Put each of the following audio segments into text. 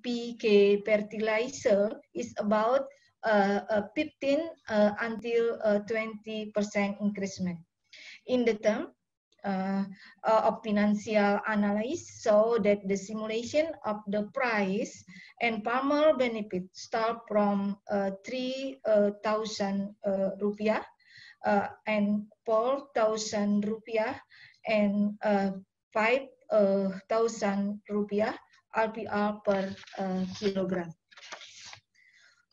NPK fertilizer is about 15 until 20% increasement. In the term of financial analysis, so that the simulation of the price and farmer benefit start from 3,000 rupiah and 4,000 rupiah and 5,000 rupiah RPR per kilogram.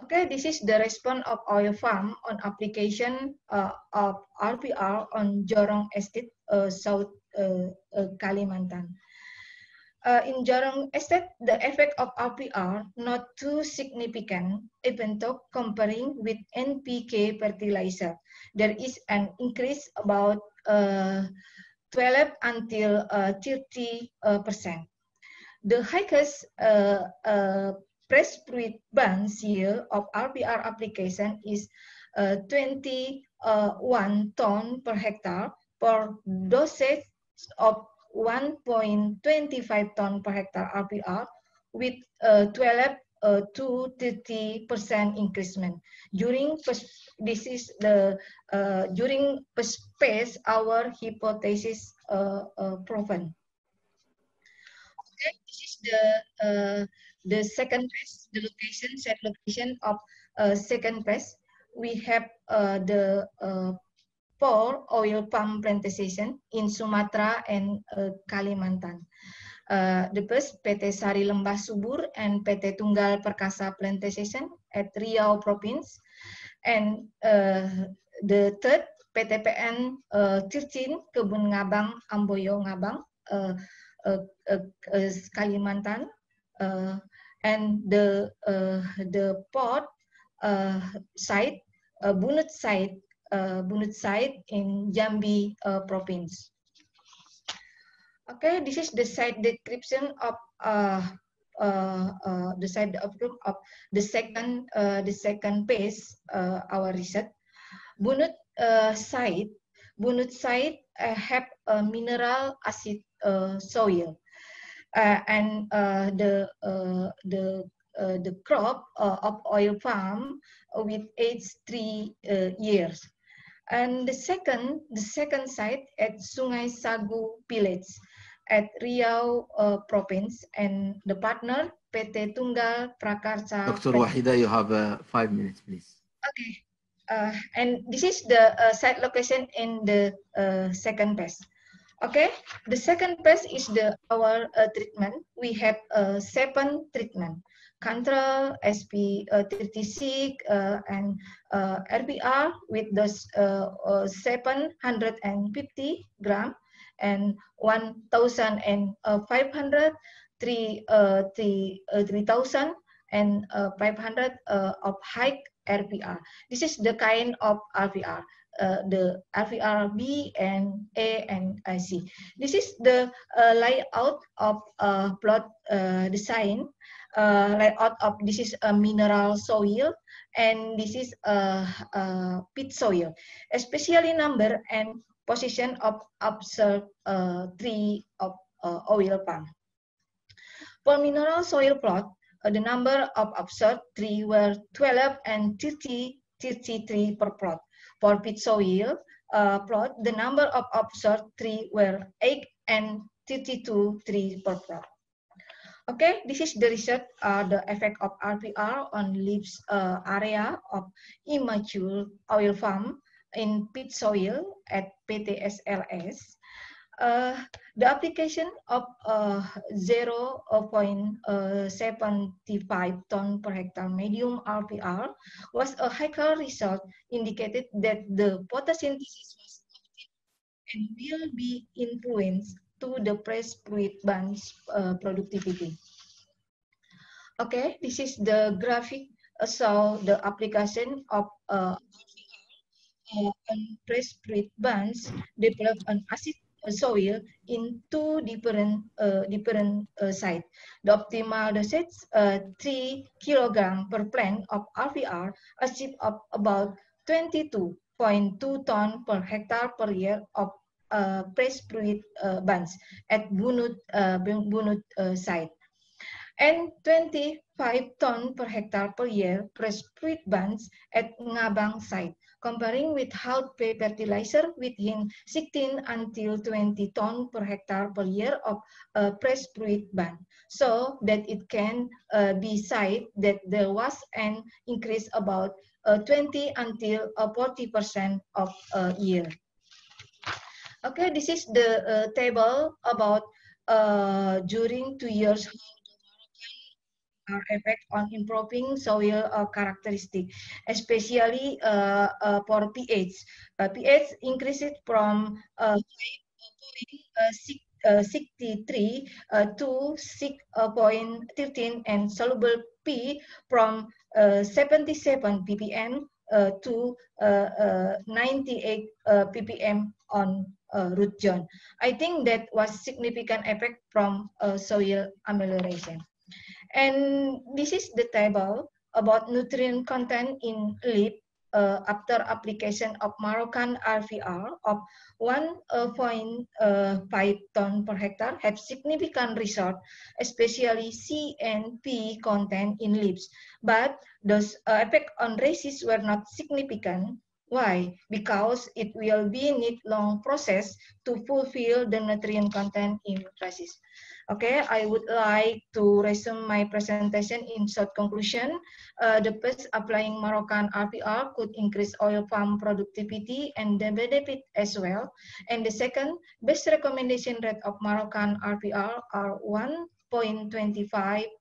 Okay, this is the response of oil farm on application of RPR on Jorong Estate, South Kalimantan. In Jorong Estate, the effect of RPR not too significant, even though comparing with NPK fertilizer. There is an increase about 12 until 30%. The highest press fruit bunch yield of RPR application is 21 ton per hectare for dosage of 1.25 ton per hectare RPR with 12 to 30% increasement. During this is the during phase our hypothesis proven. Okay, this is the second phase, the location, set location of second phase. We have the 4 oil palm plantation in Sumatra and Kalimantan. The first PT Sari Lembah Subur and PT Tunggal Perkasa Plantation at Riau Province, and the third PTPN 13 Kebun Ngabang Amboyo Ngabang Kalimantan, and the port site Bunut site in Jambi province. Okay, this is the site description of the site of the second phase our research. Bunut site have a mineral acid soil, and the crop of oil palm with age 3 years. And the second site at Sungai Sagu village at Riau province, and the partner PT Tunggal Prakarsa. Dr. Wahida, you have 5 minutes, please. Okay, and this is the site location in the second phase. Okay, the second phase is our treatment. We have 7 treatment: Control, SP36, and RPR with those 750 gram and 1,500, 3,000 and 500 of high RPR. This is the kind of RPR. The RPR B and A and C. This is the layout of plot design. Layout of this is a mineral soil, and this is a pit soil, especially number and position of observed tree of oil palm. For mineral soil plot, the number of observed tree were 12 and 33 per plot. For pit soil plot, the number of observed tree were 8 and 32 trees per plot. Okay, this is the result, the effect of RPR on leaves area of immature oil palm in pit soil at PTSLS. The application of 0.75 ton per hectare medium RPR was a higher result, indicated that the photosynthesis was active and will be influenced to the press fruit bunch productivity. Okay, this is the graphic show the application of press fruit bunch develop an acid soil in 2 different sites. The optimal dosage 3 kg per plant of RPR achieved of about 22.2 ton per hectare per year of press fruit bunch at Bunut site. and 25 ton per hectare per year pressed fruit bunch at Ngabang site, comparing with Hout Pay fertilizer within 16 until 20 ton per hectare per year of pressed fruit bunch, so that it can be cited that there was an increase about 20 until 40% of a year. Okay, this is the table about during 2 years effect on improving soil characteristic, especially for pH. pH increases from 63 to 6.13 and soluble P from 77 ppm to 98 ppm on root zone. I think that was significant effect from soil amelioration. And this is the table about nutrient content in leaf after application of Moroccan RVR of 1.5 ton per hectare have significant result, especially C and P content in leaves. But those effect on races were not significant. Why? Because it will be need long process to fulfill the nutrient content in races. Okay, I would like to resume my presentation in short conclusion. The best applying Moroccan RPR could increase oil palm productivity and the benefit as well. And the second, best recommendation rate of Moroccan RPR are 1.25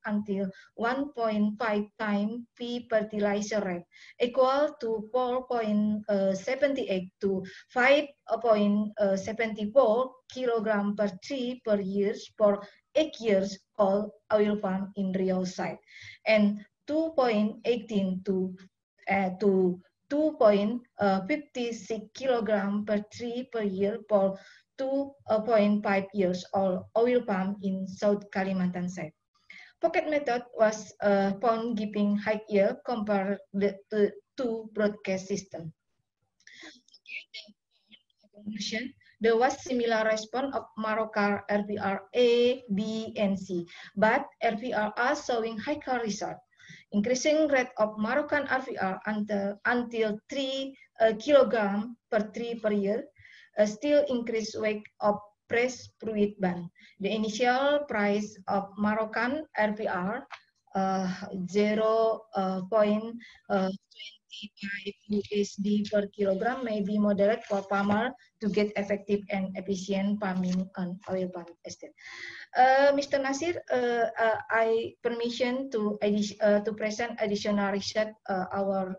until 1.5 times P fertilizer rate, equal to 4.78 to 5.74 kilogram per tree per year for 8 years old oil palm in real site, and 2.18 to 2.56 kilogram per tree per year for 2.5 years old oil palm in South Kalimantan site. Pocket method was found giving high yield compared to broadcast system. Conclusion, there was similar response of Moroccan RVR A, B, and C, but RVR are showing higher result. Increasing rate of Moroccan RVR until 3 kilogram per tree per year, still increased weight of pressed fruit bun. The initial price of Moroccan RVR 0.25 USD per kilogram may be moderate for farmer to get effective and efficient farming on oil palm estate. Mr. Nasir, I permission to present additional research our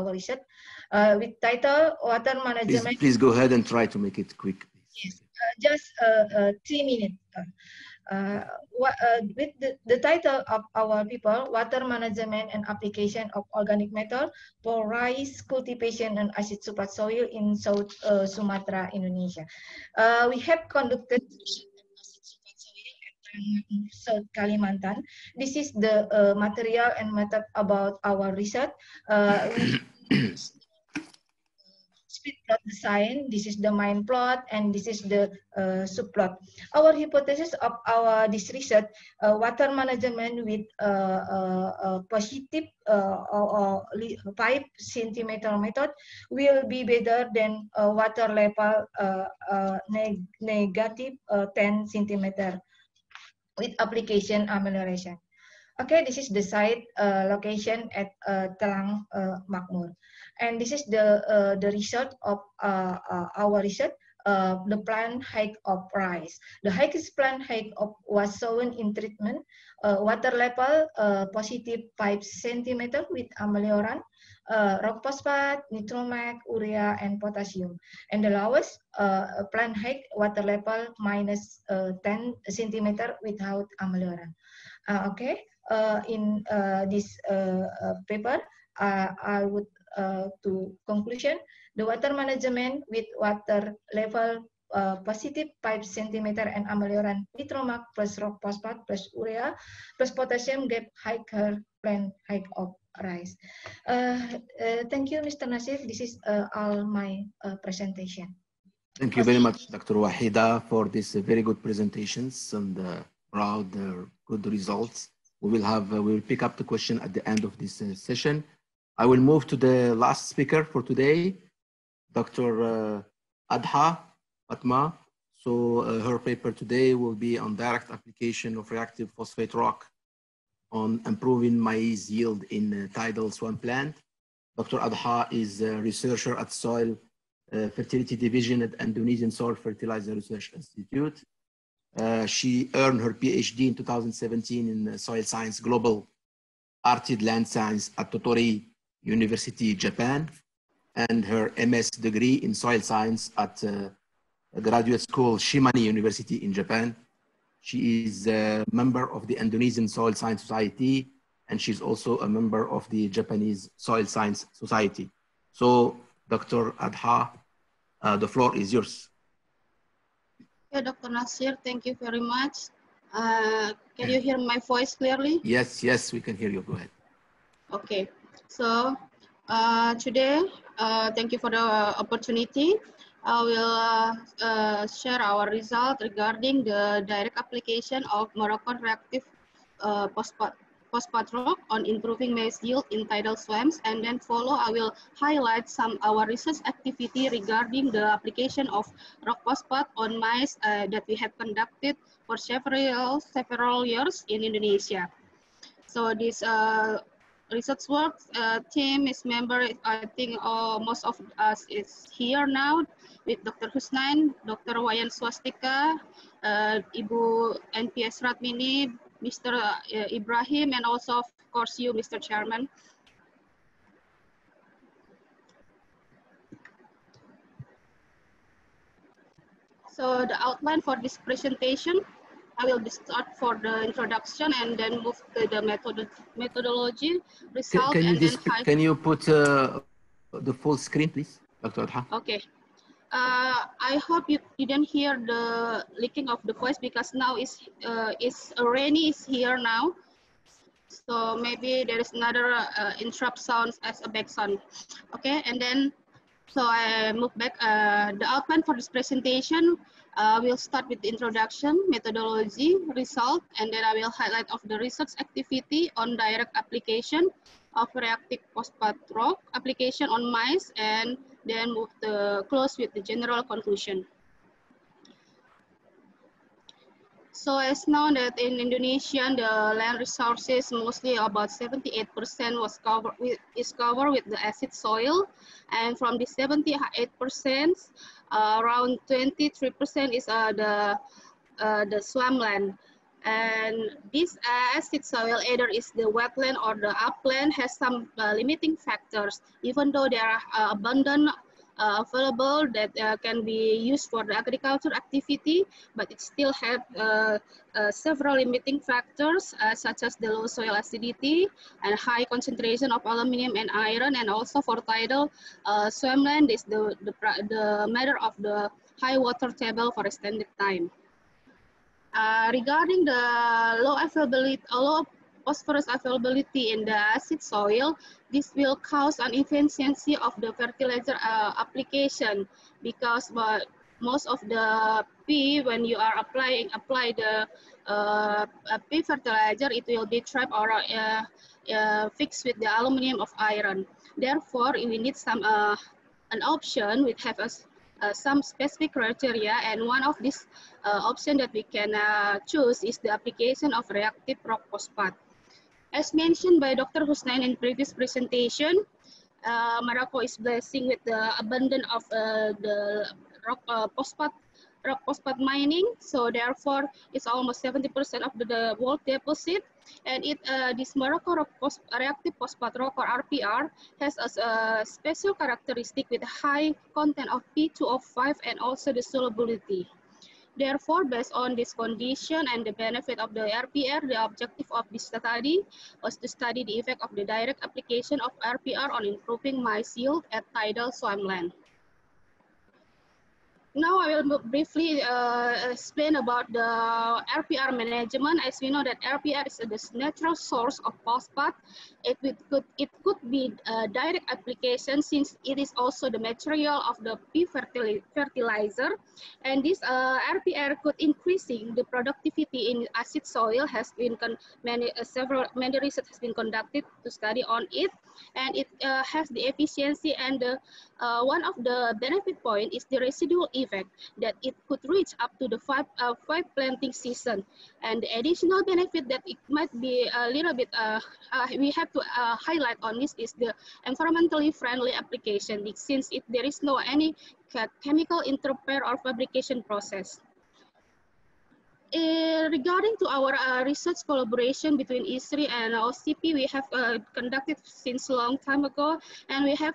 research with title water management. Please go ahead and try to make it quick. Yes, just 3 minutes. With the title of our paper, Water Management and Application of Organic Matter for Rice Cultivation and Acid Support Soil in South Sumatra, Indonesia. We have conducted South Kalimantan. This is the material and method about our research. We split plot design. This is the main plot, and this is the subplot. Our hypothesis of this research, water management with positive 5 centimeter method will be better than water level negative 10 centimeter with application amelioration. Okay, this is the site location at Telang Makmur. And this is the result of our research, the plant height of rice. The highest plant height was shown in treatment, water level positive 5 centimeter with amelioran, rock phosphate, nitromac, urea, and potassium. And the lowest plant height, water level minus 10 centimeter without amelioran. Okay, in this paper, I would to conclusion, the water management with water level positive 5 centimeter and amelioran nitromac plus rock phosphate plus urea plus potassium gave higher plant height of rice. Thank you, Mr. Nasir. This is all my presentation. Thank you very much, Dr. Wahida, for this very good presentations and proud good results. We will pick up the question at the end of this session. I will move to the last speaker for today, Dr. Adha Fatma. So her paper today will be on direct application of reactive phosphate rock on improving maize yield in tidal swampland. Dr. Adha is a researcher at Soil Fertility Division at Indonesian Soil Fertilizer Research Institute. She earned her PhD in 2017 in Soil Science Global Arid Land Science at Totori University, Japan, and her MS degree in Soil Science at Graduate School Shimane University in Japan. She is a member of the Indonesian Soil Science Society, and she's also a member of the Japanese Soil Science Society. So, Dr. Adha, the floor is yours. Yeah, Dr. Nasir, thank you very much. Can you hear my voice clearly? Yes, yes, we can hear you. Go ahead. Okay, so today, thank you for the opportunity. I will share our result regarding the direct application of Moroccan reactive phosphate rock on improving maize yield in tidal swamps, and then I will highlight some our research activity regarding the application of rock phosphate on maize that we have conducted for several years in Indonesia. So this research work team is member, I think most of us is here now with Dr. Husnain, Dr. Wayan Swastika, Ibu NPS Ratmini, Mr. Ibrahim, and also of course you, Mr. Chairman. So the outline for this presentation, I will start for the introduction and then move to the methodology, result, Can you put the full screen, please, Dr. Adha? Okay. I hope you didn't hear the leaking of the voice because now it's rainy is here now. So maybe there is another interrupt sounds as a back sound. Okay, and then so I move back. The outline for this presentation, we'll start with the introduction, methodology, result, and then I will highlight of the research activity on direct application of reactive phosphate rock application on maize, and then move to close with the general conclusion. So as known that in Indonesia, the land resources mostly about 78% is covered with the acid soil, and from the 78%, around 23% is the swampland. And this acid soil, either is the wetland or the upland, has some limiting factors. Even though there are abundant available that can be used for the agriculture activity, but it still have several limiting factors such as the low soil acidity and high concentration of aluminum and iron, and also for tidal swampland is the matter of the high water table for extended time. Regarding the low phosphorus availability in the acid soil, this will cause an inefficiency of the fertilizer application, because most of the P, when you are apply the P fertilizer, it will be trapped or fixed with the aluminum of iron. Therefore, we need some an option which have some specific criteria, and one of these option that we can choose is the application of reactive rock phosphate. As mentioned by Dr. Husnain in previous presentation, Morocco is blessing with the abundance of the rock phosphate mining. So therefore, it's almost 70% of the world deposit. And this Morocco reactive phosphate rock, or RPR, has a special characteristic with high content of P2O5 and also the solubility. Therefore, based on this condition and the benefit of the RPR, the objective of this study was to study the effect of the direct application of RPR on improving maize yield at tidal swampland. Now I will briefly explain about the RPR management. As we know that RPR is the natural source of phosphate. It could be direct application since it is also the material of the pea fertilizer. And this RPR could increasing the productivity in acid soil has been many research has been conducted to study on it, and it has the efficiency and the one of the benefit point is the residual effect that it could reach up to the five planting season. And the additional benefit that it might be a little bit we have to highlight on this is the environmentally friendly application, since there is no any chemical interfere or fabrication process. Regarding to our research collaboration between ISRI and OCP, we have conducted since a long time ago, and we have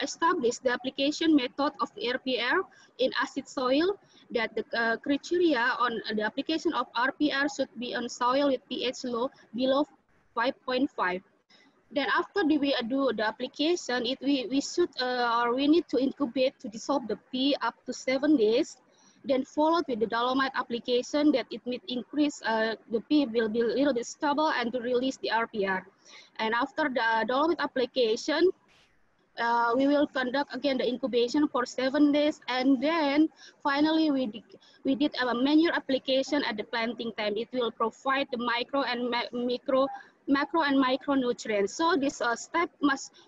established the application method of RPR in acid soil, that the criteria on the application of RPR should be on soil with pH low below 5.5. Then after we do the application, we need to incubate to dissolve the P up to 7 days. Then followed with the dolomite application that it may increase, the P will be a little bit stable and to release the RPR. And after the dolomite application, we will conduct again the incubation for 7 days, and then finally we did a manure application at the planting time. It will provide the macro and micronutrients. So this step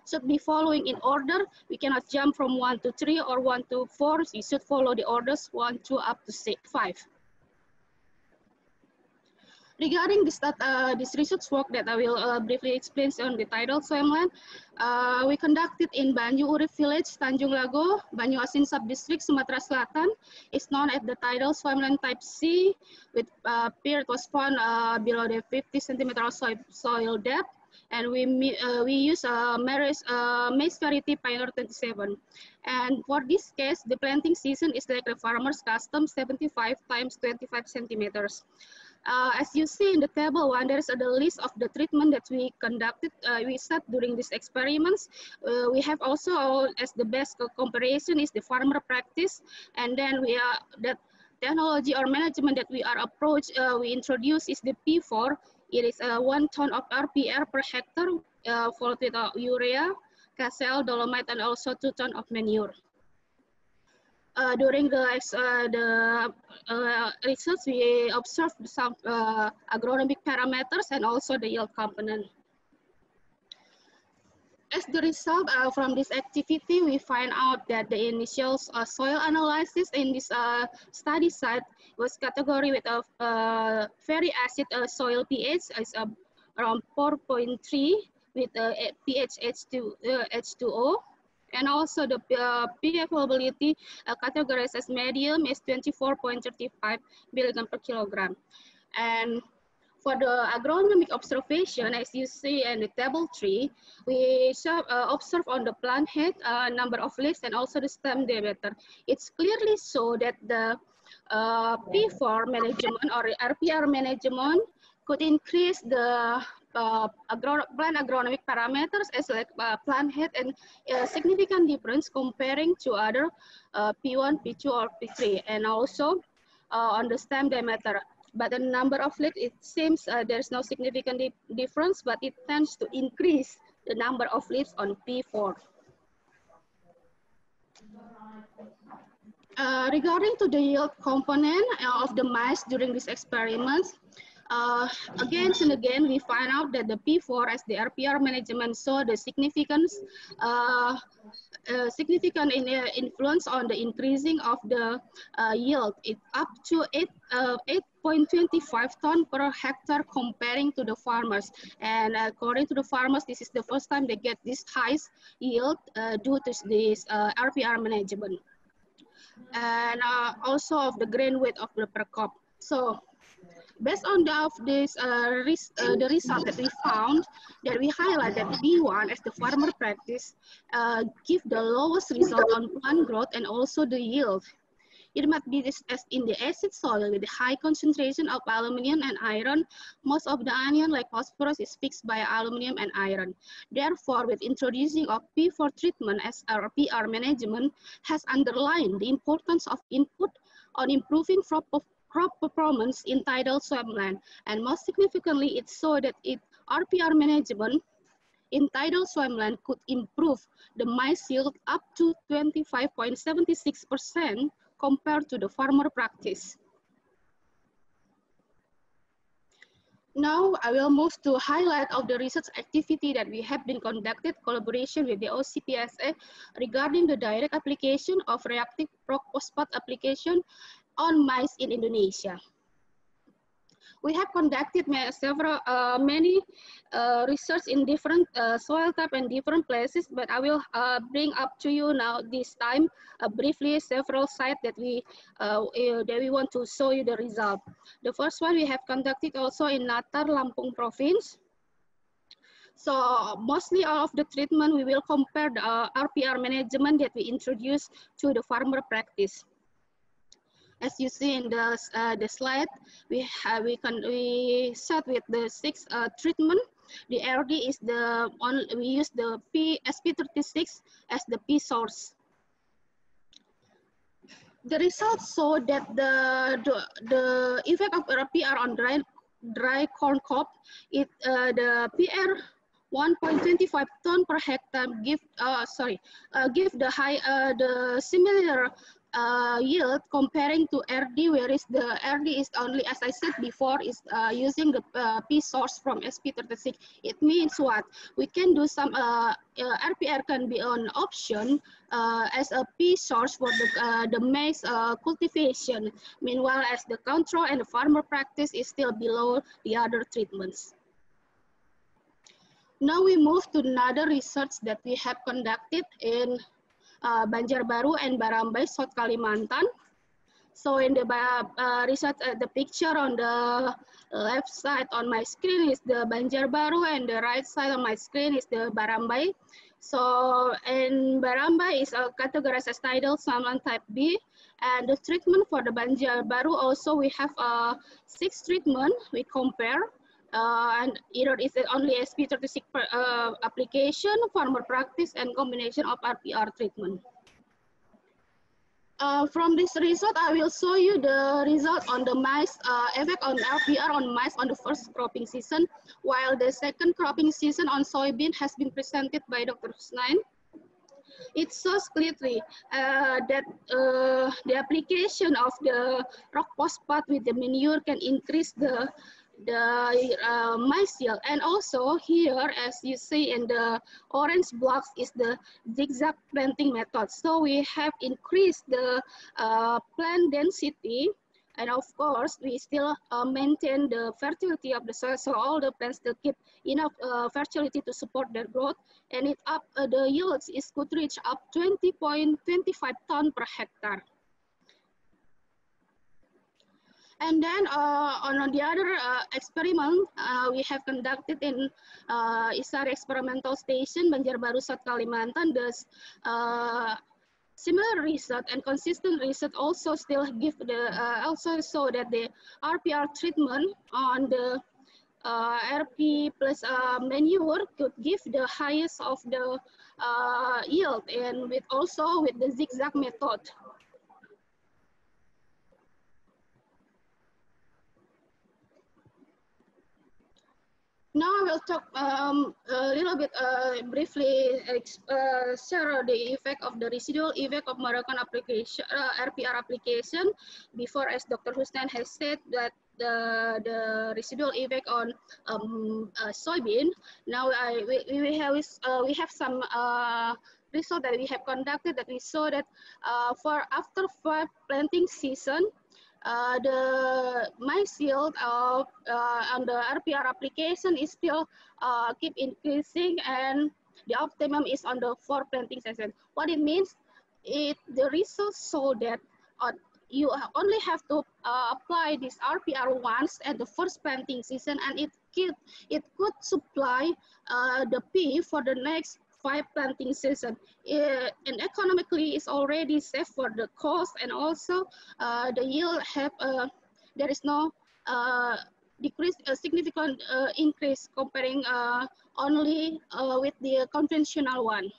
should be following in order. We cannot jump from 1 to 3 or 1 to 4. You should follow the orders 1, 2 up to 5. Regarding this research work that I will briefly explain on the tidal swampland, we conducted in Banyu Urip village, Tanjung Lago, Banyuasin subdistrict, Sumatera Selatan. It's known as the tidal swampland type C, with pier was found below the 50 centimeter soil depth, and we use maize variety Pioneer 27. And for this case, the planting season is like the farmer's custom 75 times 25 centimeters. As you see in the table 1, there is the list of the treatment that we conducted, we set during these experiments. We have also, as the best comparison is the farmer practice, and then that technology or management that we introduce is the P4. It is 1 ton of RPR per hectare, followed with urea, Casel, dolomite, and also 2 ton of manure. During the research, we observed some agronomic parameters and also the yield component. As the result from this activity, we find out that the initial soil analysis in this study site was categorized with a very acid soil pH is around 4.3 with pH H2O. And also the P availability categorized as medium is 24.35 milligram per kilogram. And for the agronomic observation, as you see in the table 3, we observe on the plant head number of leaves and also the stem diameter. It's clearly so that the P4 management or RPR management could increase the plant agronomic parameters as like plant head, and significant difference comparing to other P1, P2, or P3, and also on the stem diameter. But the number of leaves, it seems there's no significant difference, but it tends to increase the number of leaves on P4. Regarding to the yield component of the maize during these experiments, again and again, we find out that the P4 as the RPR management saw the significant influence on the increasing of the yield. It up to 8.25 ton per hectare comparing to the farmers. And according to the farmers, this is the first time they get this high yield due to this RPR management. And also of the grain weight of the per crop. So based on the result that we found, that we highlight that B1 as the farmer practice give the lowest result on plant growth and also the yield. It might be this as in the acid soil with a high concentration of aluminum and iron. Most of the anion like phosphorus is fixed by aluminum and iron. Therefore, with introducing of P4 treatment as RPR management has underlined the importance of input on improving crop performance in tidal swampland. And most significantly, it showed that RPR management in tidal swampland could improve the maize yield up to 25.76% compared to the farmer practice. Now I will move to highlight of the research activity that we have been conducted collaboration with the OCPSA regarding the direct application of reactive rock phosphate application on maize in Indonesia. We have conducted many research in different soil type and different places, but I will bring up to you now this time briefly several sites that we want to show you the result. The first one we have conducted also in Natar, Lampung province. So mostly all of the treatment we will compare the RPR management that we introduced to the farmer practice. As you see in the slide, we start with the 6 treatment. The RD is the one we use the SP36 as the P source. The results show that the effect of RPR on dry corn crop, the PR 1.25 ton per hectare give the similar yield comparing to RD, whereas the RD is only, as I said before, is using the P source from SP36. It means what? We can do some RPR can be an option as a P source for the maize cultivation. Meanwhile, as the control and the farmer practice is still below the other treatments. Now we move to another research that we have conducted in Banjarbaru and Barambai, South Kalimantan. So in the research, the picture on the left side on my screen is the Banjarbaru and the right side on my screen is the Barambai. So in Barambai is categorized as tidal swampland type B, and the treatment for the Banjarbaru also we have 6 treatment we compare. And either is it only SP36 application, farmer practice, and combination of RPR treatment. From this result, I will show you the result on the maize, effect on RPR on maize on the first cropping season, while the second cropping season on soybean has been presented by Dr. Husnain. It shows clearly that the application of the rock phosphate with the manure can increase the maize yield. And also here, as you see in the orange blocks, is the zigzag planting method. So we have increased the plant density, and of course we still maintain the fertility of the soil, so all the plants still keep enough fertility to support their growth, and the yields could reach up 20.25 ton per hectare. And then on the other experiment we have conducted in Isari Experimental Station, Banjarbaru, South Kalimantan, the similar research and consistent research also still give the also show that the RPR treatment on the RP plus manure could give the highest of the yield, and with the zigzag method. Now I will talk a little bit briefly share the effect of the residual effect of Moroccan application, RPR application. Before, as Dr. Husnain has said, that the residual effect on soybean. Now we have some result that we have conducted that we saw that for after 5 planting season, the maize yield of on the RPR application is still keep increasing, and the optimum is on the 4 planting season. What it means, the results show that you only have to apply this RPR once at the first planting season, and it could supply the P for the next 5 planting season. And economically, it's already safe for the cost, and also the yield have there is no decrease, a significant increase comparing only with the conventional one.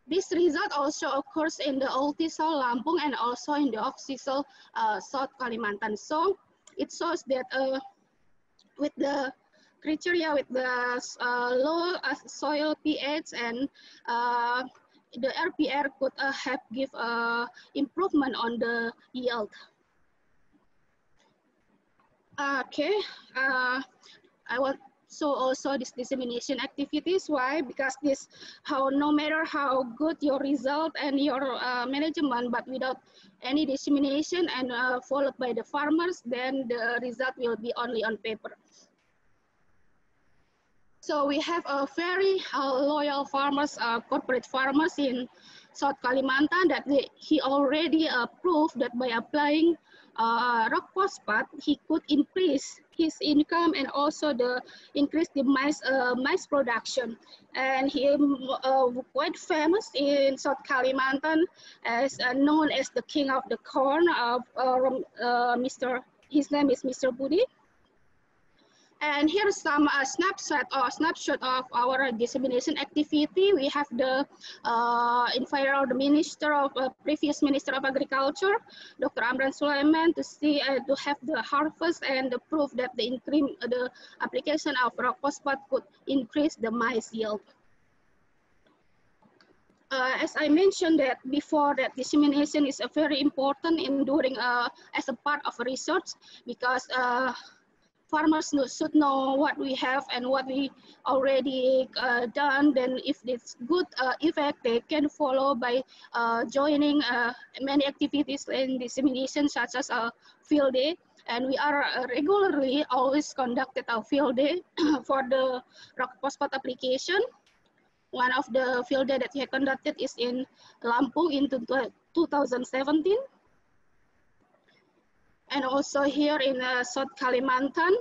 This result also occurs in the Ultisol Lampung and also in the Oxisol South Kalimantan. So it shows that with the criteria, with the low soil pH and the RPR could have give improvement on the yield. Okay, I want so also this dissemination activities. Why? Because this, no matter how good your result and your management, but without any dissemination and followed by the farmers, then the result will be only on paper. So we have a very loyal farmers, corporate farmers in South Kalimantan, that he already proved that by applying rock phosphate, he could increase his income and also increase the maize production. And he quite famous in South Kalimantan, as known as the king of the corn. His name is Mr. Budi. And here's some snapshot of our dissemination activity. We have the environmental minister of previous Minister of Agriculture, Dr. Amran Sulaiman, to see to have the harvest and the proof that the application of rock phosphate could increase the maize yield. As I mentioned that before, that dissemination is very important in during as a part of research, because farmers should know what we have and what we already done. Then if it's good effect, they can follow by joining many activities in dissemination, such as a field day. And we are regularly always conducted a field day for the rock phosphate application. One of the field day that we have conducted is in Lampung in 2017. And also here in South Kalimantan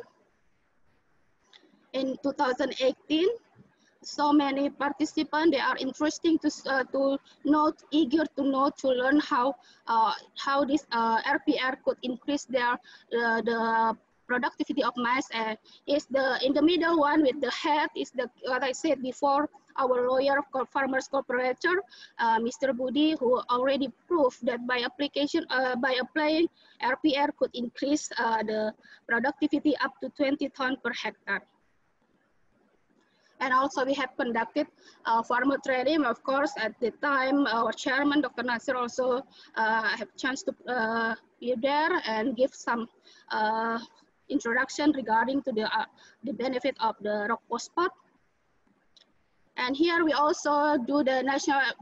in 2018. So many participants, they are interesting to know, eager to know, to learn how this RPR could increase their the productivity of maize. Is in the middle one with the head is what I said before, our lawyer farmers cooperator, Mr. Budi, who already proved that by applying RPR could increase the productivity up to 20 tons per hectare. And also we have conducted farmer training. Of course, at the time, our chairman, Dr. Nasir, also have a chance to be there and give some introduction regarding to the benefit of the rock phosphate. And here we also do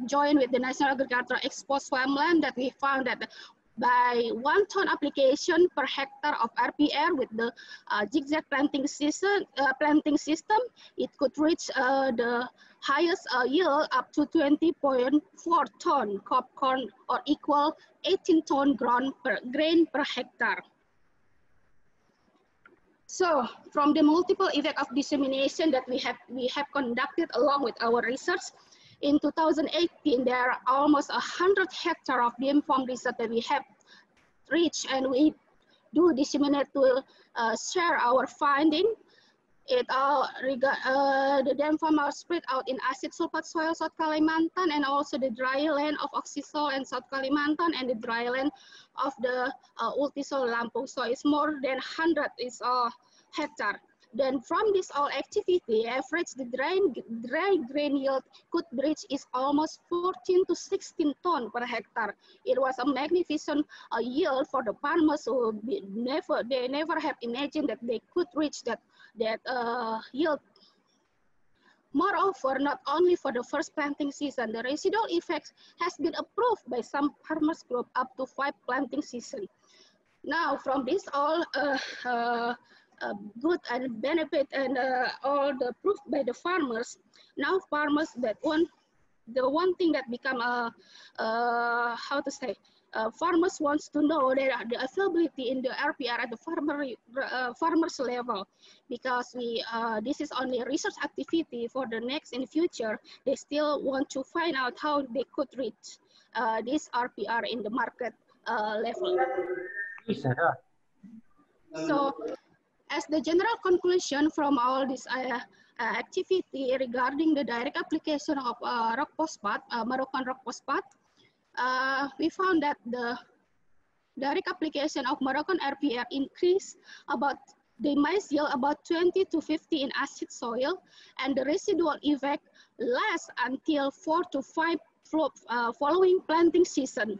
join with the National Agricultural Exposed Swampland, that we found that by 1 ton application per hectare of RPR with the zigzag planting system, it could reach the highest yield up to 20.4 ton crop corn, or equal 18 ton grain per hectare. So from the multiple effect of dissemination that we have conducted along with our research, in 2018, there are almost 100 hectares of dam farm research that we have reached, and we do disseminate to share our finding. The dam farm are spread out in acid sulfate soil South Kalimantan, and also the dry land of Oxisol and South Kalimantan, and the dry land of the Ultisol Lampung. So it's more than 100 hectare. Then from this all activity, average the dry grain yield could reach is almost 14 to 16 ton per hectare. It was a magnificent yield for the farmers who they never have imagined that they could reach that yield. Moreover, not only for the first planting season, the residual effects has been approved by some farmers group up to 5 planting season. Now, from this all good and benefit and all the proof by the farmers, now farmers that the one thing that become how to say, farmers wants to know the availability in the RPR at the farmers level, because this is only a research activity for the next in the future. They still want to find out how they could reach this RPR in the market level. So, as the general conclusion from all this activity regarding the direct application of rock phosphate, Moroccan rock phosphate, we found that the direct application of Moroccan RPR increased about the maize yield about 20 to 50 in acid soil, and the residual effect lasts until 4 to 5 following planting season.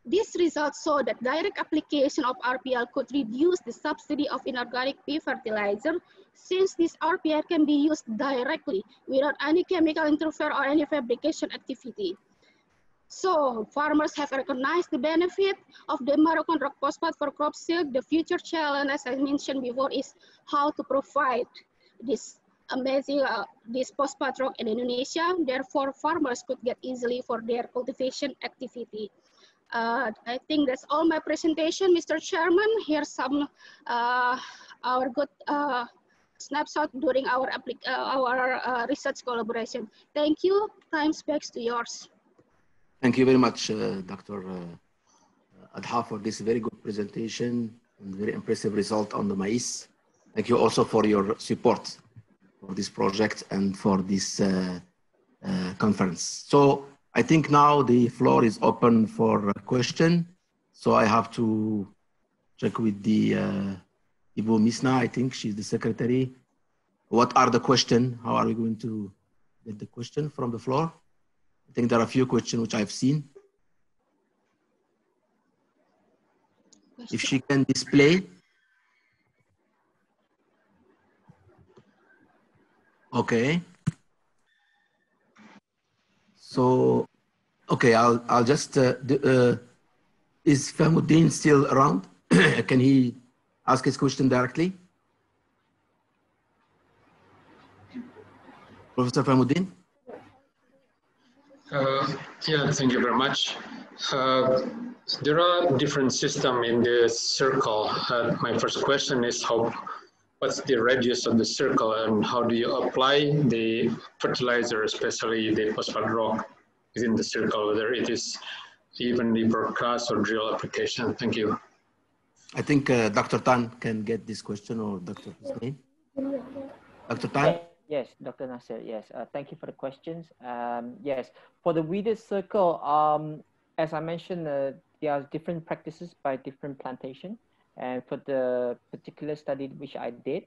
These results show that direct application of RPR could reduce the subsidy of inorganic pea fertilizer, since this RPR can be used directly without any chemical interference or any fabrication activity. So farmers have recognized the benefit of the Moroccan rock phosphate for crop yield. The future challenge, as I mentioned before, is how to provide this amazing this phosphate rock in Indonesia. Therefore, farmers could get easily for their cultivation activity. I think that's all my presentation, Mr. Chairman. Here's some our good snapshot during our research collaboration. Thank you. Time's back to yours. Thank you very much, Dr. Adha, for this very good presentation and very impressive result on the maize. Thank you also for your support for this project and for this conference. So I think now the floor is open for a question. So I have to check with the Ibu Misna, I think she's the secretary. What are the questions? How are we going to get the question from the floor? I think there are a few questions which I've seen. If she can display. Okay. So, okay, I'll just, is Fahmuddin still around? Can he ask his question directly? Professor Fahmuddin? Yeah, thank you very much. There are different systems in the circle. My first question is what's the radius of the circle and how do you apply the fertilizer, especially the phosphate rock within the circle, whether it is evenly broadcast or drill application? Thank you. I think Dr. Tan can get this question, or Dr. Hussein. Dr. Tan? Yes, Dr. Nasser, yes. Thank you for the questions. Yes, for the weeded circle, as I mentioned, there are different practices by different plantation. And for the particular study which I did,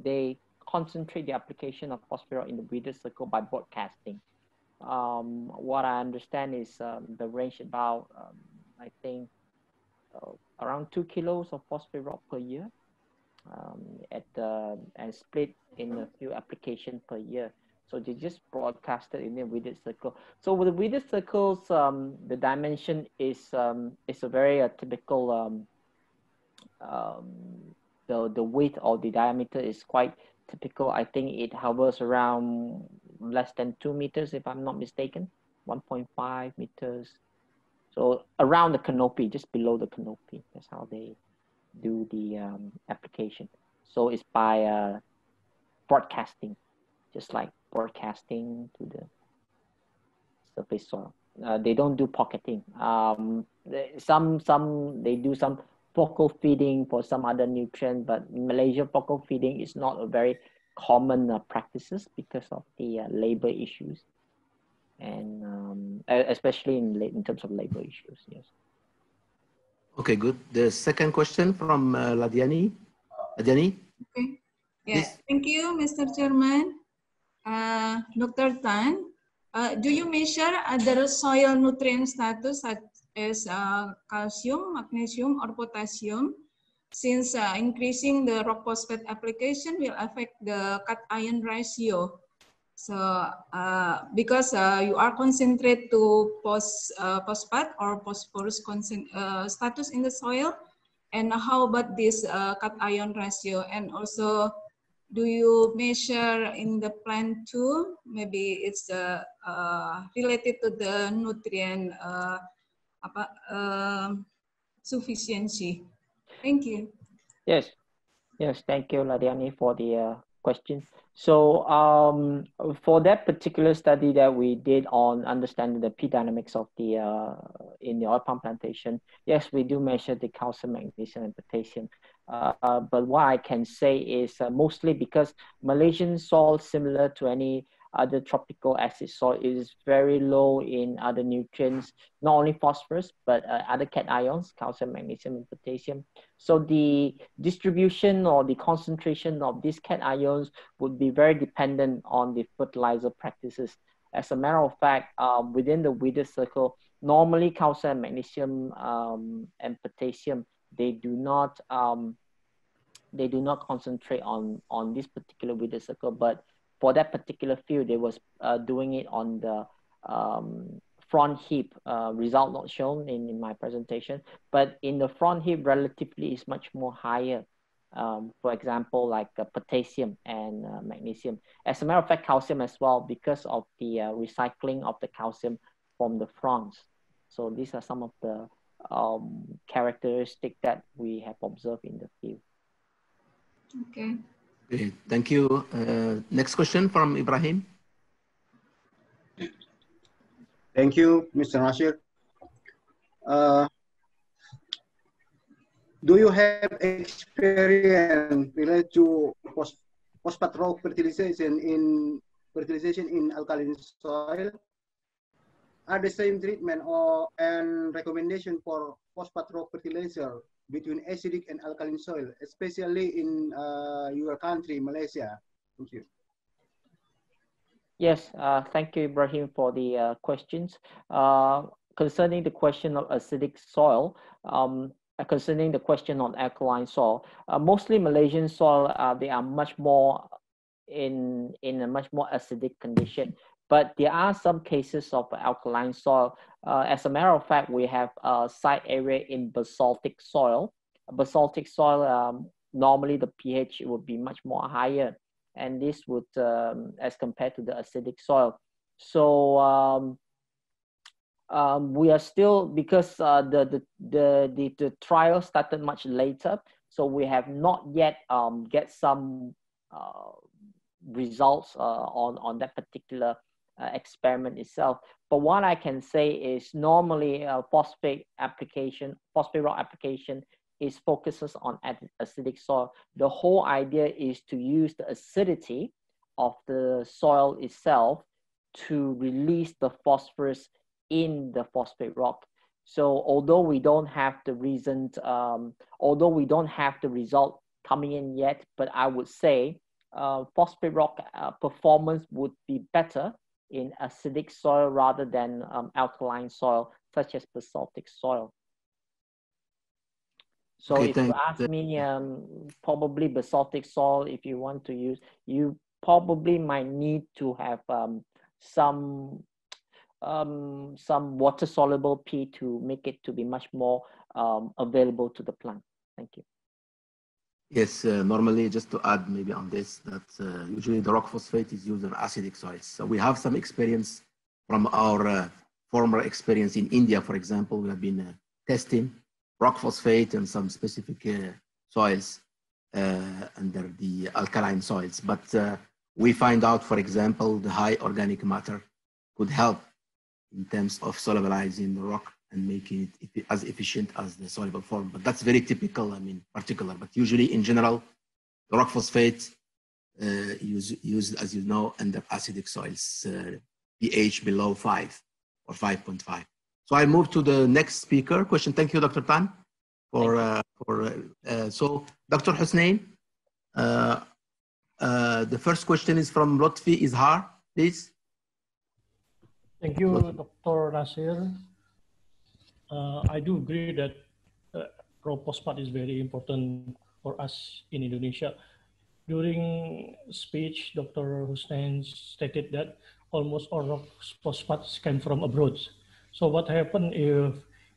they concentrate the application of phosphorus in the weeded circle by broadcasting. What I understand is the range about, I think, around 2 kilos of phosphate rock per year, and split in a few applications per year. So they just broadcasted in the weeded circle. So with the weeded circles, the dimension is a very typical. The width or the diameter is quite typical. I think it hovers around less than 2 meters, if I'm not mistaken, 1.5 meters. So around the canopy, just below the canopy. That's how they do the application. So it's by broadcasting, just like broadcasting to the surface soil. They don't do pocketing. They do some focal feeding for some other nutrient, but in Malaysia, focal feeding is not a very common practices because of the labor issues, and especially in terms of labor issues. Yes. Okay, good. The second question from Ladiani. Ladiani? Okay. Yes. Thank you, Mr. Chairman. Dr. Tan, do you measure other soil nutrient status such as calcium, magnesium, or potassium, since increasing the rock phosphate application will affect the cation ratio? So because you are concentrate to phosphate or phosphorus status in the soil, and how about this cation ratio? And also, do you measure in the plant too? Maybe it's related to the nutrient sufficiency. Thank you. Yes. Yes, thank you, Ladiani, for the question. So for that particular study that we did on understanding the P dynamics of the in the oil palm plantation, yes, we do measure the calcium, magnesium, and potassium. But what I can say is mostly because Malaysian soil, similar to any other tropical acid soil, is very low in other nutrients, not only phosphorus, but other cations, calcium, magnesium, and potassium. So the distribution or the concentration of these cations would be very dependent on the fertilizer practices. As a matter of fact, within the weeder circle, normally calcium, magnesium, and potassium, they do not concentrate on this particular weeder circle, but for that particular field, they was doing it on the front heap, result not shown in my presentation, but in the front heap relatively is much more higher. For example, like potassium and magnesium. As a matter of fact, calcium as well, because of the recycling of the calcium from the fronds. So these are some of the characteristics that we have observed in the field. Okay. Okay, thank you. Next question from Ibrahim. Thank you, Mr. Nasir. Do you have experience related to phosphate rock fertilization in alkaline soil? Are the same treatment and recommendation for phosphate rock fertilizer between acidic and alkaline soil, especially in your country, Malaysia? Thank you. Yes, thank you, Ibrahim, for the questions. Concerning the question of acidic soil, concerning the question on alkaline soil, mostly Malaysian soil, they are much more in a much more acidic condition. But there are some cases of alkaline soil. As a matter of fact, we have a site area in basaltic soil. Basaltic soil, normally the pH would be much more higher, and this would, as compared to the acidic soil. So we are still, because the trial started much later, so we have not yet get some results on that particular experiment itself. But what I can say is normally phosphate rock application is focuses on acidic soil. The whole idea is to use the acidity of the soil itself to release the phosphorus in the phosphate rock. So although we don't have the result coming in yet, but I would say phosphate rock performance would be better in acidic soil rather than alkaline soil, such as basaltic soil. So okay, if you ask me, probably basaltic soil, if you want to use, you probably might need to have some water-soluble P to make it to be much more available to the plant. Thank you. Yes, normally, just to add maybe on this, that usually the rock phosphate is used on acidic soils. So we have some experience from our former experience in India, for example. We have been testing rock phosphate and some specific soils under the alkaline soils. But we find out, for example, the high organic matter could help in terms of solubilizing the rock and making it as efficient as the soluble form. But that's very typical, I mean, particular. But usually, in general, the rock phosphate used, as you know, under acidic soils, pH below 5 or 5.5. So I move to the next speaker question. Thank you, Dr. Tan. So, Dr. Hussein, the first question is from Lotfi Izhar, please. Thank you, Dr. Nasir. I do agree that raw phosphate is very important for us in Indonesia. During speech, Dr. Hussein stated that almost all rock phosphates came from abroad. So what happened if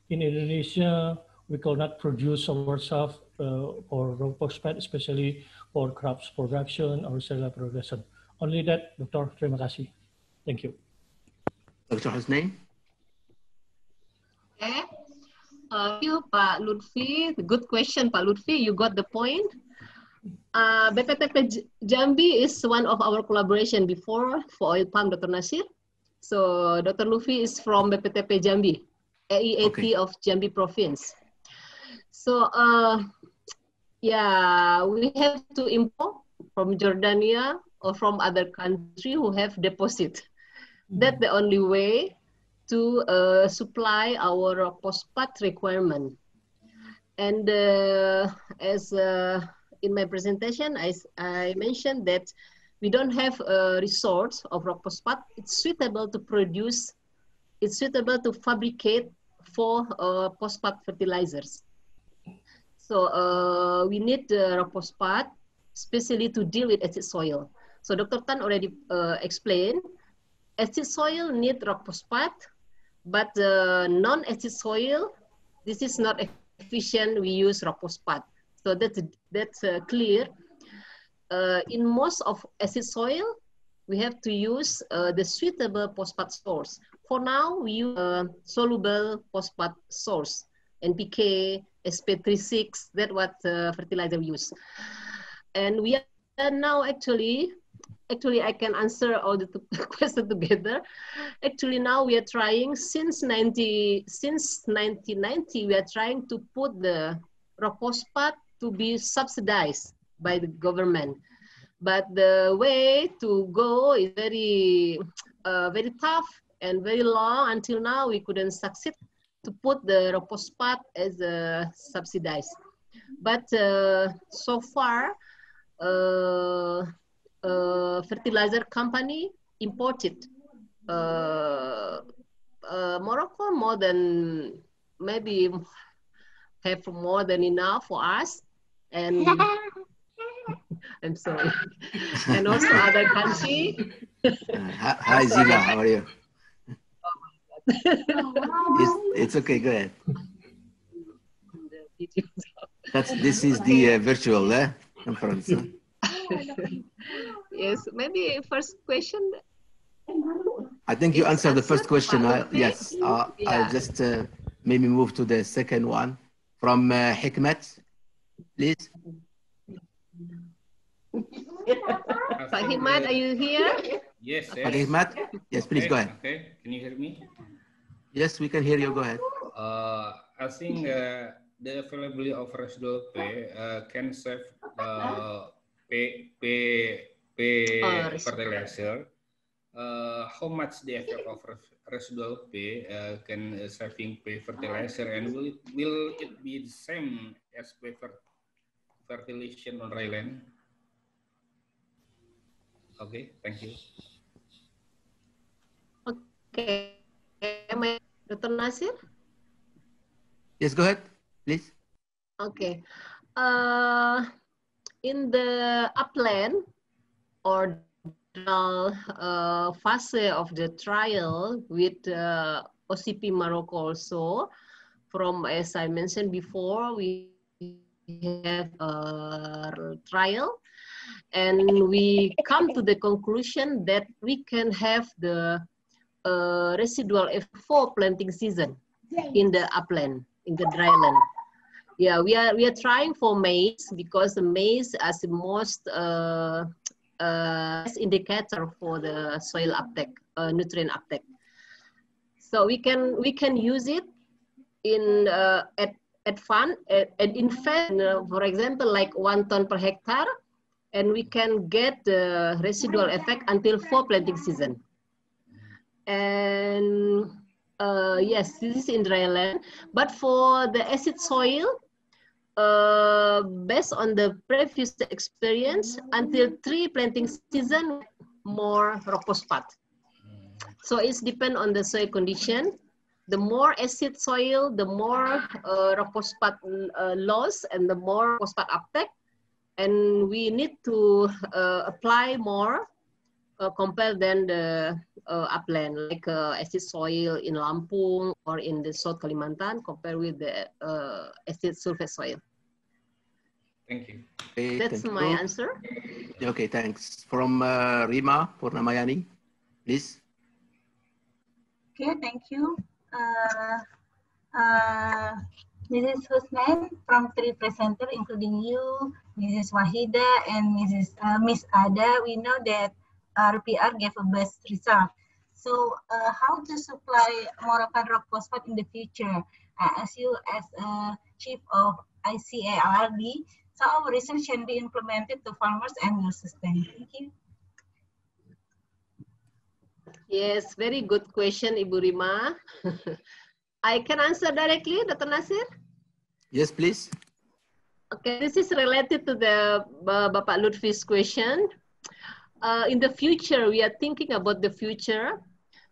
in Indonesia we cannot produce ourselves for raw phosphate, especially for crops production or cellular progression? Only that, Dr. Terima kasih. Thank you. Dr. Hussein? Okay. Thank you, Pak Lutfi. Good question, Pak Lutfi. You got the point. BPTP Jambi is one of our collaboration before for oil palm, Dr. Nasir. So Dr. Lutfi is from BPTP Jambi, AEAT of Jambi province. So yeah, we have to import from Jordania or from other country who have deposit. That's the only way to supply our phosphate requirement. And as in my presentation, I mentioned that we don't have a resource of rock phosphate. It's suitable to produce, it's suitable to fabricate for phosphate fertilizers. So we need rock phosphate, especially to deal with acid soil. So Dr. Tan already explained, acid soil need rock phosphate, but non-acid soil, this is not efficient, we use rock phosphate. So that's clear. In most of acid soil, we have to use the suitable phosphate source. For now, we use soluble phosphate source, NPK, SP36, that's what fertilizer we use. And we are now actually I can answer all the questions together. Actually, now we are trying, since 1990, we are trying to put the rock phosphate to be subsidized by the government. But the way to go is very, very tough and very long. Until now, we couldn't succeed to put the rock phosphate as subsidized. But so far, fertilizer company imported Morocco more than, maybe have more than enough for us. And I'm sorry. And also other country. Hi Zila, how are you? It's okay, go ahead. This is the virtual conference. Yes, maybe first question. I think you answered the first question. Yes, yeah. I'll just maybe move to the second one from Hikmat, please. Pak Hikmat, are you here? Yes, Pak Hikmat, yes, please go ahead. Okay, can you hear me? Yes, we can hear you. Go ahead. I think the availability of residual pay can save fertilizer. How much the effect of residual pay can saving pay fertilizer, and will it be the same as pay fertilization on dry land? Okay, thank you. Okay, Dr. Nasir? Yes, go ahead, please. Okay. In the upland or phase of the trial with OCP Morocco also, from, as I mentioned before, we have a trial and we come to the conclusion that we can have the residual for planting season in the upland, in the dryland. Yeah, we are trying for maize, because the maize is the most indicator for the soil uptake, nutrient uptake. So we can use it in at fund, and in fact, for example, like 1 ton per hectare, and we can get the residual effect until 4 planting season. And yes, this is in dryland. But for the acid soil, based on the previous experience, until 3 planting season, more rock phosphate. So it's depend on the soil condition. The more acid soil, the more rock phosphate loss and the more phosphate uptake. And we need to apply more compared than the upland, like acid soil in Lampung or in the South Kalimantan, compared with the acid sulfate soil. Thank you. Okay, that's my answer. Okay, thanks. From Rima Purnamayani, please. Okay, thank you. Mrs. Husnain from three presenters, including you, Mrs. Wahida, and Miss Ada. We know that RPR gave a best result. So, how to supply Moroccan rock phosphate in the future? As you, as chief of ICARD, so our research can be implemented to farmers and your system. Thank you. Yes, very good question, Ibu Rima. I can answer directly, Dr. Nasir? Yes, please. Okay, this is related to the Bapak Lutfi's question. In the future, we are thinking about the future.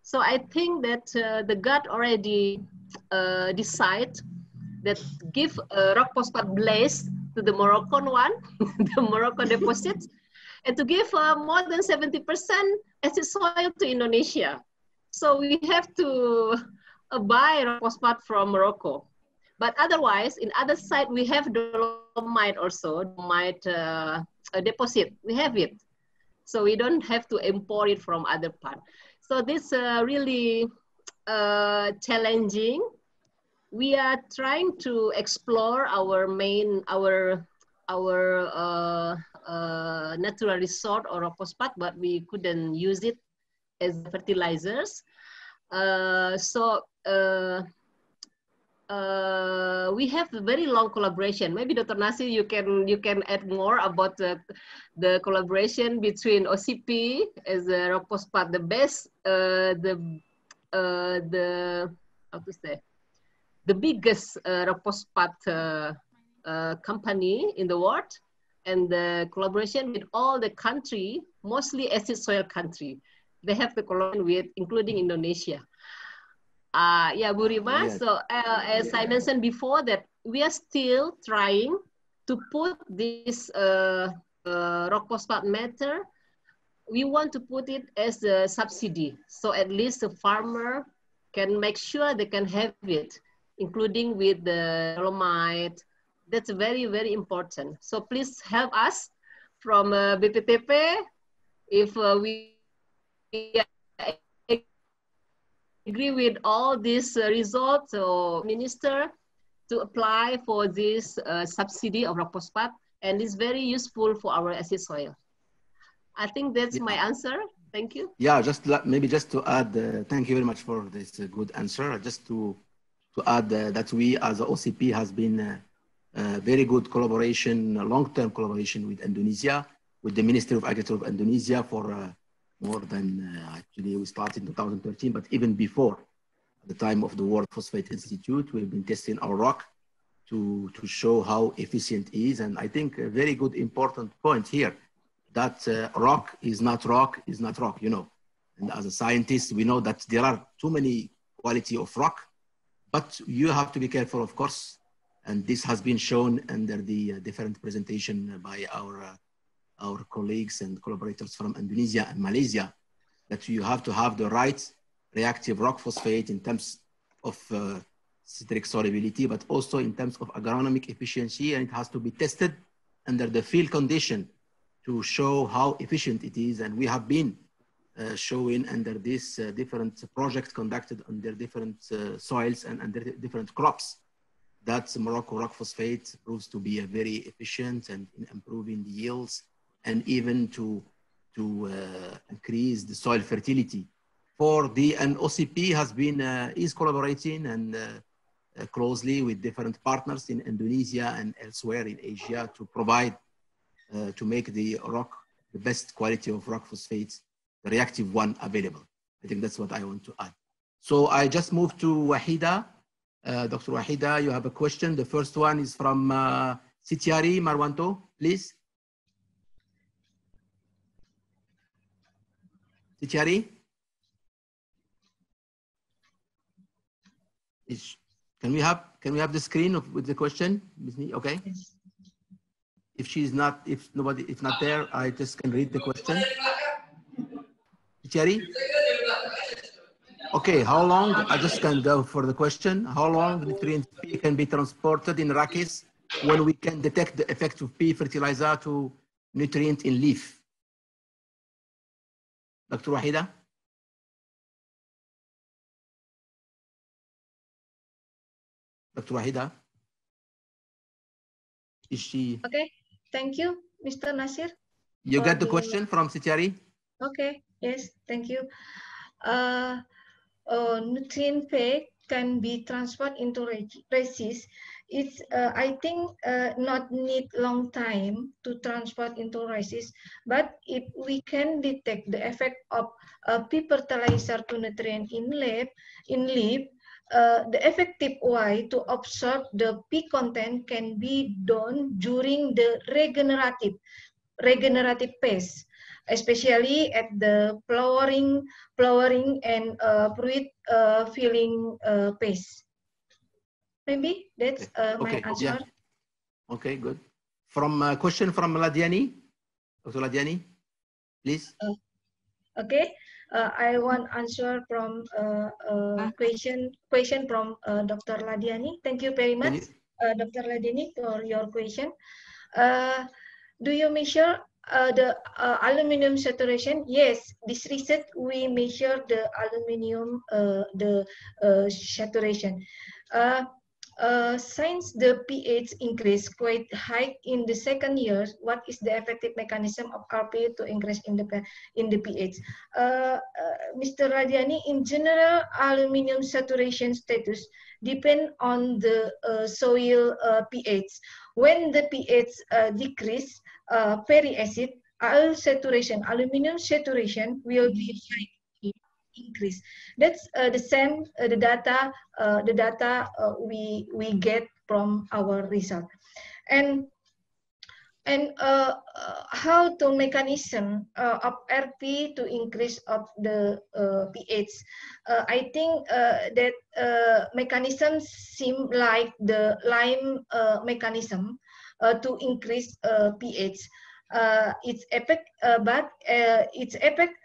So I think that the God already decide that give rock phosphate blaze to the Moroccan one, the Moroccan deposits, and to give more than 70% acid soil to Indonesia. So we have to buy rock phosphate from Morocco. But otherwise, in other side, we have dolomite also, dolomite deposit. We have it. So we don't have to import it from other part. So this really challenging. We are trying to explore our natural resource or phosphate, but we couldn't use it as fertilizers. We have a very long collaboration. Maybe Dr. Nasir, you can add more about the collaboration between OCP as a rock phosphate, the best, how to say, the biggest rock phosphate company in the world, and the collaboration with all the country, mostly acid soil country. They have the collaboration with, including Indonesia. Yeah, Bu Rima, yes. So as I mentioned before, that we are still trying to put this rock phosphate matter, we want to put it as a subsidy. So at least the farmer can make sure they can have it, including with the dolomite. That's very, very important. So please help us from BPTP if we agree with all these results or minister to apply for this subsidy of rock phosphate, and it's very useful for our acid soil. I think that's my answer. Thank you. Yeah, maybe just to add, thank you very much for this good answer. Just to add that we as a OCP has been very good collaboration, long-term collaboration with Indonesia, with the Ministry of Agriculture of Indonesia for more than, actually we started in 2013, but even before, at the time of the World Phosphate Institute, we've been testing our rock to show how efficient it is. And I think a very good important point here, that rock is not rock, you know. And as a scientist, we know that there are too many quality of rock, but you have to be careful, of course. And this has been shown under the different presentation by our colleagues and collaborators from Indonesia and Malaysia, that you have to have the right reactive rock phosphate in terms of citric solubility, but also in terms of agronomic efficiency, and it has to be tested under the field condition to show how efficient it is. And we have been showing under this different projects conducted under different soils and under different crops, that Morocco rock phosphate proves to be a very efficient and in improving the yields, and even to increase the soil fertility. And OCP has been, is collaborating and closely with different partners in Indonesia and elsewhere in Asia to provide, to make the rock, the best quality of rock phosphates, the reactive one available. I think that's what I want to add. So I just moved to Wahida. Dr. Wahida, you have a question. The first one is from Sitiari Marwanto, please. Sitiari? Can we have the screen with the question? Okay. If not there, I just can read the question. Sitiari? Okay, how long, I just can go for the question. How long nutrient P can be transported in rackets when we can detect the effect of P fertilizer to nutrient in leaf? Dr. Wahida? Dr. Wahida? Is she? Okay, thank you, Mr. Nasir. You got the question from Sitiari? Okay, yes, thank you. Nutrient peg can be transferred into resis. It's I think not need long time to transfer into resis, but if we can detect the effect of pea fertilizer to nutrient in leaf, the effective way to absorb the pea content can be done during the regenerative phase, especially at the flowering and fruit filling phase. Maybe that's my answer. Yeah. Okay, good. From question from Ladiani, Dr. Ladiani, please. Okay, I want answer from question from Dr. Ladiani. Thank you very much, Dr. Ladiani, for your question. Do you measure the aluminum saturation? Yes, this research we measure the aluminum saturation. Since the pH increase quite high in the second year, what is the effective mechanism of RP to increase in the pH? Mr. Radiani, in general, aluminum saturation status depend on the soil pH. When the pH decrease, very acid, aluminum saturation will be high. Increase. That's the same the data we get from our result, and how to mechanism of RP to increase of the pH. I think that mechanism seem like the lime mechanism to increase pH. Its effect, but its effect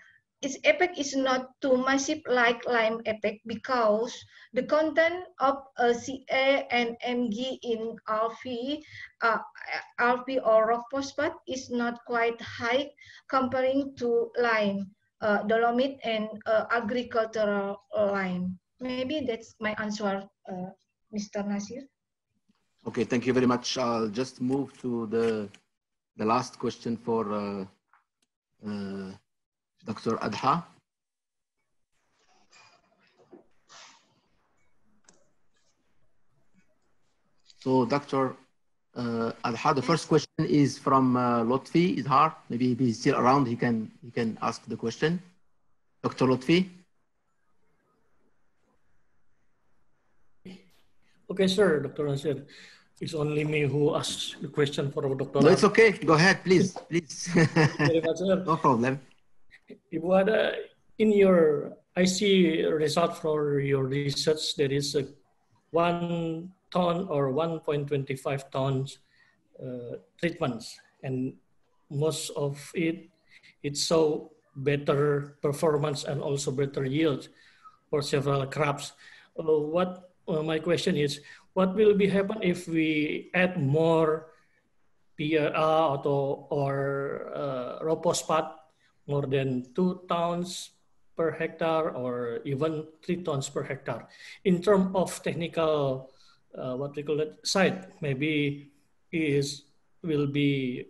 is not too massive like lime effect because the content of Ca and Mg in RP or rock phosphate is not quite high comparing to lime, dolomite, and agricultural lime. Maybe that's my answer, Mr. Nasir. Okay, thank you very much. I'll just move to the last question for Dr. Adha. So Dr. Adha, the first question is from Lotfi Idhar. Maybe if he's still around, he can ask the question. Dr. Lotfi. Okay, sir, Dr. Nasir. It's only me who asks the question for Dr. No, it's okay. Go ahead, please. Please. Thank you very much, sir. No problem. Ibu Ada, in your, I see result for your research, there is a 1 ton or 1.25 tons treatments, and most of it show better performance and also better yield for several crops. My question is, what will be happen if we add more PRA or rophosphate, more than 2 tons per hectare or even 3 tons per hectare? In terms of technical, what we call it, side, maybe will be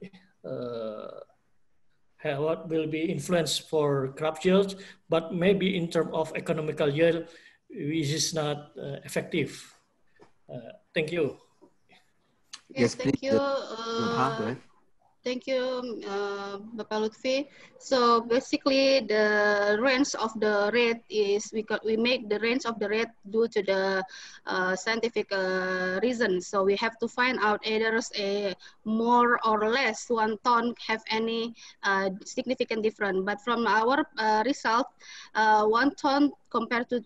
what will be influenced for crop yield, but maybe in terms of economical yield, which is not effective. Thank you. Yes, thank you. Go ahead. Thank you, Bapak Lutfi. So basically, the range of the rate is we make the range of the rate due to the scientific reason. So we have to find out either a more or less 1 ton have any significant difference. But from our result, 1 ton compared to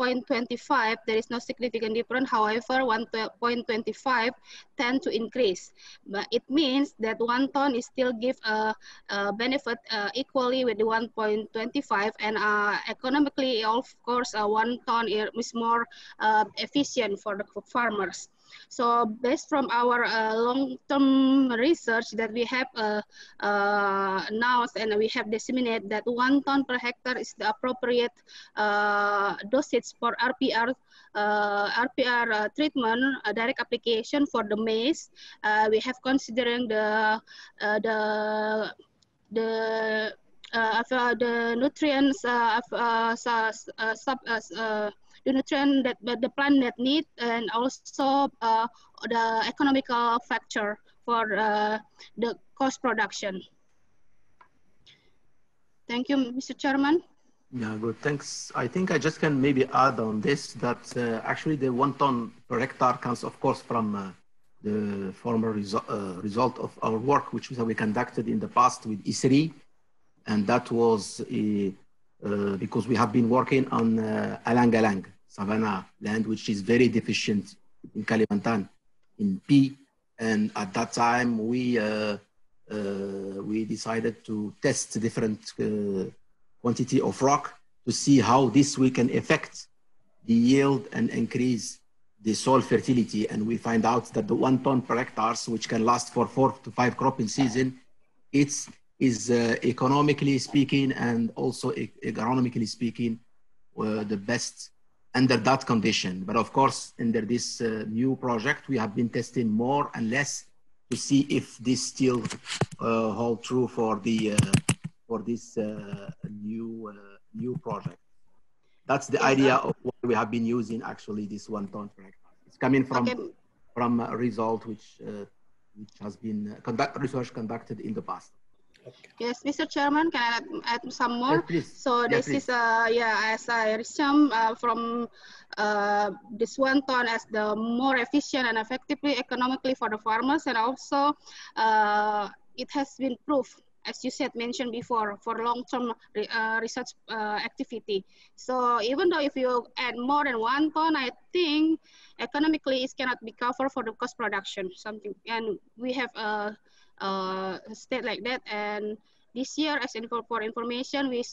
1.25, there is no significant difference. However, 1.25 tend to increase. But it means that 1 ton is still give a benefit equally with the 1.25, and economically, of course, 1 ton is more efficient for the farmers. So based from our long-term research that we have announced and we have disseminated that 1 ton per hectare is the appropriate dosage for RPR treatment, direct application for the maize. We have considering the nutrients the nutrient that the plant that need, and also the economical factor for the cost production. Thank you, Mr. Chairman. Yeah, good. Thanks. I think I just can maybe add on this that actually the 1 ton per hectare comes, of course, from the former result of our work, which we conducted in the past with ISRI. And that was because we have been working on alang-alang, savanna land, which is very deficient in Kalimantan, in P. And at that time, we decided to test different quantity of rock to see how this we can affect the yield and increase the soil fertility. And we find out that the 1 ton per hectare, which can last for 4 to 5 cropping season, is economically speaking and also agronomically speaking the best under that condition. But of course, under this new project, we have been testing more and less to see if this still hold true for the for this new project. That's the idea of what we have been using actually this 1 ton per hectare. It's coming from a result which has been research conducted in the past. Okay. Yes, Mr. Chairman, can I add some more? Yes, please. So this is as I resume from this 1 ton as the more efficient and effectively economically for the farmers, and also it has been proved, as you said, mentioned before, for long-term research activity. So even though if you add more than 1 ton, I think economically it cannot be covered for the cost production, something, and we have state like that. And this year, as for information, we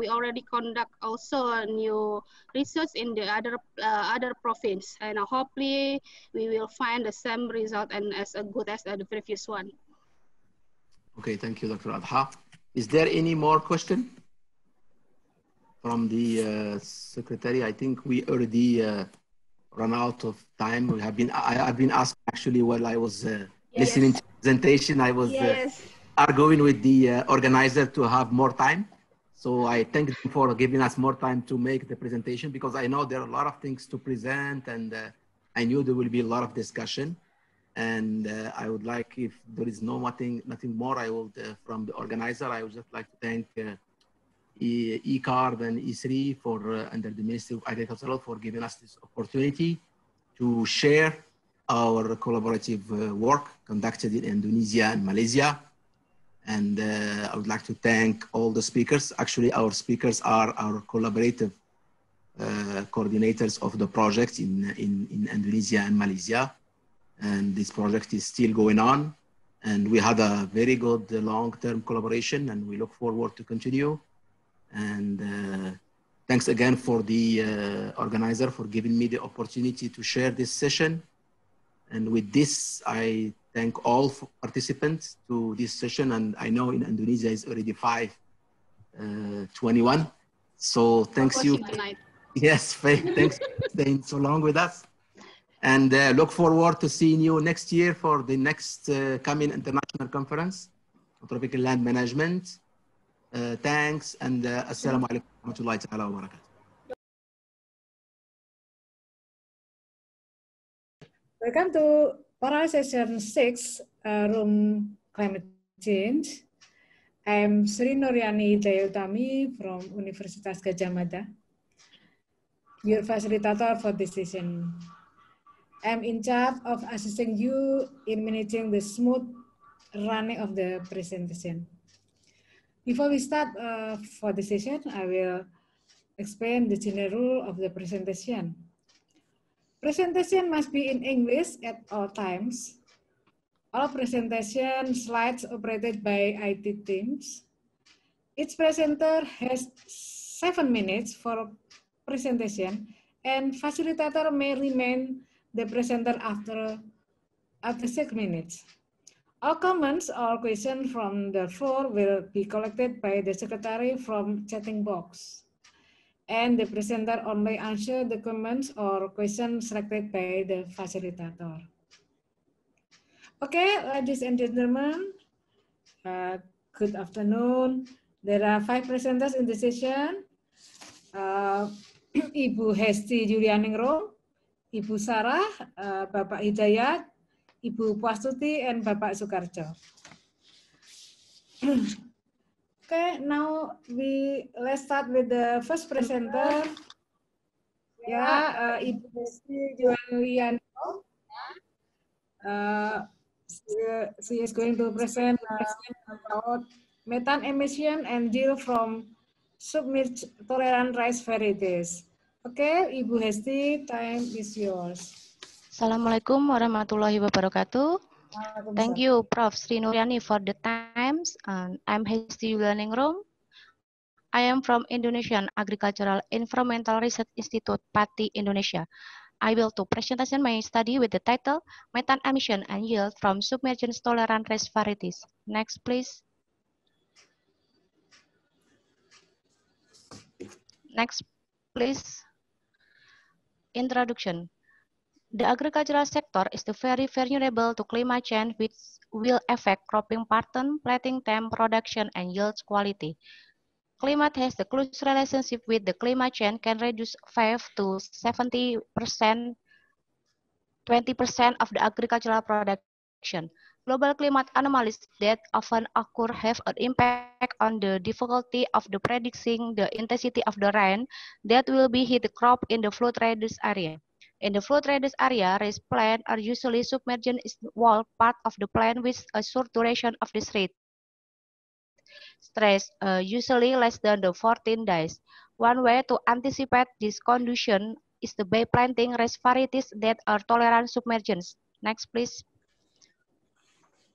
already conduct also a new research in the other province, and hopefully we will find the same result and as good as the previous one. Okay, thank you, Dr. Adha. Is there any more question from the secretary? I think we already run out of time. I've been asked actually while I was listening to the presentation. I was arguing with the organizer to have more time. So I thank them for giving us more time to make the presentation, because I know there are a lot of things to present, and I knew there will be a lot of discussion. And I would like, if there is nothing more, I will, from the organizer, I would just like to thank ECARD and ISRI for, under the Ministry of Agriculture, for giving us this opportunity to share our collaborative work conducted in Indonesia and Malaysia. And I would like to thank all the speakers. Actually, our speakers are our collaborative coordinators of the project in Indonesia and Malaysia. And this project is still going on. And we had a very good long-term collaboration, and we look forward to continue. And thanks again for the organizer for giving me the opportunity to share this session. And with this, I thank all participants to this session. And I know in Indonesia it's already 5:21. So thanks you. Yes, thanks for staying so long with us. And look forward to seeing you next year for the next coming international conference on tropical land management. Thanks, and assalamu alaikum wa rahmatullahi ta'ala wa barakatuh. Welcome to oral session 6, room climate change. I'm Sri Nuryani Jayutami from Universitas Gadjah Mada, your facilitator for this session. I'm in charge of assisting you in managing the smooth running of the presentation. Before we start for the session, I will explain the general rule of the presentation. Presentation must be in English at all times. All presentation slides operated by IT teams. Each presenter has 7 minutes for presentation, and facilitator may remain the presenter after 6 minutes. All comments or questions from the floor will be collected by the secretary from chatting box. And the presenter only answer the comments or questions selected by the facilitator. Okay, ladies and gentlemen, good afternoon. There are 5 presenters in the session. Ibu Hesti Julianingrum, Ibu Sarah, Bapak Hidayat, Ibu Puastuti, and Bapak Soekarjo. Okay, now let's start with the first presenter. Yeah, Ibu Hesti Julianingrum. She is going to present about methane emission and yield from submerged tolerant rice varieties. Okay, Ibu Hesti, time is yours. Assalamualaikum warahmatullahi wabarakatuh. Thank you, Prof. Sri Nuryani, for the times. I'm Hesti Yulaningrum. I am from Indonesian Agricultural Environmental Research Institute, Pati, Indonesia. I will to presentation my study with the title Methane Emission and Yield from Submergence Tolerant Rice Varieties. Next, please. Next, please. Introduction. The agricultural sector is very vulnerable to climate change, which will affect cropping pattern, planting time, production, and yield quality. Climate has the close relationship with the climate change can reduce 5 to 70%, 20% of the agricultural production. Global climate anomalies that often occur have an impact on the difficulty of the predicting the intensity of the rain that will be hit the crop in the flood reduced area. In the flood reduced area, rice plants are usually submerged in wall part of the plant with a short duration of the stress, usually less than the 14 days. One way to anticipate this condition is by planting rice varieties that are tolerant submergence. Next, please.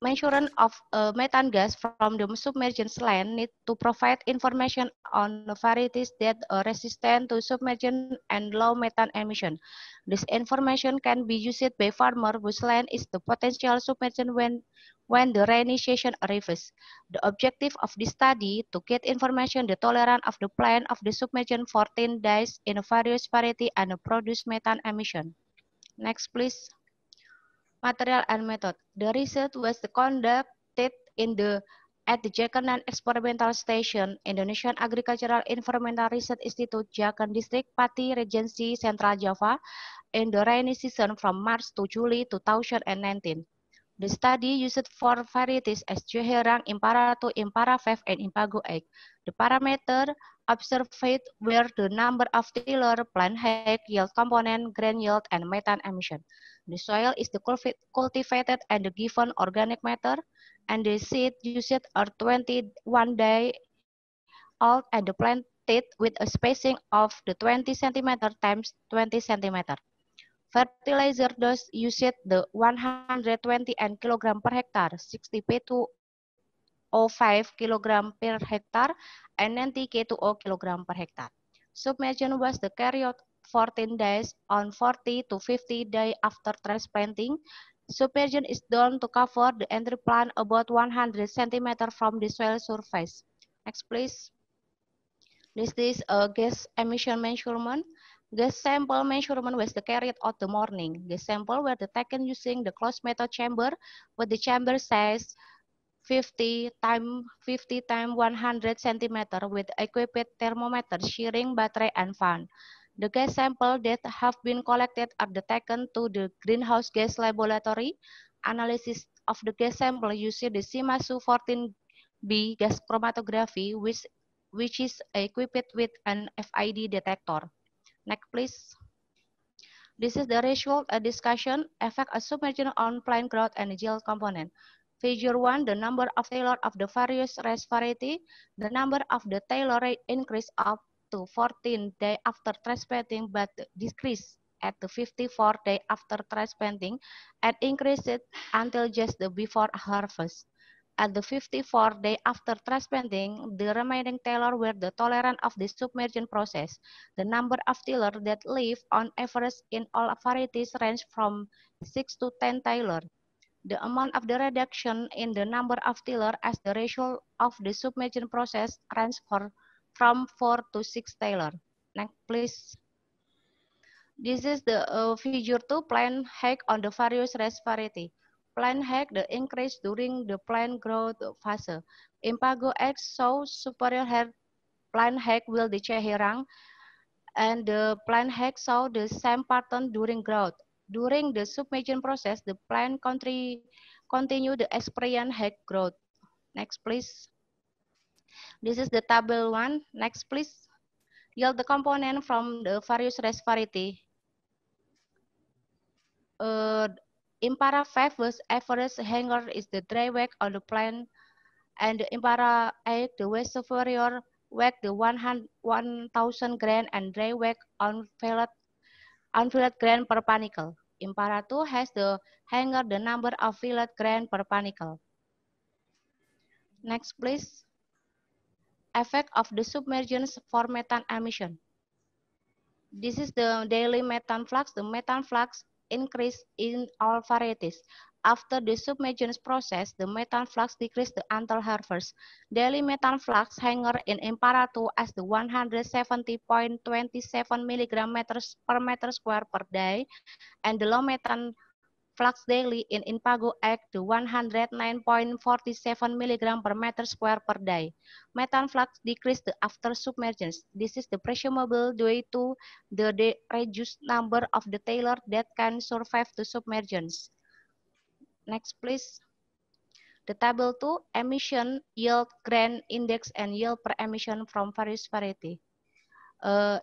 Measurement of methane gas from the submergence land need to provide information on the varieties that are resistant to submersion and low methane emission. This information can be used by farmers whose land is the potential submersion when the rainy season arrives. The objective of this study to get information the tolerance of the plant of the submersion 14 days in a various variety and produce methane emission. Next, please. Material and method. The research was conducted at the Jakanan Experimental Station, Indonesian Agricultural Environmental Research Institute, Jakan District, Pati, Regency, Central Java, in the rainy season from March to July 2019. The study used 4 varieties as Joherang, Impara 2, Impara 5, and Impago 8. The parameter observed were the number of tiller, plant height, yield component, grain yield, and methane emission. The soil is the cultivated and the given organic matter, and the seed used are 21 day old and planted with a spacing of the 20 cm times 20 cm. Fertilizer dose used the 120 N kg per hectare, 60 P2O5 kg per hectare, and 90 K2O kg per hectare. Submersion was the carried 14 days on 40 to 50 days after transplanting. Submersion is done to cover the entry plant about 100 cm from the soil surface. Next, please. This is a gas emission measurement. Gas sample measurement was carried out the morning. The sample were taken using the closed metal chamber with the chamber size 50 times 100 cm with equipped thermometer, shearing, battery, and fan. The gas sample that have been collected are taken to the greenhouse gas laboratory. Analysis of the gas sample using the SIMASU 14B gas chromatography, which is equipped with an FID detector. Next, please. This is the result discussion effect of submersion on plant growth and yield component. Figure 1, the number of tailor of the various rice variety. The number of the tailor rate increased up to 14 days after transplanting, but decreased at the 54 days after transplanting and increased until just before harvest. At the 54th day after transplanting, the remaining tiller were the tolerant of the submersion process. The number of tiller that live on average in all varieties range from 6 to 10 tiller. The amount of the reduction in the number of tiller as the ratio of the submersion process range from 4 to 6 tiller. Next, please. This is the figure 2 plant height on the various rice variety. Plant height the increase during the plant growth phase. Impago X shows superior plant height will the Chehirang, and the plant height show the same pattern during growth. During the submersion process, the plant continue the experience height growth. Next, please. This is the table 1. Next, please. Yield the component from the various rice variety. Impara 5 was average hanger is the dry weight on the plant, and the Impara 8 the weight superior weight the 1000 grain and dry weight on fillet grain per panicle. Impara 2 has the hanger the number of fillet grain per panicle. Next, please. Effect of the submergence for methane emission. This is the daily methane flux. The methane flux increase in all varieties. After the submergence process, the methane flux decreased until harvest. Daily methane flux hanger in Impara 2 as the 170.27 mg per meter square per day, and the low methane flux daily in Impago Egg to 109.47 mg per meter square per day. Methane flux decreased after submergence. This is the presumable due to the reduced number of the tiller that can survive the submergence. Next, please. The table 2, emission, yield, grain index, and yield per emission from various variety.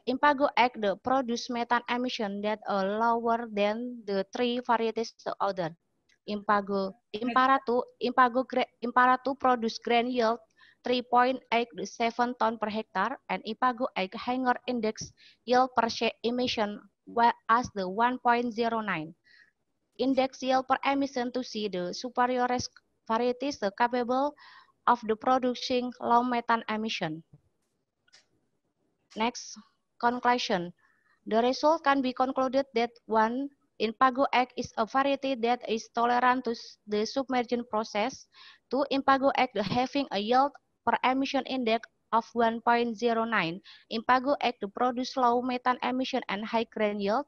Impago Egg produce methane emission that are lower than the 3 varieties other. Impara 2 produce grain yield 3.87 ton per hectare, and Impago Egg hanger index yield per shade emission as the 1.09. Index yield per emission to see the superior varieties capable of the producing low methane emission. Next, conclusion. The result can be concluded that 1. Impago Egg is a variety that is tolerant to the submersion process. 2. Impago Egg having a yield per emission index of 1.09. Impago Egg produce low methane emission and high grain yield.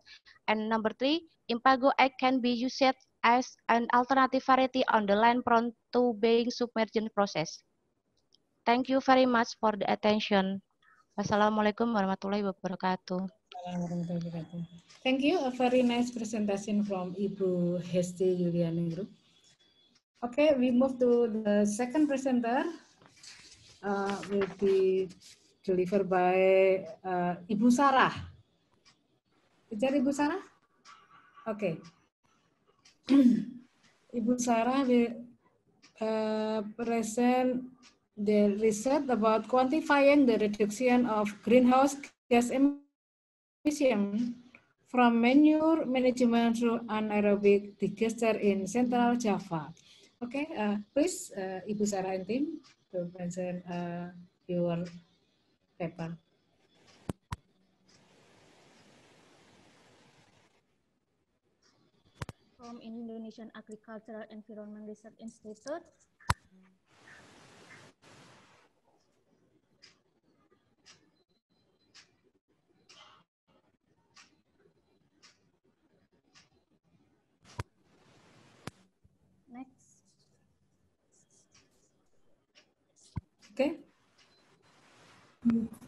And number 3, Impago Egg can be used as an alternative variety on the land prone to being submerged process. Thank you very much for the attention. Wassalamualaikum warahmatullahi wabarakatuh. Thank you. A very nice presentation from Ibu Hesti Yulianingru. Okay, we move to the second presenter. Will be delivered by Ibu Sarah. Is that Ibu Sarah? Okay. Ibu Sarah will present the research about quantifying the reduction of greenhouse gas emission from manure management through anaerobic digester in Central Java. Okay, please, Ibu Sarah and team, to present your paper. From Indonesian Agricultural Environment Research Institute. Next. Okay.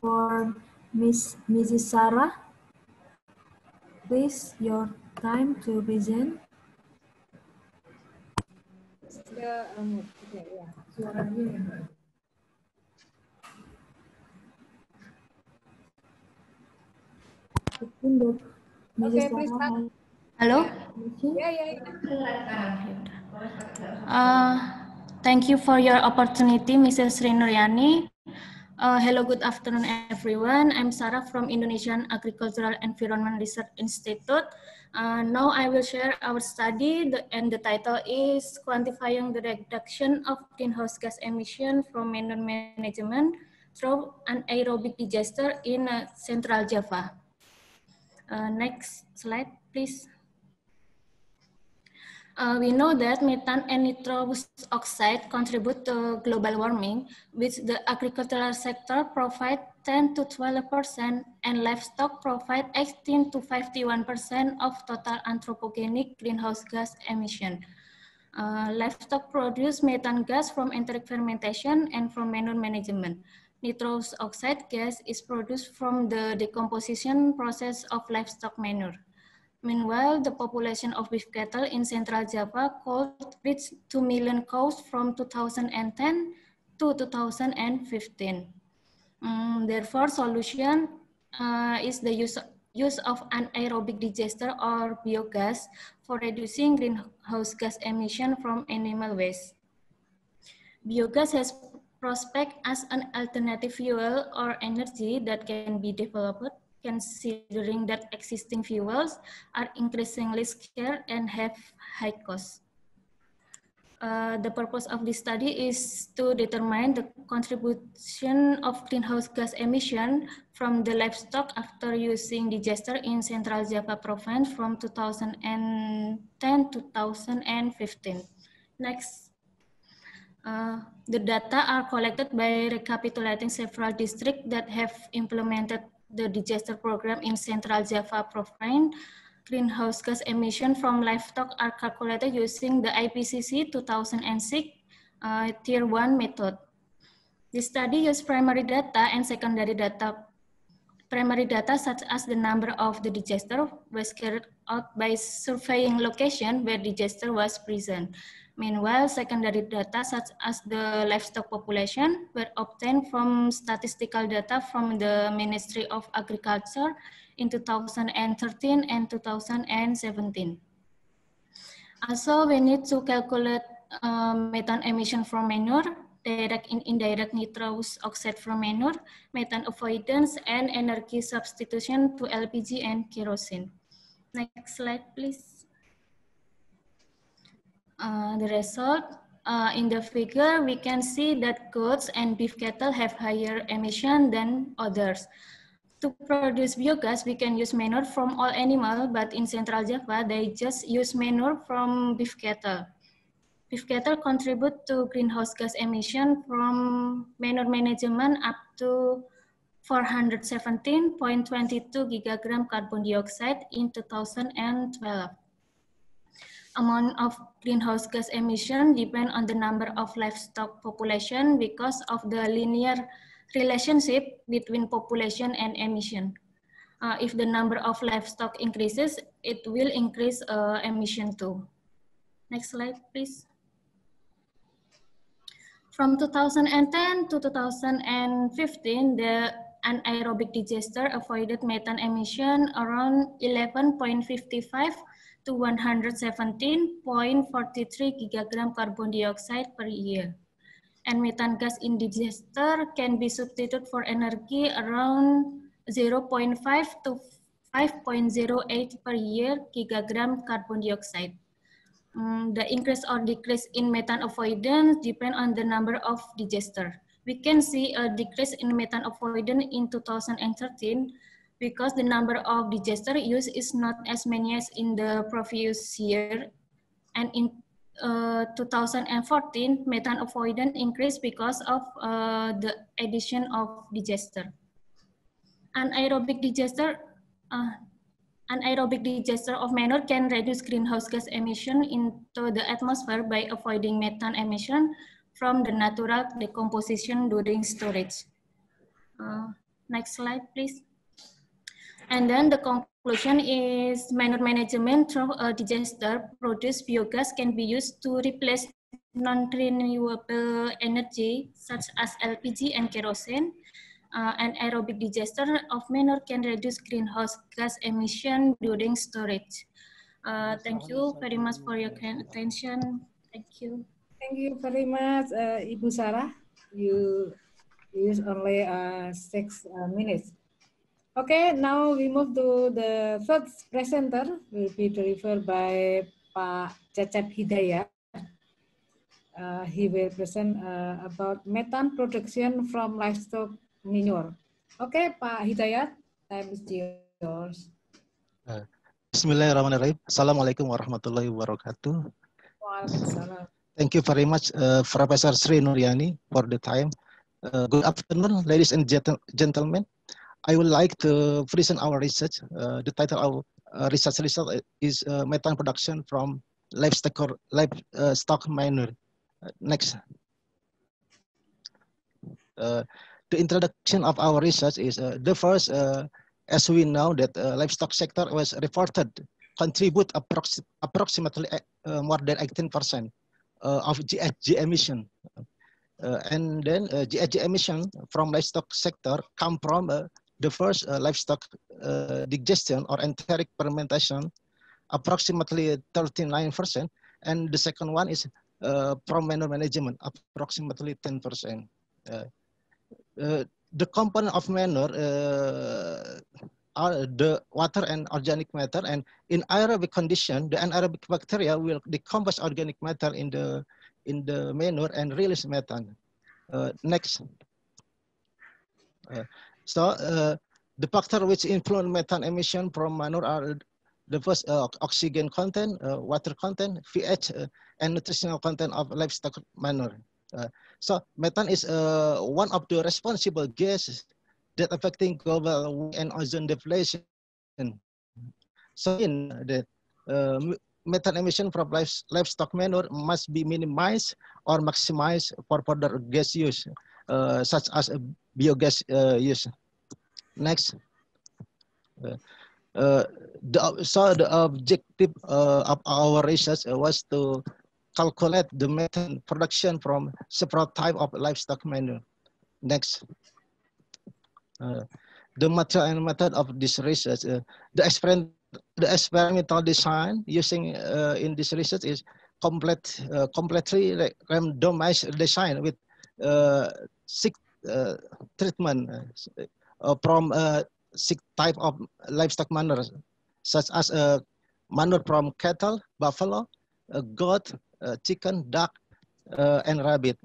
For Mrs. Sarah, please, your time to present. Okay, please start. Hello? Yeah. Thank you for your opportunity, Mrs. Sri Nuryani. Hello, good afternoon, everyone. I'm Sarah from Indonesian Agricultural Environment Research Institute. Now I will share our study, and the title is Quantifying the Reduction of Greenhouse Gas Emission from Manure Management through Anaerobic Digester in Central Java. Next slide, please. We know that methane and nitrous oxide contribute to global warming, which the agricultural sector provide 10 to 12% and livestock provide 18 to 51% of total anthropogenic greenhouse gas emission. Livestock produce methane gas from enteric fermentation and from manure management. Nitrous oxide gas is produced from the decomposition process of livestock manure. Meanwhile, the population of beef cattle in Central Java could reach 2 million cows from 2010 to 2015. Therefore, solution is the use of anaerobic digester or biogas for reducing greenhouse gas emission from animal waste. Biogas has prospect as an alternative fuel or energy that can be developed, considering that existing fuels are increasingly scarce and have high costs. The purpose of this study is to determine the contribution of greenhouse gas emission from the livestock after using digester in Central Java province from 2010 to 2015. Next. The data are collected by recapitulating several districts that have implemented the digester program in Central Java province. Greenhouse gas emission from livestock are calculated using the IPCC 2006 Tier 1 method. This study used primary data and secondary data. Primary data such as the number of the digester was carried out by surveying location where digester was present. Meanwhile, secondary data such as the livestock population were obtained from statistical data from the Ministry of Agriculture in 2013 and 2017. Also, we need to calculate methane emission from manure, direct and indirect nitrous oxide from manure, methane avoidance, and energy substitution to LPG and kerosene. Next slide, please. The result, in the figure, we can see that goats and beef cattle have higher emission than others. To produce biogas, we can use manure from all animals, but in Central Java, they just use manure from beef cattle. Beef cattle contribute to greenhouse gas emission from manure management up to 417.22 gigagram carbon dioxide in 2012. Amount of greenhouse gas emission depend on the number of livestock population because of the linear relationship between population and emission. If the number of livestock increases, it will increase emission too. Next slide, please. From 2010 to 2015, the anaerobic digester avoided methane emission around 11.55 to 117.43 gigagram carbon dioxide per year. And methane gas in digester can be substituted for energy around 0.5 to 5.08 per year gigagram carbon dioxide. The increase or decrease in methane avoidance depend on the number of digester. We can see a decrease in methane avoidance in 2013 because the number of digester used is not as many as in the previous year. And in 2014, methane avoidance increased because of the addition of digester. Anaerobic digester of manure can reduce greenhouse gas emission into the atmosphere by avoiding methane emission from the natural decomposition during storage. Next slide, please. And then the conclusion is manure management through a digester produced biogas can be used to replace non-renewable energy such as LPG and kerosene. An aerobic digester of manure can reduce greenhouse gas emission during storage. Thank you very much for your kind attention. Thank you. Thank you very much, Ibu Sarah. You use only 6 minutes. Okay, now we move to the first presenter, will be delivered by Pak Cecep Hidayat. He will present about methane production from livestock manure. Okay, Pak Hidayat, time is yours. Bismillahirrahmanirrahim. Assalamualaikum warahmatullahi wabarakatuh. Waalaikumsalam. Thank you very much, Professor Sri Nuryani, for the time. Good afternoon, ladies and gentlemen. I would like to present our research. The title of research result is methane production from livestock manure. Next. The introduction of our research is the first, as we know that livestock sector was reported contribute approximately more than 18% of GHG emission. And then GHG emission from livestock sector come from the first livestock digestion or enteric fermentation, approximately 39%, and the second one is from manure management, approximately 10%. The component of manure are the water and organic matter, and in aerobic condition, the anaerobic bacteria will decompose organic matter in the manure and release methane. Next. The factor which influence methane emission from manure are the first oxygen content, water content, pH, and nutritional content of livestock manure. So methane is one of the responsible gases that affecting global warming and ozone depletion. So in that methane emission from livestock manure must be minimized or maximized for further gas use, such as biogas use. Next. The objective of our research was to calculate the methane production from several types of livestock manure. Next. The material and method of this research, the experimental design using in this research is completely randomized design with 6 treatment from 6 type of livestock manure, such as manure from cattle, buffalo, goat, chicken, duck, and rabbit.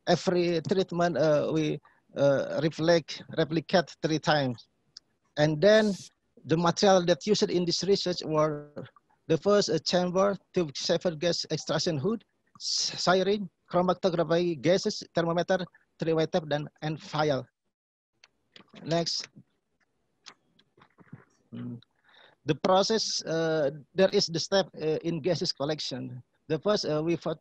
Every treatment we replicate 3 times. And then the material that used in this research were the first chamber, tube safer gas extraction hood, siren, chromatography gases, thermometer, 3-way tape, and file. Next. The process, there is the step in gases collection. The first, we put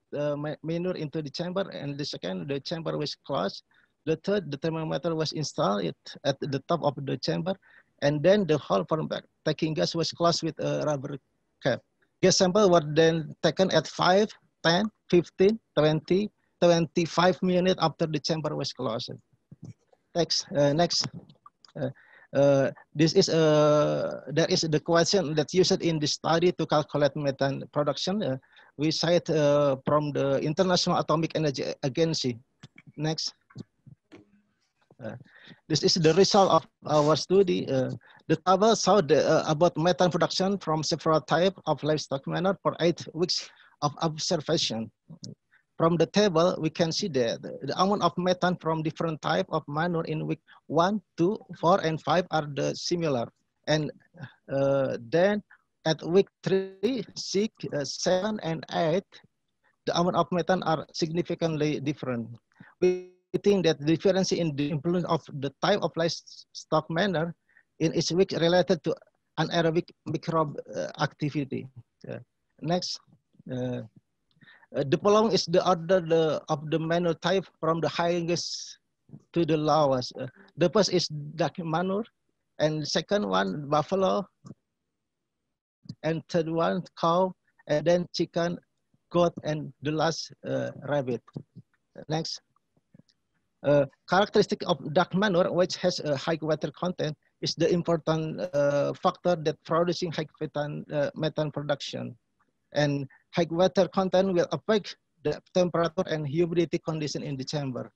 manure into the chamber, and the second, the chamber was closed. The third, the thermometer was installed at the top of the chamber, and then the hole for taking gas was closed with a rubber cap. Gas sample were then taken at 5, 10, 15, 20, 25 minutes after the chamber was closed. Next. This is there is the question that used in the study to calculate methane production. We cite from the International Atomic Energy Agency. Next. This is the result of our study. The table showed about methane production from several types of livestock manure for 8 weeks of observation. From the table, we can see that the amount of methane from different type of manure in week 1, 2, 4, and 5 are similar. And then at week 3, 6, 7, and 8, the amount of methane are significantly different. We think that the difference in the influence of the type of livestock manure in each week related to anaerobic microbe activity. Next. The following is the order of the manure type from the highest to the lowest. The first is duck manure, and second one buffalo, and third one cow, and then chicken, goat, and the last rabbit. Next. Characteristic of duck manure, which has a high water content, is the important factor that producing high methane production. And high water content will affect the temperature and humidity condition in the chamber.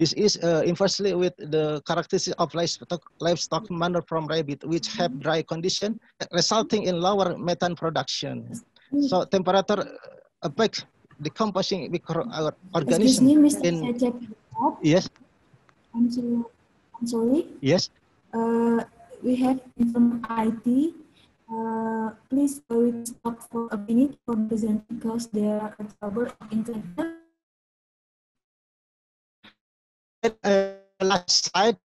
This is inversely with the characteristic of livestock manure from rabbit, which have dry condition, resulting in lower methane production. So temperature affects decomposing microorganisms. Excuse me, Mr. Cecep. Yes. I'm sorry. Yes. We have from IT. Please we stop for a minute for present because there are trouble of internet. Last slide.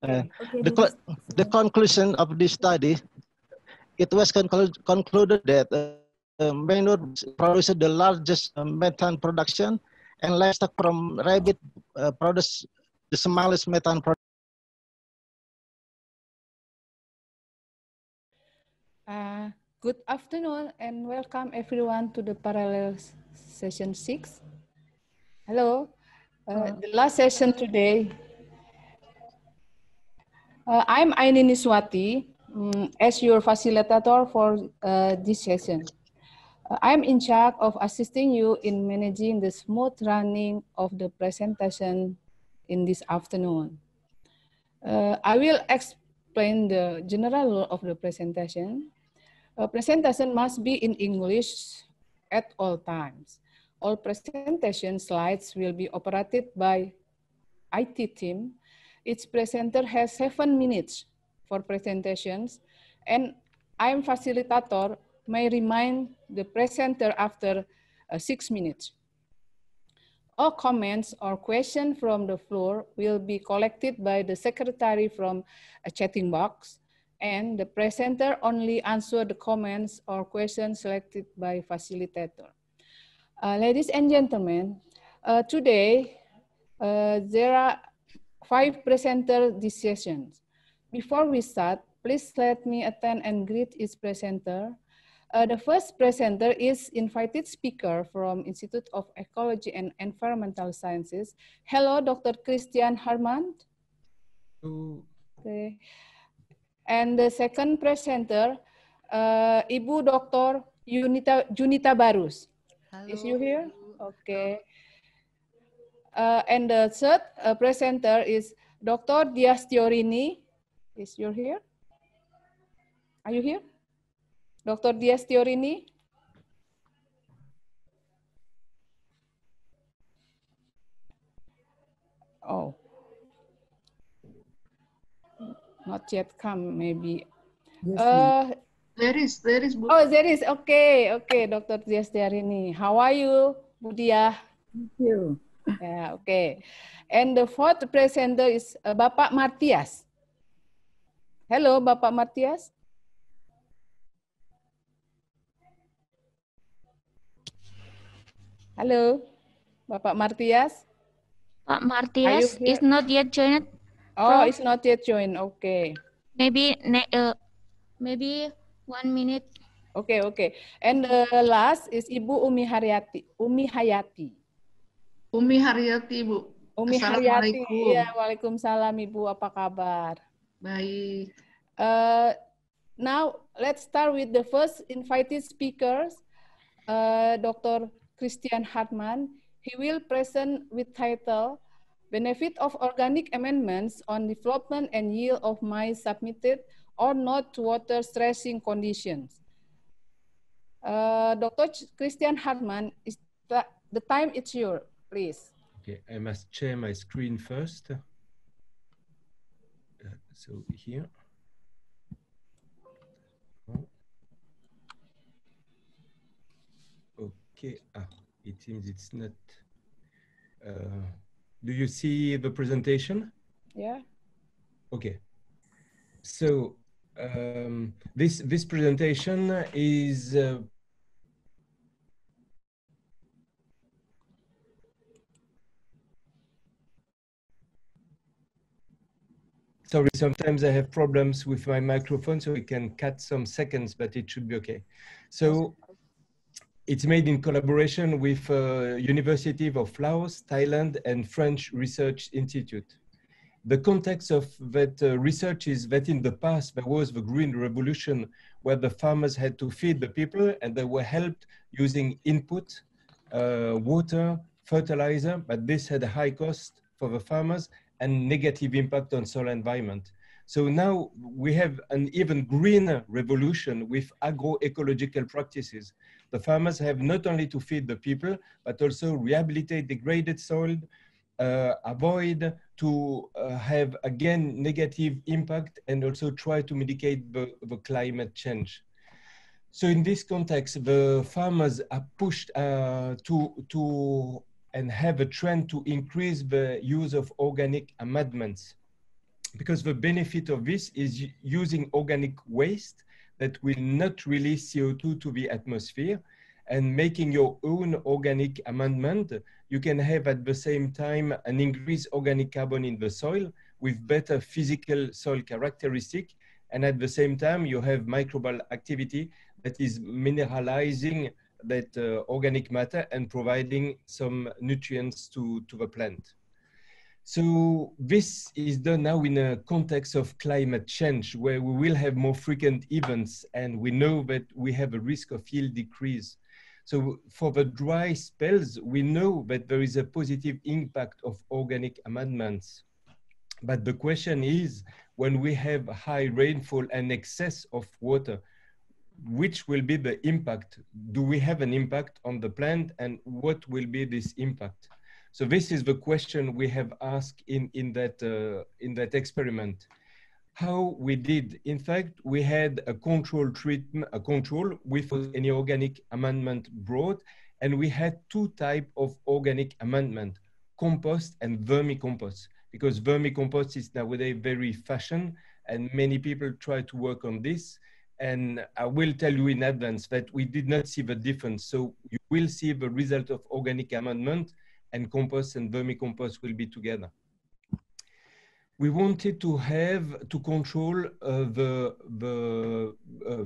The conclusion of this study, it was concluded that manure produces the largest methane production, and livestock from rabbit produce the smallest methane production. Good afternoon and welcome everyone to the parallel session 6. Hello, the last session today. I'm Aini Niswati as your facilitator for this session. I'm in charge of assisting you in managing the smooth running of the presentation in this afternoon. I will explain the general rule of the presentation. A presentation must be in English at all times. All presentation slides will be operated by IT team. Each presenter has 7 minutes for presentations, and I'm facilitator may remind the presenter after 6 minutes. All comments or questions from the floor will be collected by the secretary from a chatting box, and the presenter only answer the comments or questions selected by facilitator. Ladies and gentlemen, today there are 5 presenters this session. Before we start, please let me attend and greet each presenter. The first presenter is invited speaker from Institute of Ecology and Environmental Sciences. Hello, Dr. Christian Harman. Okay. And the second presenter, Ibu Dr. Junita Barus. Hello. Is you here? Okay. And the third presenter is Dr. Dias Tiorini. Is you here? Are you here? Dr. Dias Tiorini? Oh. Not yet come, maybe. Yes, there is. Oh, there is. Okay, okay, Dr. Dias Tiorini. How are you, Budia? Thank you. Yeah, okay. And the fourth presenter is Bapak Martias. Hello, Bapak Martias. Halo, Bapak Martias. Pak Martias is not yet joined. Oh, it's not yet joined. Okay. Maybe 1 minute. Okay, okay. And the last is Ibu Umi Haryati. Umi Hayati. Umi Haryati, Bu. Umi Haryati. Iya, waalaikumsalam Ibu. Apa kabar? Baik. Now let's start with the first invited speakers, Dr. Christian Hartmann. He will present with title Benefit of Organic Amendments on Development and Yield of Maize Submitted or Not to Water Stressing Conditions. Dr. Christian Hartmann, the time is yours, please. Okay, I must share my screen first. So here. Okay, it seems it's not. Do you see the presentation? Yeah. Okay. So this presentation is sorry, sometimes I have problems with my microphone, so we can cut some seconds, but it should be okay. So it's made in collaboration with University of Laos, Thailand, and French Research Institute. The context of that research is that in the past, there was the Green Revolution where the farmers had to feed the people and they were helped using input, water, fertilizer, but this had a high cost for the farmers and negative impact on soil environment. So now we have an even greener revolution with agroecological practices. The farmers have not only to feed the people, but also rehabilitate degraded soil, avoid to have again negative impact, and also try to mitigate the climate change. So in this context, the farmers are pushed to and have a trend to increase the use of organic amendments, because the benefit of this is using organic waste that will not release CO2 to the atmosphere, and making your own organic amendment, you can have at the same time an increased organic carbon in the soil with better physical soil characteristic, and at the same time you have microbial activity that is mineralizing that organic matter and providing some nutrients to the plant. So this is done now in a context of climate change, where we will have more frequent events, and we know that we have a risk of yield decrease. So for the dry spells, we know that there is a positive impact of organic amendments. But the question is, when we have high rainfall and excess of water, which will be the impact? Do we have an impact on the plant, and what will be this impact? So this is the question we have asked in that experiment. How we did, in fact, we had a control treatment, a control without any organic amendment brought, and we had two types of organic amendment, compost and vermicompost, because vermicompost is nowadays very fashion, and many people try to work on this. And I will tell you in advance that we did not see the difference. So you will see the result of organic amendment, and compost and vermicompost will be together. We wanted to have to control the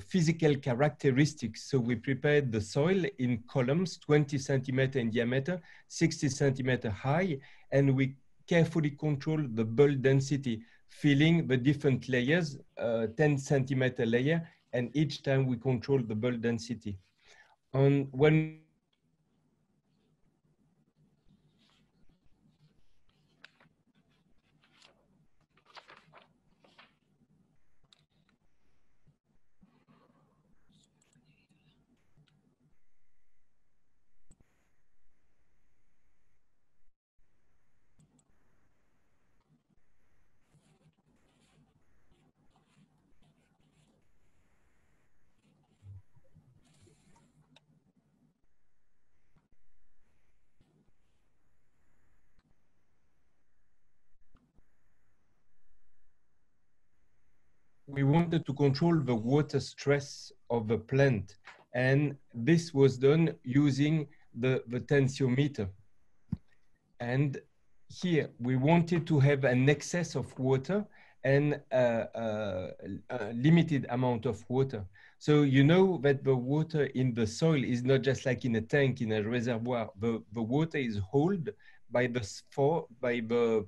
physical characteristics. So we prepared the soil in columns, 20 centimeter in diameter, 60 centimeter high, and we carefully control the bulk density, filling the different layers, 10 centimeter layer, and each time we control the bulk density. When we wanted to control the water stress of the plant, and this was done using the tensiometer. And here we wanted to have an excess of water and a limited amount of water. So you know that the water in the soil is not just like in a tank, in a reservoir. The water is held by the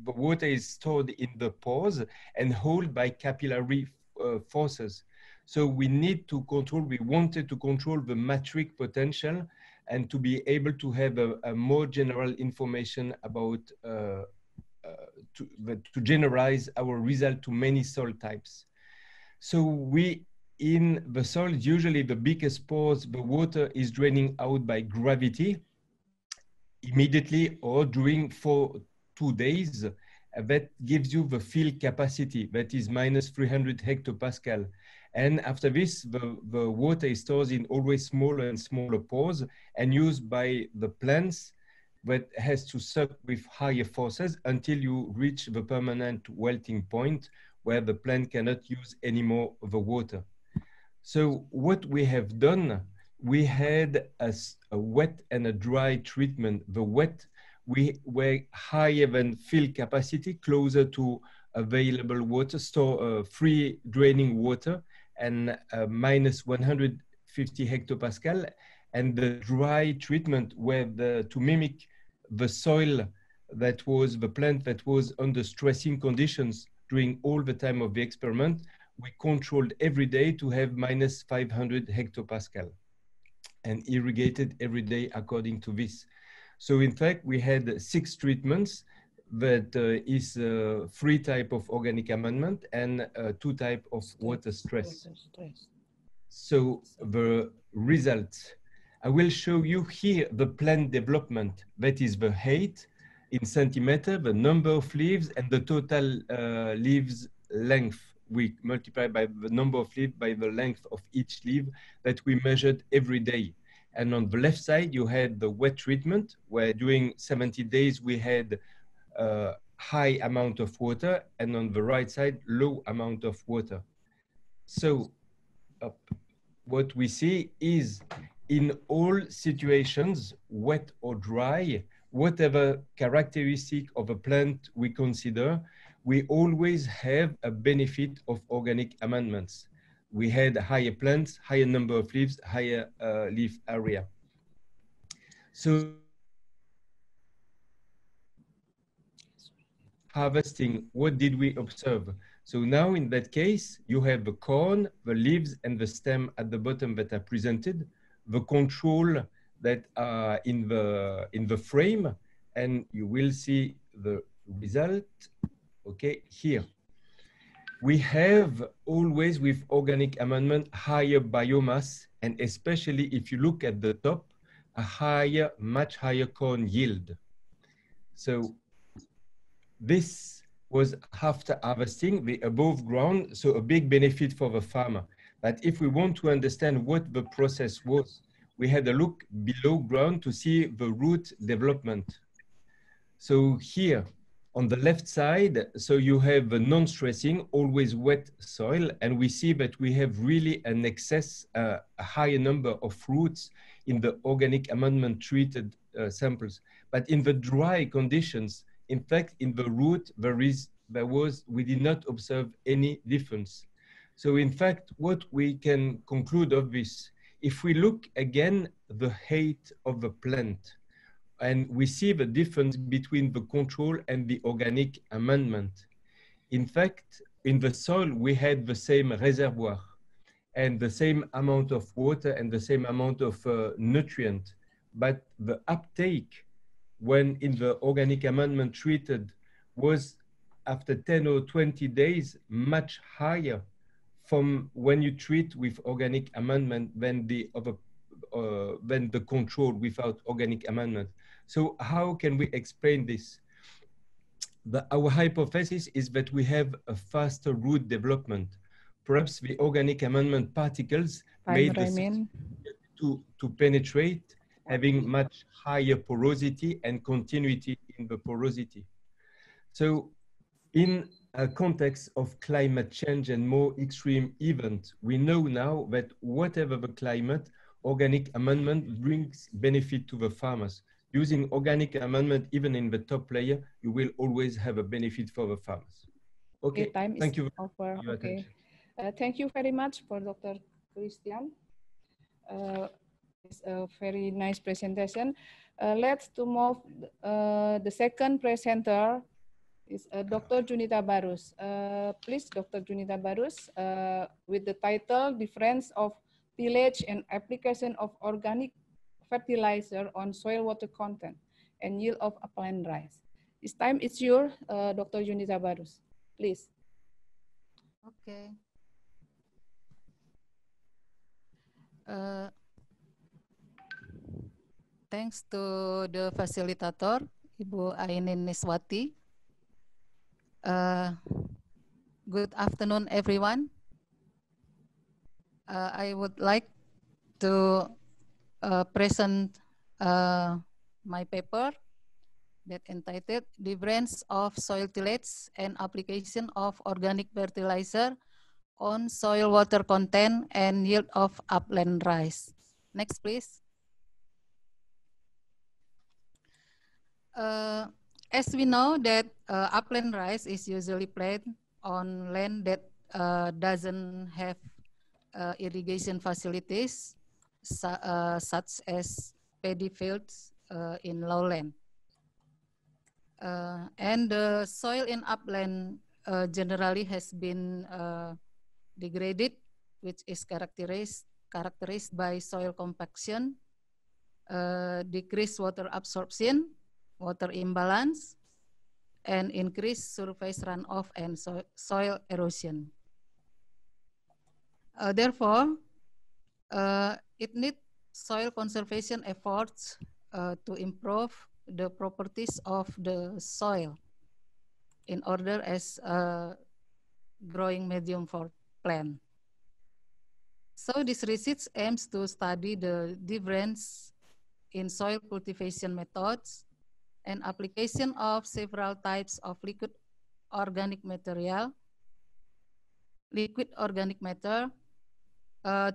water is stored in the pores and held by capillary forces. So we need to control, we wanted to control the matrix potential and to be able to have a more general information about, to generalize our result to many soil types. So in the soil, usually the biggest pores, the water is draining out by gravity immediately or during 2 days. That gives you the fill capacity, that is minus 300 hectopascal. And after this, the water is stored in always smaller and smaller pores and used by the plants that has to suck with higher forces until you reach the permanent wilting point where the plant cannot use any more of the water. So what we have done, we had a wet and a dry treatment. The wet, we were higher than fill capacity, closer to available water, free draining water, and minus 150 hectopascal. And the dry treatment, where to mimic the soil that was the plant that was under stressing conditions during all the time of the experiment, we controlled every day to have minus 500 hectopascal and irrigated every day according to this. So in fact, we had 6 treatments that is 3 types of organic amendment and 2 types of water stress. So the results, I will show you here the plant development, that is the height in centimeter, the number of leaves, and the total leaves length. We multiply by the number of leaves by the length of each leaf that we measured every day. And on the left side, you had the wet treatment, where during 70 days we had a high amount of water, and on the right side, low amount of water. So what we see is in all situations, wet or dry, whatever characteristic of a plant we consider, we always have a benefit of organic amendments. We had higher plants, higher number of leaves, higher leaf area. So harvesting, what did we observe? So now in that case, you have the corn, the leaves, and the stem at the bottom that are presented, the control that are in the frame, and you will see the result, okay, here. We have always with organic amendment higher biomass, and especially if you look at the top, a higher, much higher corn yield. So this was after harvesting the above ground, so a big benefit for the farmer. But if we want to understand what the process was, we had a look below ground to see the root development. So here on the left side, so you have a non-stressing, always wet soil, and we see that we have really an excess, a higher number of roots in the organic amendment treated samples. But in the dry conditions, in fact, in the root, we did not observe any difference. So in fact, what we can conclude of this, if we look again the height of the plant, and we see the difference between the control and the organic amendment. In fact, in the soil, we had the same reservoir and the same amount of water and the same amount of nutrient, but the uptake when in the organic amendment treated was after 10 or 20 days much higher from when you treat with organic amendment than the control without organic amendment. So how can we explain this? Our hypothesis is that we have a faster root development. Perhaps the organic amendment particles made to penetrate, having much higher porosity and continuity in the porosity. So in a context of climate change and more extreme events, we know now that whatever the climate, organic amendment brings benefit to the farmers. Using organic amendment, even in the top layer, you will always have a benefit for the farmers. Okay, time thank you over. for your attention. Thank you very much for Dr. Christian. It's a very nice presentation. Let's to move the second presenter is Dr. Junita Barus. Please, Dr. Junita Barus, with the title Difference of Tillage and Application of Organic Fertilizer on Soil Water Content and Yield of Upland Rice. This time it's your Dr. Junita Barus. Please. Okay. Thanks to the facilitator, Ibu Ainin Niswati. Good afternoon, everyone. I would like to present my paper that entitled Difference of Soil Tillage and Application of Organic Fertilizer on Soil Water Content and Yield of Upland Rice. Next, please. As we know that upland rice is usually planted on land that doesn't have irrigation facilities, such as paddy fields in lowland. And the soil in upland generally has been degraded, which is characterized by soil compaction, decrease water absorption, water imbalance, and increase surface runoff and soil erosion. Therefore, it needs soil conservation efforts to improve the properties of the soil in order as a growing medium for plant. So this research aims to study the difference in soil cultivation methods and application of several types of liquid organic matter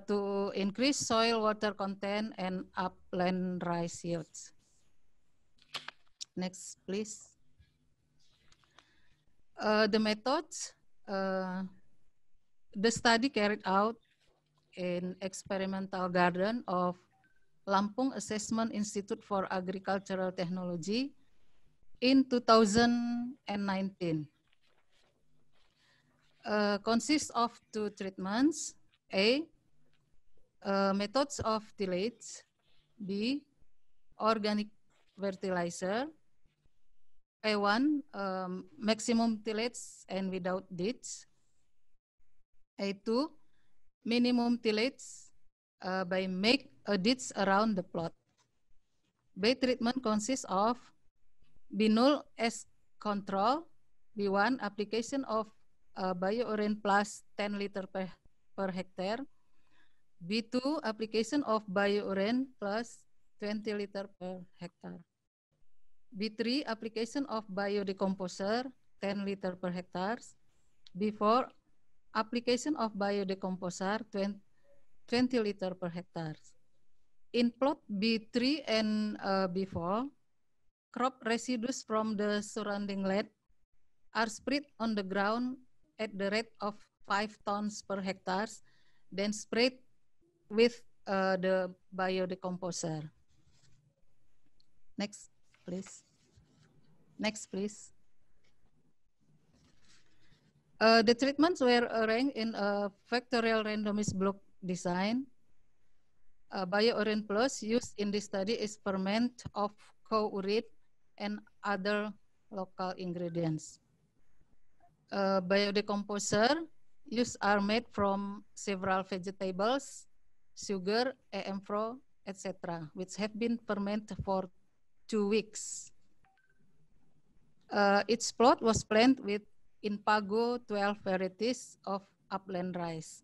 to increase soil water content and upland rice yields. Next, please. The methods, the study carried out in experimental garden of Lampung Assessment Institute for Agricultural Technology in 2019. Consists of 2 treatments. A, methods of tillage. B, organic fertilizer. A1, maximum tillage and without ditch. A2, minimum tillage by make a ditch around the plot. B treatment consists of B0 as control, B1 application of bio-urea plus 10 liter per hectare, B2 application of bio-urea plus 20 liter per hectare, B3 application of biodecomposer 10 liter per hectare, B4 application of biodecomposer 20 liter per hectare. In plot B3 and B4, crop residues from the surrounding land are spread on the ground at the rate of 5 tons per hectare, then sprayed with the biodecomposer. Next, please. Next, please. The treatments were arranged in a factorial randomized block design. Bio-urea plus used in this study is ferment of co-urea and other local ingredients. Biodecomposer used are made from several vegetables, sugar, AMFRO, etc., which have been fermented for 2 weeks. Each plot was planted with Inpago 12 varieties of upland rice.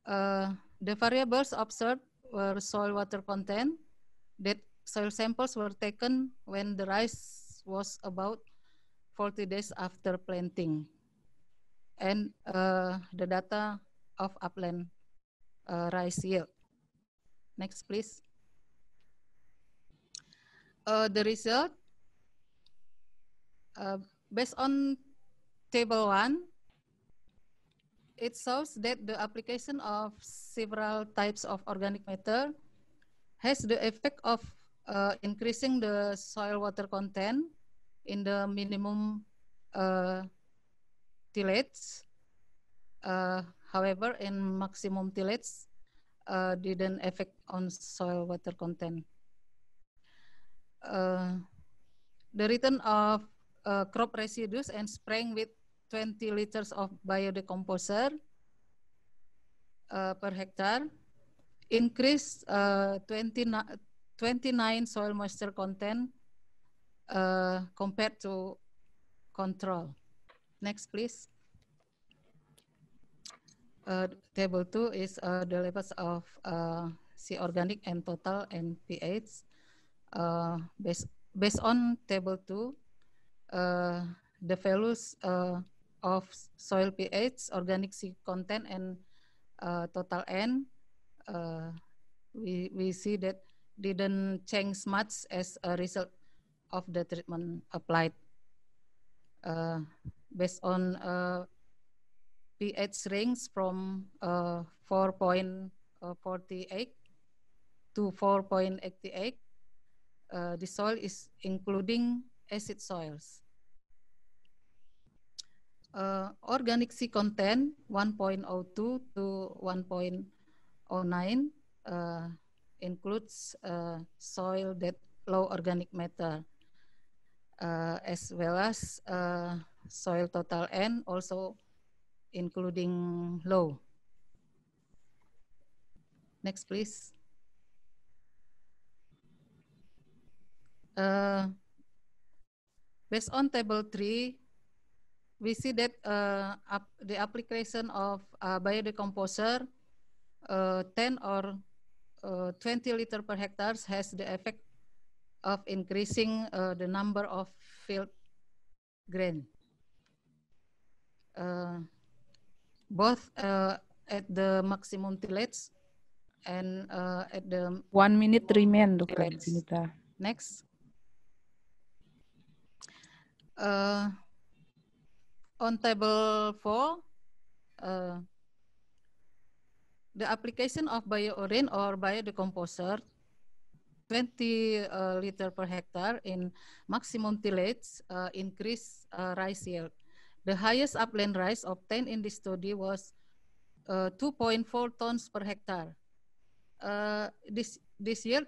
The variables observed were soil water content, that soil samples were taken when the rice was about 40 days after planting, and the data of upland rice yield. Next, please. The result, based on table 1, it shows that the application of several types of organic matter has the effect of increasing the soil water content in the minimum tillage. However, in maximum tillage, didn't affect on soil water content. The return of crop residues and spraying with 20 liters of biodecomposer per hectare increase 29 soil moisture content compared to control. Next, please. Table 2 is the levels of C organic and total and pH. Based on table 2, the values of soil pH, organic C content, and total N, we see that didn't change much as a result of the treatment applied. Based on pH range from 4.48 to 4.88, the soil is including acid soils. Organic C content 1.02 to 1.09, includes soil that low organic matter, as well as soil total N, also including low. Next, please. Based on table 3, we see that the application of biodecomposer 10 or 20 liter per hectare has the effect of increasing the number of field grain, both at the maximum tillage and at the 1 minute remain, Dr. tillage. Junita. Next. On table 4, the application of biourine or biodecomposer 20 liter per hectare in maximum tillage increase rice yield. The highest upland rice obtained in this study was 2.4 tons per hectare. This yield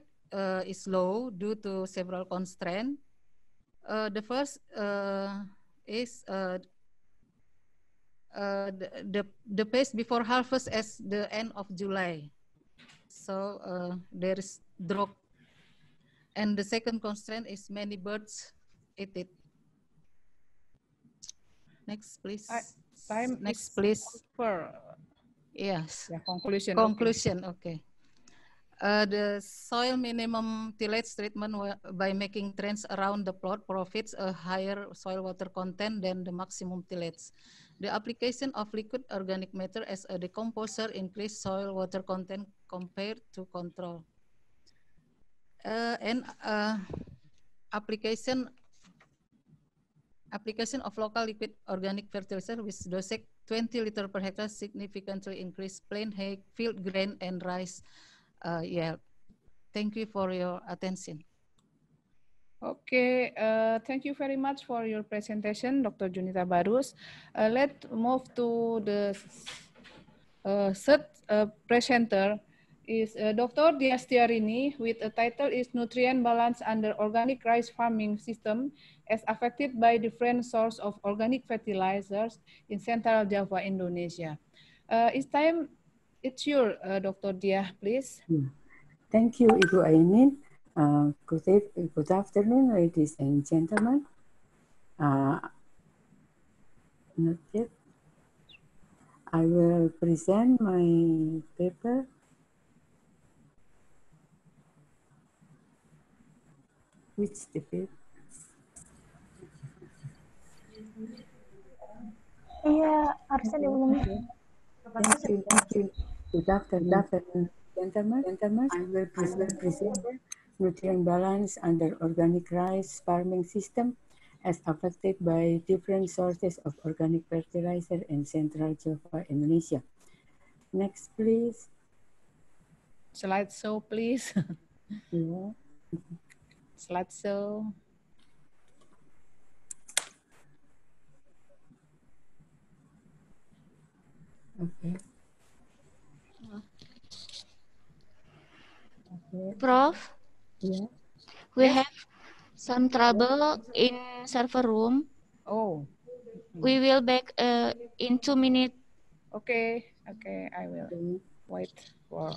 is low due to several constraints. The first is the pace before harvest as the end of July. So there is drop. And the second constraint is many birds eat it. Next, please. Time Next, is please. For yes. Yeah, conclusion. Conclusion. Okay. The soil minimum tillage treatment by making trench around the plot profits a higher soil water content than the maximum tillage. The application of liquid organic matter as a decomposer increased soil water content compared to control. And application of local liquid organic fertilizer with dosage 20 liter per hectare significantly increased plain hay, field grain, and rice yield. Thank you for your attention. Okay, thank you very much for your presentation, Dr. Junita Barus. Let's move to the third presenter is Dr. Diastiarini with a title is Nutrient Balance under Organic Rice Farming System as Affected by Different Source of Organic Fertilizers in Central Java, Indonesia. It's your Dr. Dia, please. Thank you, Ibu Aimin. Good afternoon, ladies and gentlemen. Not yet. I will present my paper. Which the paper? Iya, harusnya diumumin. Thank you. Good afternoon, gentlemen. I will present nutrient balance under organic rice farming system as affected by different sources of organic fertilizer in Central Java, Indonesia. Next, please. Slideshow, please. Yeah. Slideshow. Okay. Prof, yeah. We have some trouble in server room. Oh. We will back in 2 minutes. Okay, I will wait for.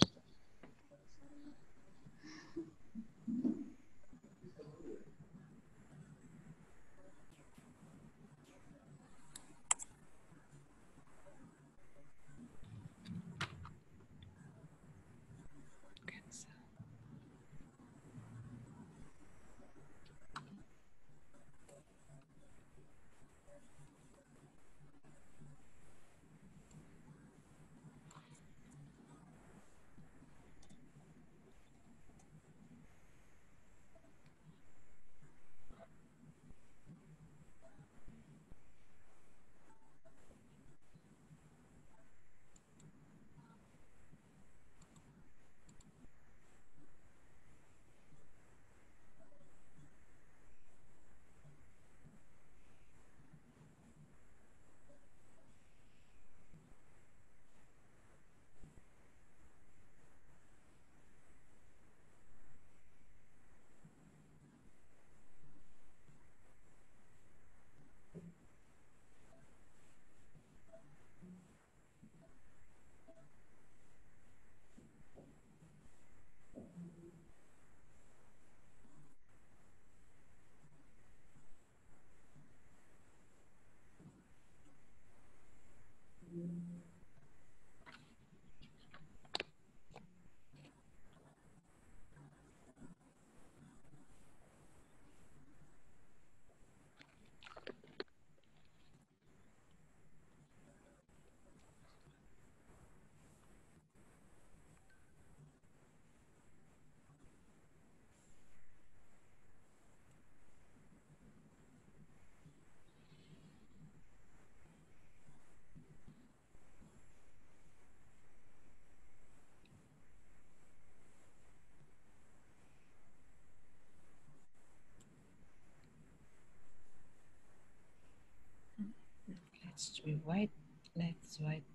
Let's be white. Let's white.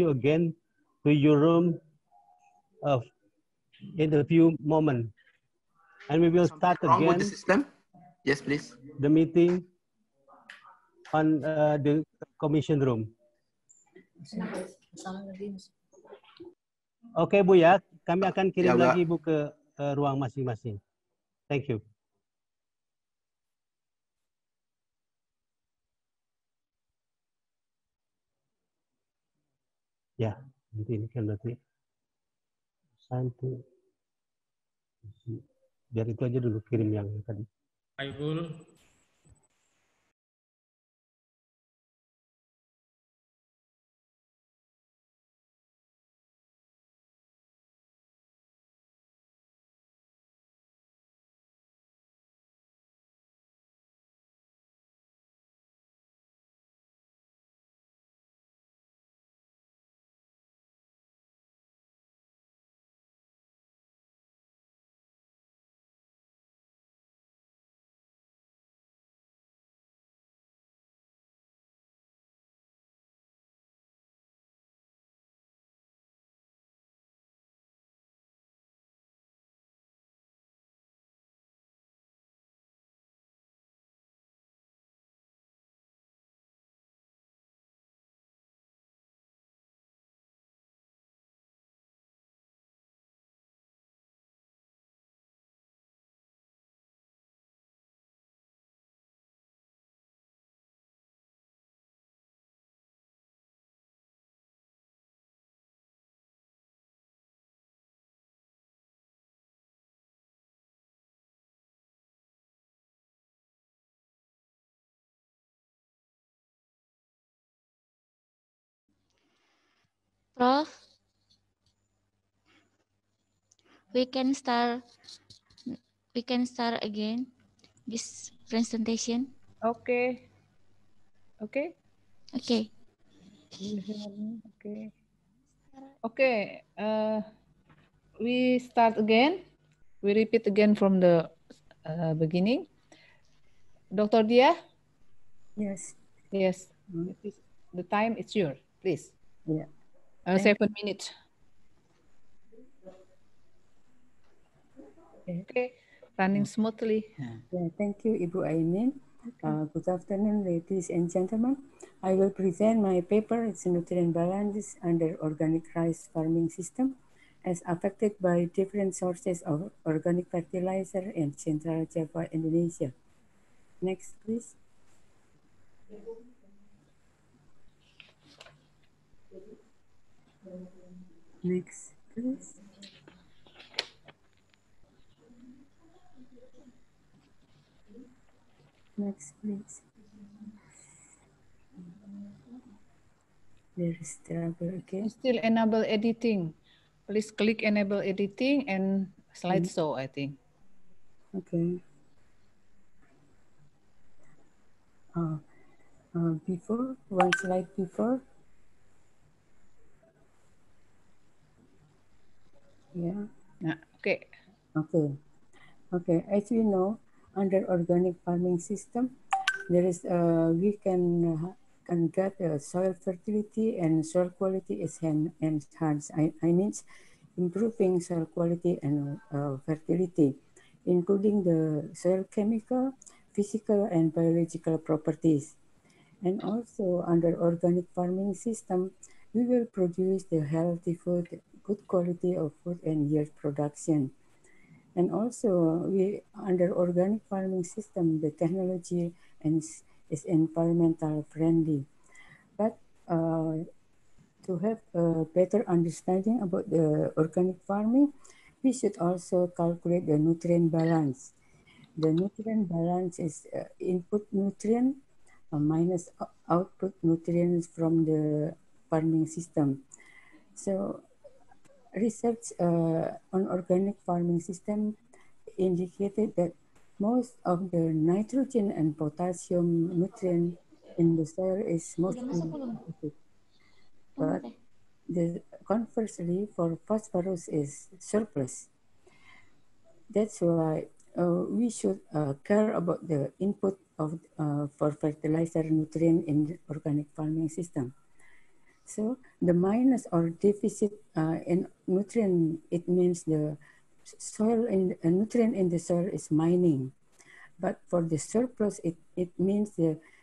You again to your room in a few moments, and we will start Wrong with again the system? Yes, please. the meeting on the commission room. Oke Bu ya, kami akan kirim lagi Bu ke ruang masing-masing. Thank you. Ya, nanti ini kan berarti satu, biar itu aja dulu kirim yang tadi. Aibul. Prof, we can start again this presentation. Okay. Okay. Okay. Okay. Okay. We start again. We repeat again from the beginning. Dr. Dia? Yes. Yes. The time is yours, please. Yeah. 7 minutes. Okay. Running smoothly. Yeah, thank you, Ibu Aimin. Good afternoon, ladies and gentlemen. I will present my paper, it's nutrient balance under organic rice farming system as affected by different sources of organic fertilizer in Central Java, Indonesia. Next, please. Next, please. Next, please. There is trouble again. Still enable editing. Please click enable editing and slideshow, I think. Okay. Before, one slide before. Yeah. Okay. Okay. Okay. As we know, under organic farming system, there is we can get soil fertility and soil quality is enhanced. I mean, improving soil quality and fertility, including the soil chemical, physical, and biological properties. And also under organic farming system, we will produce the healthy food, good quality of food and yield production. And also we under organic farming system, the technology is environmental friendly. But to have a better understanding about the organic farming, we should also calculate the nutrient balance. the nutrient balance is input nutrient minus output nutrients from the farming system. So research on organic farming system indicated that most of the nitrogen and potassium nutrient in the soil is mostly deficit. But conversely, for phosphorus is surplus. That's why we should care about the input of for fertilizer nutrient in the organic farming system. So the minus or deficit in nutrient, it means the soil in nutrient in the soil is mining. But for the surplus, it means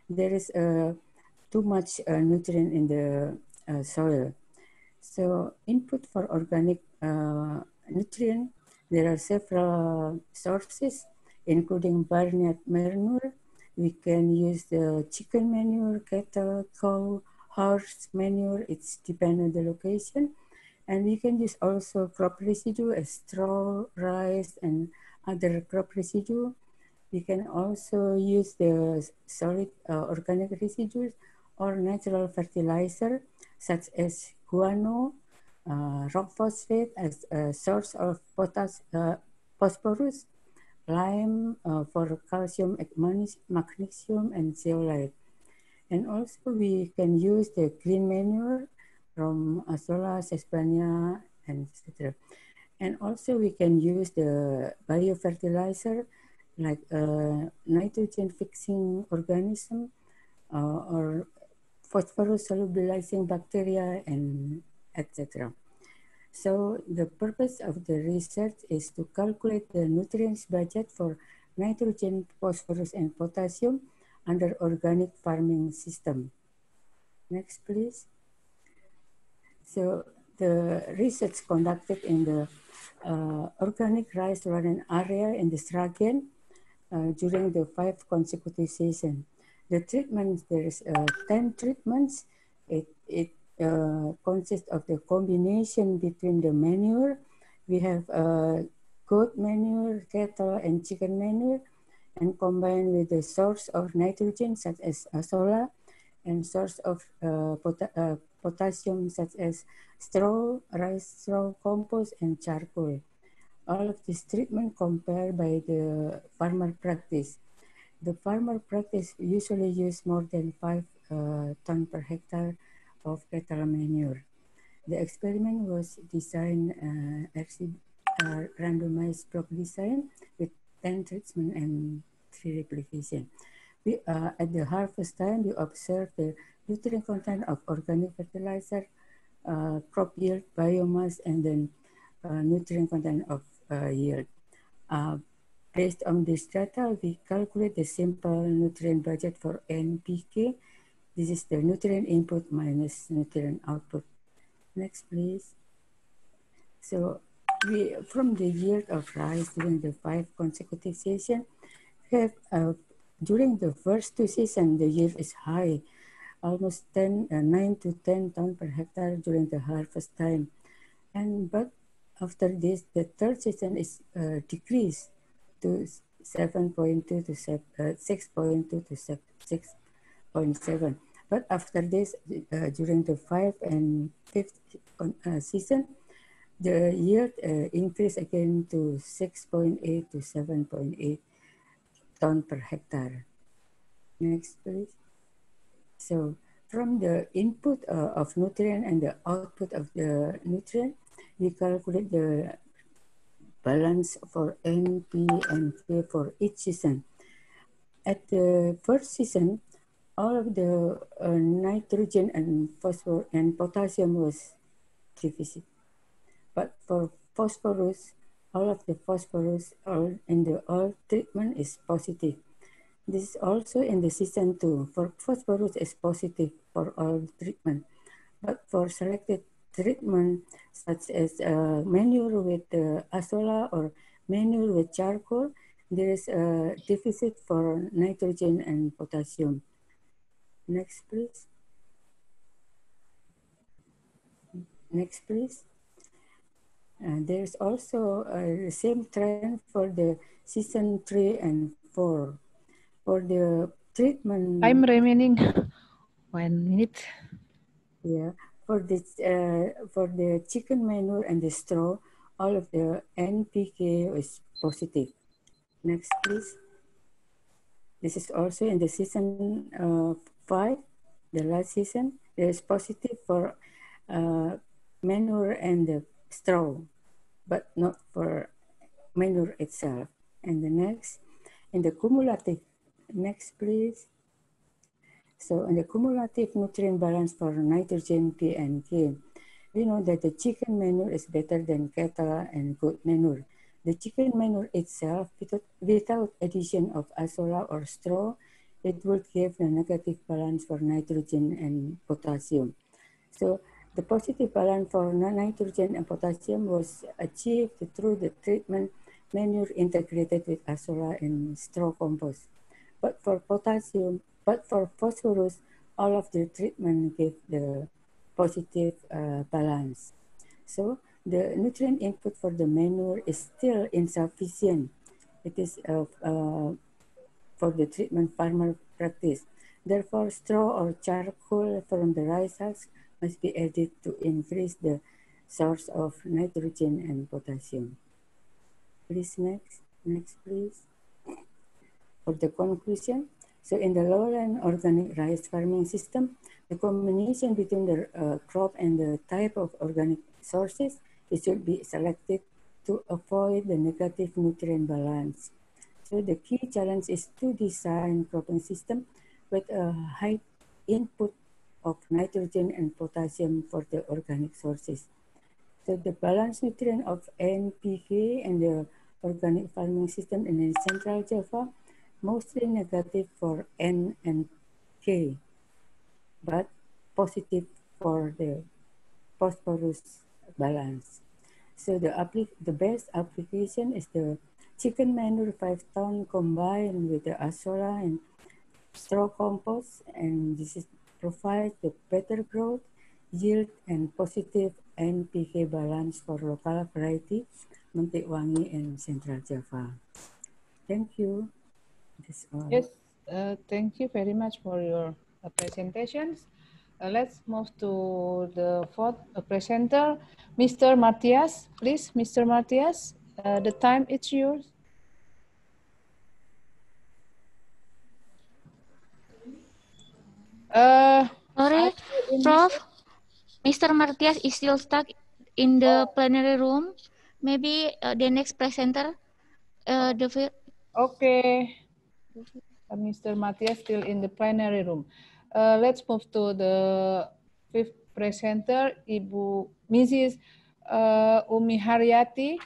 there is too much nutrient in the soil. So input for organic nutrient, there are several sources, including barnyard manure. We can use the chicken manure, cattle, cow, horse manure. It's dependent on the location. And we can use also crop residue as straw, rice, and other crop residue. We can also use the solid organic residues or natural fertilizer such as guano, rock phosphate as a source of phosphorus, lime for calcium, magnesium, and zeolite. And also we can use the green manure from Azolla, Sesbania, and etc. And also we can use the biofertilizer like nitrogen fixing organism or phosphorus solubilizing bacteria and etc. So the purpose of the research is to calculate the nutrients budget for nitrogen, phosphorus, and potassium under organic farming system. Next, please. So the research conducted in the organic rice rodent area in the Sragen during the 5 consecutive seasons. The treatments, there is 10 treatments. It consists of the combination between the manure. We have goat manure, cattle, and chicken manure, and combined with the source of nitrogen such as Azolla, and source of potassium such as straw, rice straw, compost, and charcoal. All of this treatment compared by the farmer practice. The farmer practice usually use more than 5 tons per hectare of cattle manure. The experiment was designed randomized block design with 10 treatment and 3 replication. We, at the harvest time, we observed the nutrient content of organic fertilizer, crop yield, biomass, and then nutrient content of yield. Based on this data, we calculate the simple nutrient budget for NPK. This is the nutrient input minus nutrient output. Next, please. So we, from the yield of rice during the 5 consecutive seasons, have during the first 2 seasons, the yield is high, almost 9 to 10 tons per hectare during the harvest time. But after this, the third season is decreased to 7.2 to 6.2 to 6.7. But after this, during the 5th and 5th season, the yield increased again to 6.8 to 7.8 ton per hectare. Next, please. So from the input of nutrient and the output of the nutrient, we calculate the balance for N, P, and K for each season. At the first season, all of the nitrogen and phosphorus and potassium was deficit. But for phosphorus, all of the phosphorus in the all treatment is positive. This is also in the season 2. For phosphorus is positive for all treatment. But for selected treatment, such as manure with Azolla or manure with charcoal, there is a deficit for nitrogen and potassium. Next, please. Next, please. There's also the same trend for the season 3 and 4. For the treatment... Time remaining 1 minute. Yeah, for the chicken manure and the straw, all of the NPK is positive. Next, please. This is also in the season 5, the last season. There is positive for manure and the straw, but not for manure itself. And the next, in the cumulative, next please. So in the cumulative nutrient balance for nitrogen, P and K, we know that the chicken manure is better than cattle and goat manure. The chicken manure itself, without addition of azolla or straw, it would give a negative balance for nitrogen and potassium. So the positive balance for nitrogen and potassium was achieved through the treatment manure integrated with azolla and straw compost. But for phosphorus, all of the treatment gave the positive balance. So the nutrient input for the manure is still insufficient. It is for the treatment farmer practice. Therefore, straw or charcoal from the rice husk must be added to increase the source of nitrogen and potassium. Please next please. For the conclusion, so in the lowland organic rice farming system, the combination between the crop and the type of organic sources, it should be selected to avoid the negative nutrient balance. So the key challenge is to design cropping system with a high input of nitrogen and potassium for the organic sources. So the balanced nutrient of NPK and the organic farming system in Central Java, mostly negative for N and K, but positive for the phosphorus balance. So the best application is the chicken manure 5 ton combined with the azolla and straw compost, and this is provide the better growth, yield, and positive NPK balance for local variety, Wangi and Central Java. Thank you. Yes, thank you very much for your presentations. Let's move to the fourth presenter, Mr. Matias. Please, Mr. Matias, the time is yours. Sorry, Prof. Mr. Martias is still stuck in the plenary room. Maybe the next presenter. Okay. Mr. Matias still in the plenary room. Let's move to the fifth presenter, Mrs. Umi Haryati,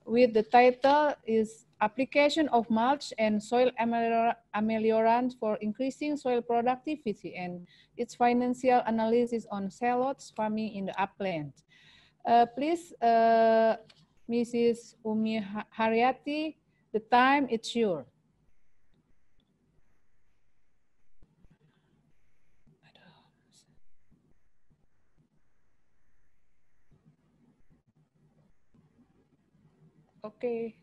with the title is Application of Mulch and Soil Ameliorant for Increasing Soil Productivity and its Financial Analysis on Shallots Farming in the Upland. Please, Mrs. Umi Haryati, the time is yours. Okay.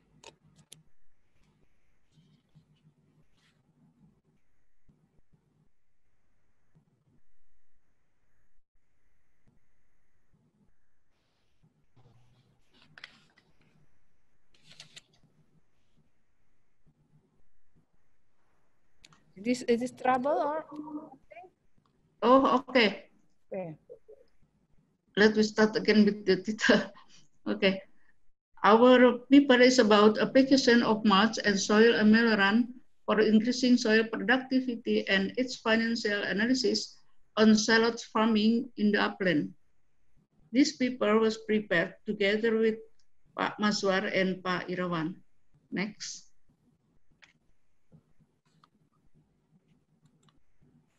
Is this trouble or? Oh, okay. Okay. Let me start again with the title. Okay. Our paper is about application of mulch and soil ameliorant for increasing soil productivity and its financial analysis on shallot farming in the upland. This paper was prepared together with Pak Maswar and Pak Irawan. Next.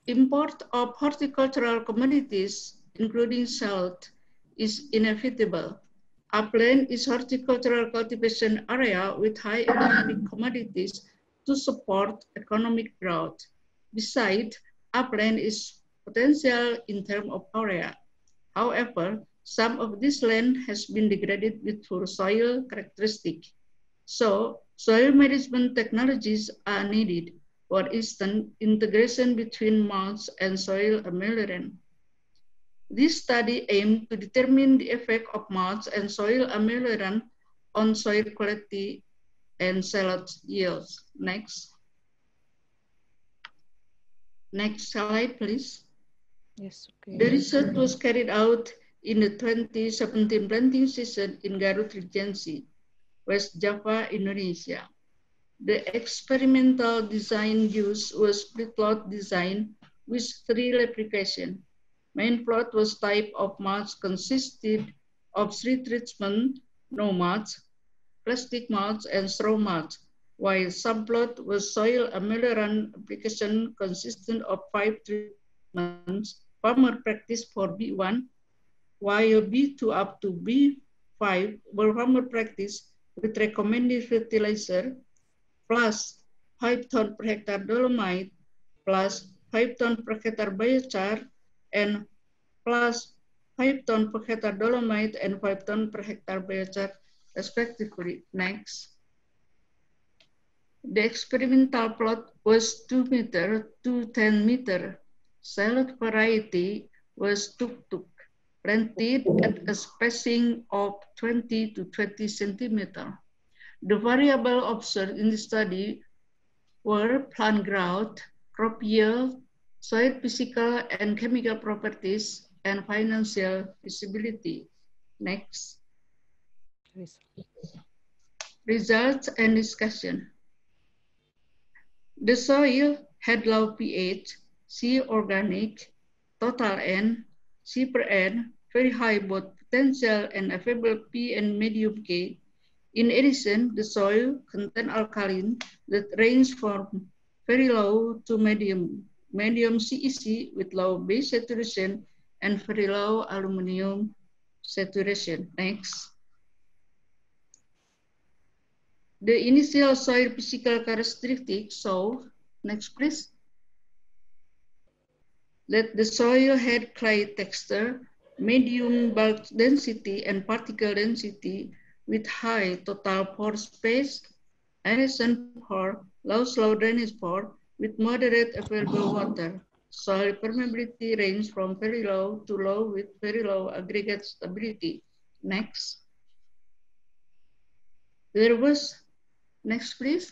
Import of horticultural commodities, including salt, is inevitable. Upland is horticultural cultivation area with high economic commodities to support economic growth. Besides, upland is potential in terms of area. However, Some of this land has been degraded with poor soil characteristic. So, soil management technologies are needed. For instance, integration between mulch and soil ameliorant. This study aimed to determine the effect of mulch and soil ameliorant on soil quality and silage yields. Next. Next slide, please. Yes, okay. The research was carried out in the 2017 planting season in Garut Regency, West Java, Indonesia. The experimental design used was split plot design with 3 replication. Main plot was type of mulch consisted of 3 treatment, no mulch, plastic mulch, and straw mulch, while subplot was soil ameliorant application consistent of 5 treatments, farmer practice for B1, while B2 up to B5 were farmer practice with recommended fertilizer plus 5 ton per hectare dolomite plus 5 ton per hectare biochar and plus 5 ton per hectare dolomite and 5 ton per hectare biochar respectively. Next. The experimental plot was 2 meter to 10 meter. Salad variety was tuk-tuk, planted at a spacing of 20 to 20 centimeter. The variable observed in the study were plant growth, crop yield, soil physical and chemical properties, and financial feasibility. Next. Results and discussion. The soil had low pH, C organic, total N, C per N, very high both potential and available P and medium K. In addition, the soil contained alkaline that range from very low to medium CEC with low base saturation and very low aluminum saturation. Next. The initial soil physical characteristics show, next please, that the soil had clay texture, medium bulk density and particle density with high total pore space, aeration pore, low slow drainage pore with moderate available water. Soil permeability range from very low to low with very low aggregate stability. Next. There was, next please.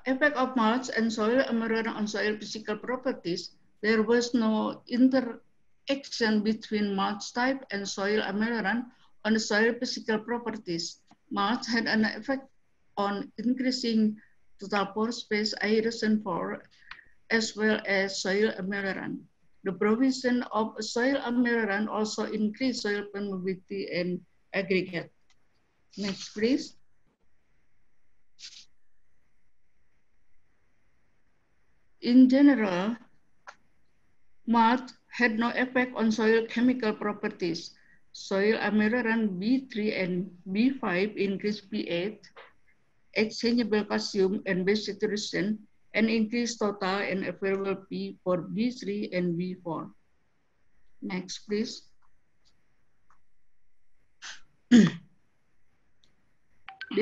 Effect of mulch and soil ameliorant on soil physical properties. There was no interaction between mulch type and soil ameliorant on the soil physical properties. Mulch had an effect on increasing total pore space, aeration pore, as well as soil ameliorant. The provision of soil ameliorant also increased soil permeability and aggregate. Next, please. In general, mulch had no effect on soil chemical properties. Soil ameliorant B3 and B5 increased pH, exchangeable calcium and base saturation, and increased total and available P for B3 and B4. Next, please. The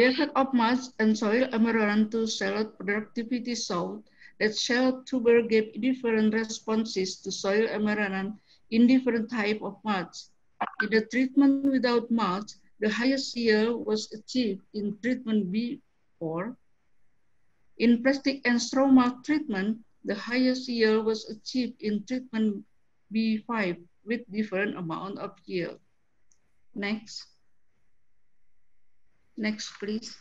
effect of mulch and soil ameliorant to shallot productivity showed that shallot tuber gave different responses to soil ameliorant in different type of mulch. In the treatment without mulch, the highest yield was achieved in treatment B4. In plastic and straw mulch treatment, the highest yield was achieved in treatment B5 with different amount of yield. Next. Next, please.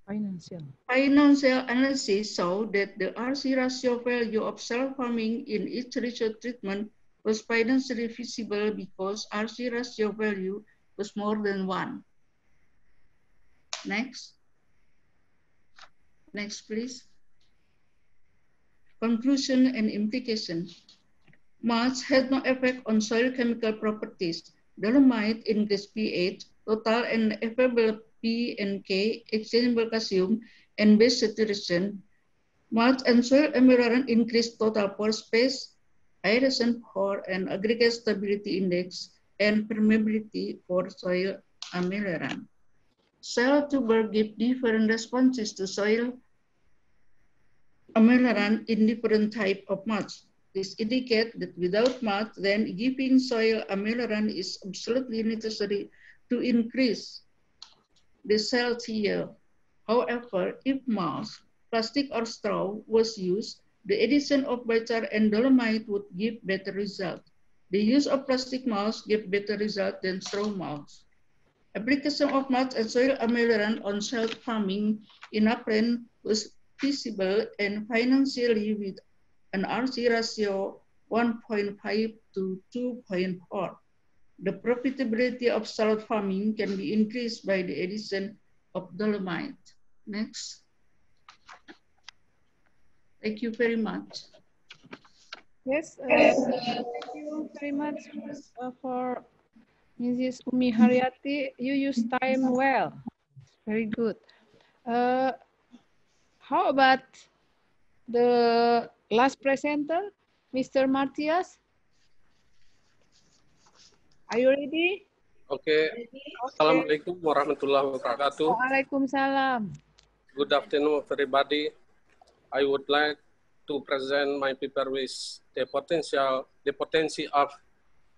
Financial analysis showed that the RC ratio value of cell farming in each ratio treatment was financially feasible because RC ratio value was more than 1. Next. Next, please. Conclusion and implication. Mulch had no effect on soil chemical properties. Dolomite increased pH, total and available P and K, exchangeable calcium, and base saturation. Mulch and soil ameliorant increased total pore space, aeration for an aggregate stability index, and permeability for soil amelioran. Cell tuber give different responses to soil amelioran in different type of mulch. This indicates that without mulch, then giving soil amelioran is absolutely necessary to increase the cell yield. However, if mulch, plastic or straw was used, the addition of biochar and dolomite would give better result. The use of plastic mulch gives better result than straw mulch. Application of mulch and soil amelioran on shell farming in upland was feasible and financially with an RC ratio 1.5 to 2.4. The profitability of salt farming can be increased by the addition of dolomite. Next. Thank you very much. Yes, thank you very much for Mrs. Umi Haryati. You use time well. Very good. How about the last presenter, Mr. Martias? Are you ready? Okay. Assalamualaikum warahmatullahi wabarakatuh. Waalaikumsalam. Good afternoon, everybody. I would like to present my paper with the potency of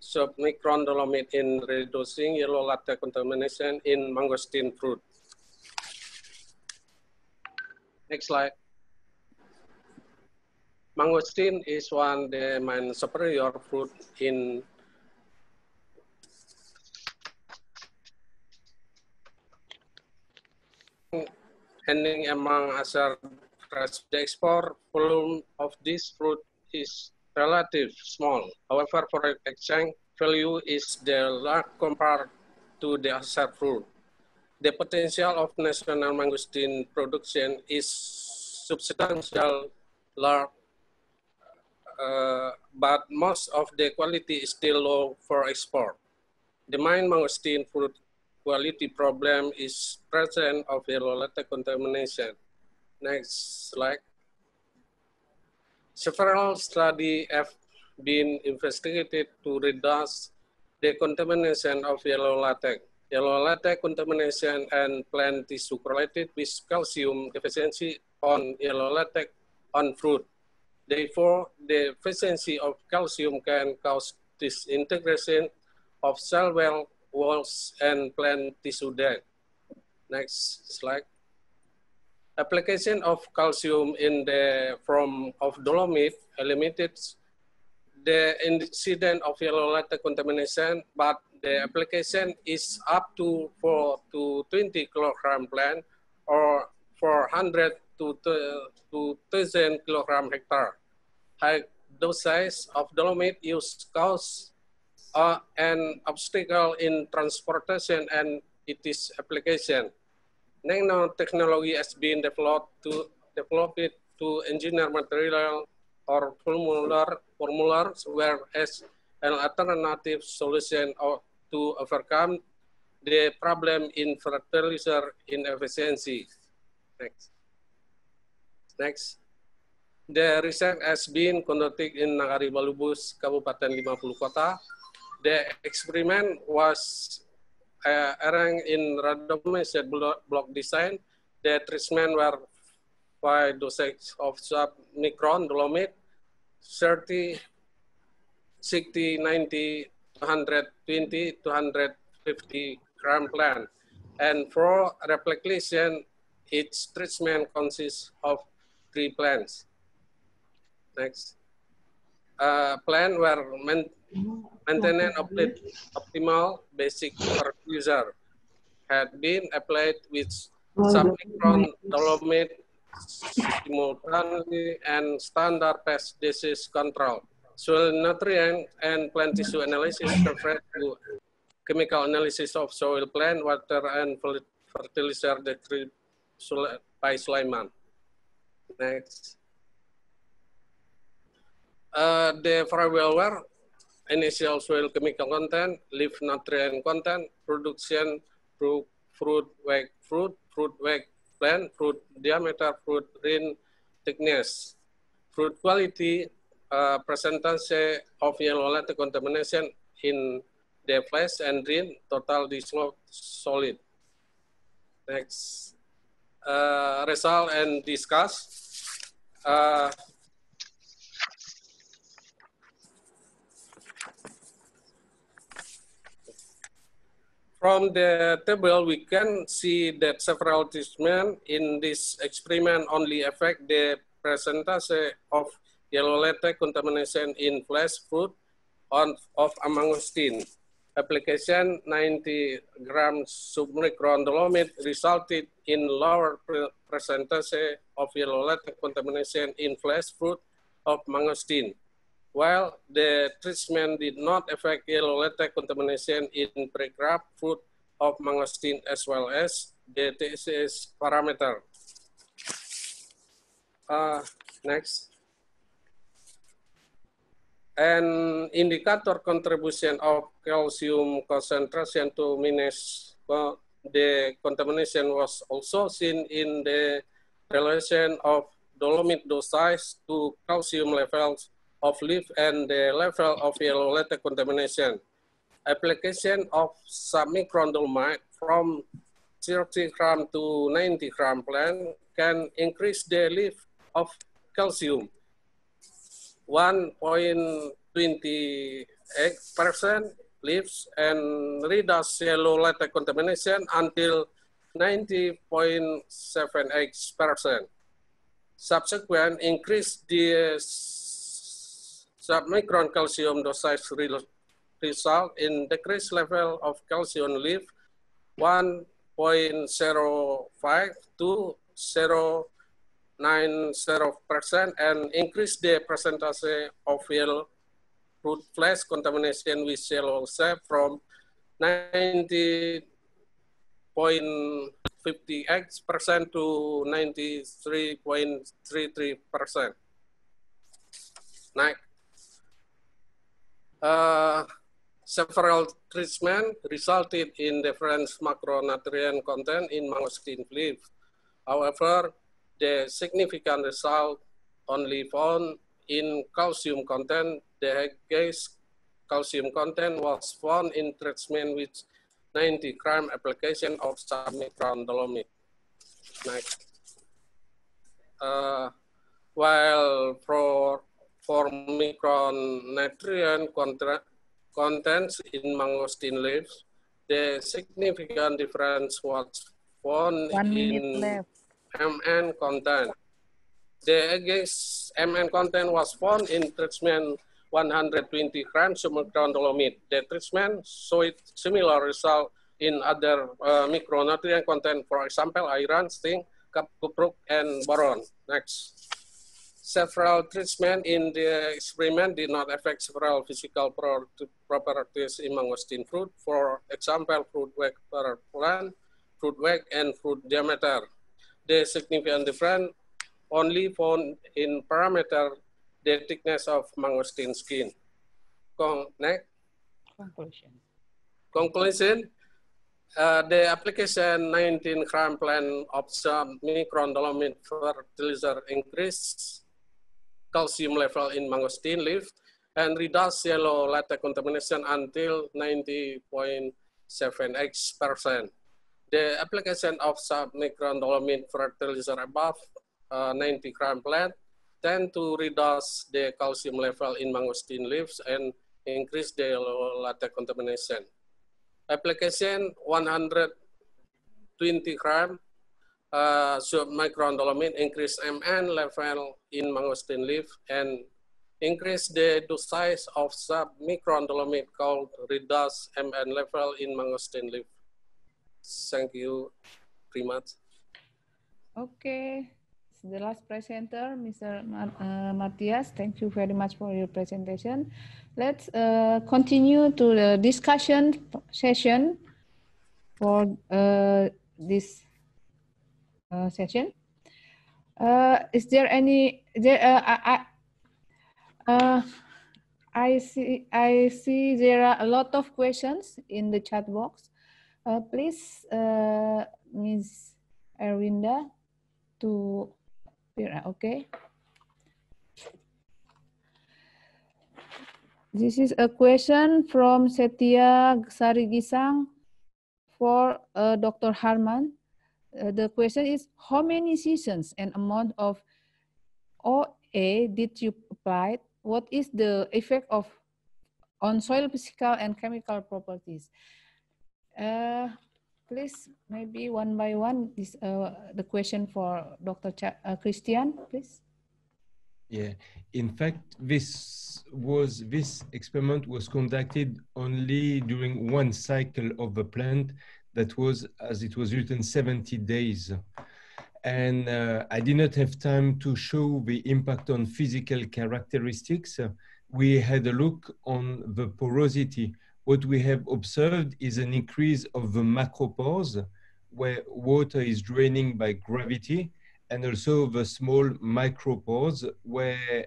submicron dolomite in reducing yellow latte contamination in mangosteen fruit. Next slide. Mangosteen is one of the main superior fruit in ending among other fruits. The export volume of this fruit is relatively small. However, for exchange value is the large compared to the other fruit. The potential of national mangosteen production is substantial, large, but most of the quality is still low for export. The main mangosteen fruit quality problem is presence of yellow latte contamination. Next slide. Several studies have been investigated to reduce the contamination of yellow latex. Yellow latex contamination and plant tissue correlated with calcium deficiency on yellow latex on fruit. Therefore, the deficiency of calcium can cause disintegration of cell walls and plant tissue death. Next slide. Application of calcium in the form of dolomite eliminates the incident of yellow latex contamination, but the application is up to 4 to 20 kilogram plant or 400 to 2,000 kilogram hectare. High dosage of dolomite use cause an obstacle in transportation and its application. Nanotechnology has been developed to engineer material or formulars whereas an alternative solution to overcome the problem in fertilizer inefficiency. Next. The research has been conducted in Nagari Balubus, Kabupaten 50 Kota. The experiment was arranged in randomized block design. The treatment were 5 dosage of submicron dolomite, 30, 60, 90, 220, 250 gram plant. And for replication, each treatment consists of 3 plants. Next. Plant were maintenance optimal basic fertilizer had been applied with submicron dolomite simultaneously and standard pest disease control. Soil nutrient and plant tissue analysis referred to chemical analysis of soil, plant, water, and fertilizer described by Sulaiman. Next. The variable were initial soil chemical content, leaf nutrient content, production, fruit weight, plant, fruit diameter, fruit ring thickness, fruit quality, percentage of yellow latex contamination in the flesh and drain total dissolved solid. Next, result and discuss. From the table, we can see that several treatments in this experiment only affect the percentage of yellow latex contamination in flesh, fruit, of mangosteen. Application 90 grams submicron dolomite resulted in lower percentage of yellow latex contamination in flesh, fruit, of mangosteen, while the treatment did not affect yellow latex contamination in pre-crop fruit of mangosteen as well as the TSS parameter. Next. An indicator contribution of calcium concentration to manage the contamination was also seen in the relation of dolomite dosage to calcium levels of leaf and the level of yellow latex contamination. Application of submicron dolomite from 30 gram to 90 gram plant can increase the leaf of calcium 1.28% leaves and reduce yellow latex contamination until 90.78%. Subsequent increase the submicron calcium dosage result in decreased level of calcium leaf 1.05 to 0.90% and increase the percentage of yellow fruit flesh contamination with yellow cell from 90.58% to 93.33%. Next. Several treatments resulted in different macronutrient content in mangosteen leaf. However, the significant result only found in calcium content. The highest calcium content was found in treatment with 90 gram application of submicron dolomite. Next. While for micronutrient contents in mangosteen leaves, the significant difference was found in Mn content. The highest Mn content was found in treatment 120 grams submicron dolomite. The treatment showed similar result in other micronutrient content, for example, iron, zinc, cuprous, and boron. Next. Several treatments in the experiment did not affect several physical properties in mangosteen fruit. For example, fruit weight per plant, fruit weight, and fruit diameter. The significant difference only found in parameter the thickness of mangosteen skin. Next. Conclusion. The application 19 gram plant of submicron dolomite fertilizer increased calcium level in mangosteen leaf and reduce yellow latex contamination until 90.78%. The application of submicron dolomite fertilizer above 90 gram plant tend to reduce the calcium level in mangosteen leaves and increase the yellow latex contamination. Application 120 gram submicron dolomite increase Mn level in mangosteen leaf and increase the dosage of submicron dolomite called reduce Mn level in mangosteen leaf. Thank you very much. Okay, the last presenter, Mr. Matthias. Thank you very much for your presentation. Let's continue to the discussion session for this session. Is there any? I see there are a lot of questions in the chat box. Please, Ms. Erwinda, to okay. This is a question from Setia Sarigisang for Dr. Harman. The question is, how many seasons and amount of OA did you apply? What is the effect on soil physical and chemical properties? Please, maybe one by one, this the question for Dr. Christian, please. Yeah, in fact, this experiment was conducted only during one cycle of the plant that was, as it was written, 70 days. And I did not have time to show the impact on physical characteristics. We had a look on the porosity. What we have observed is an increase of the macropores, where water is draining by gravity, and also the small micropores, where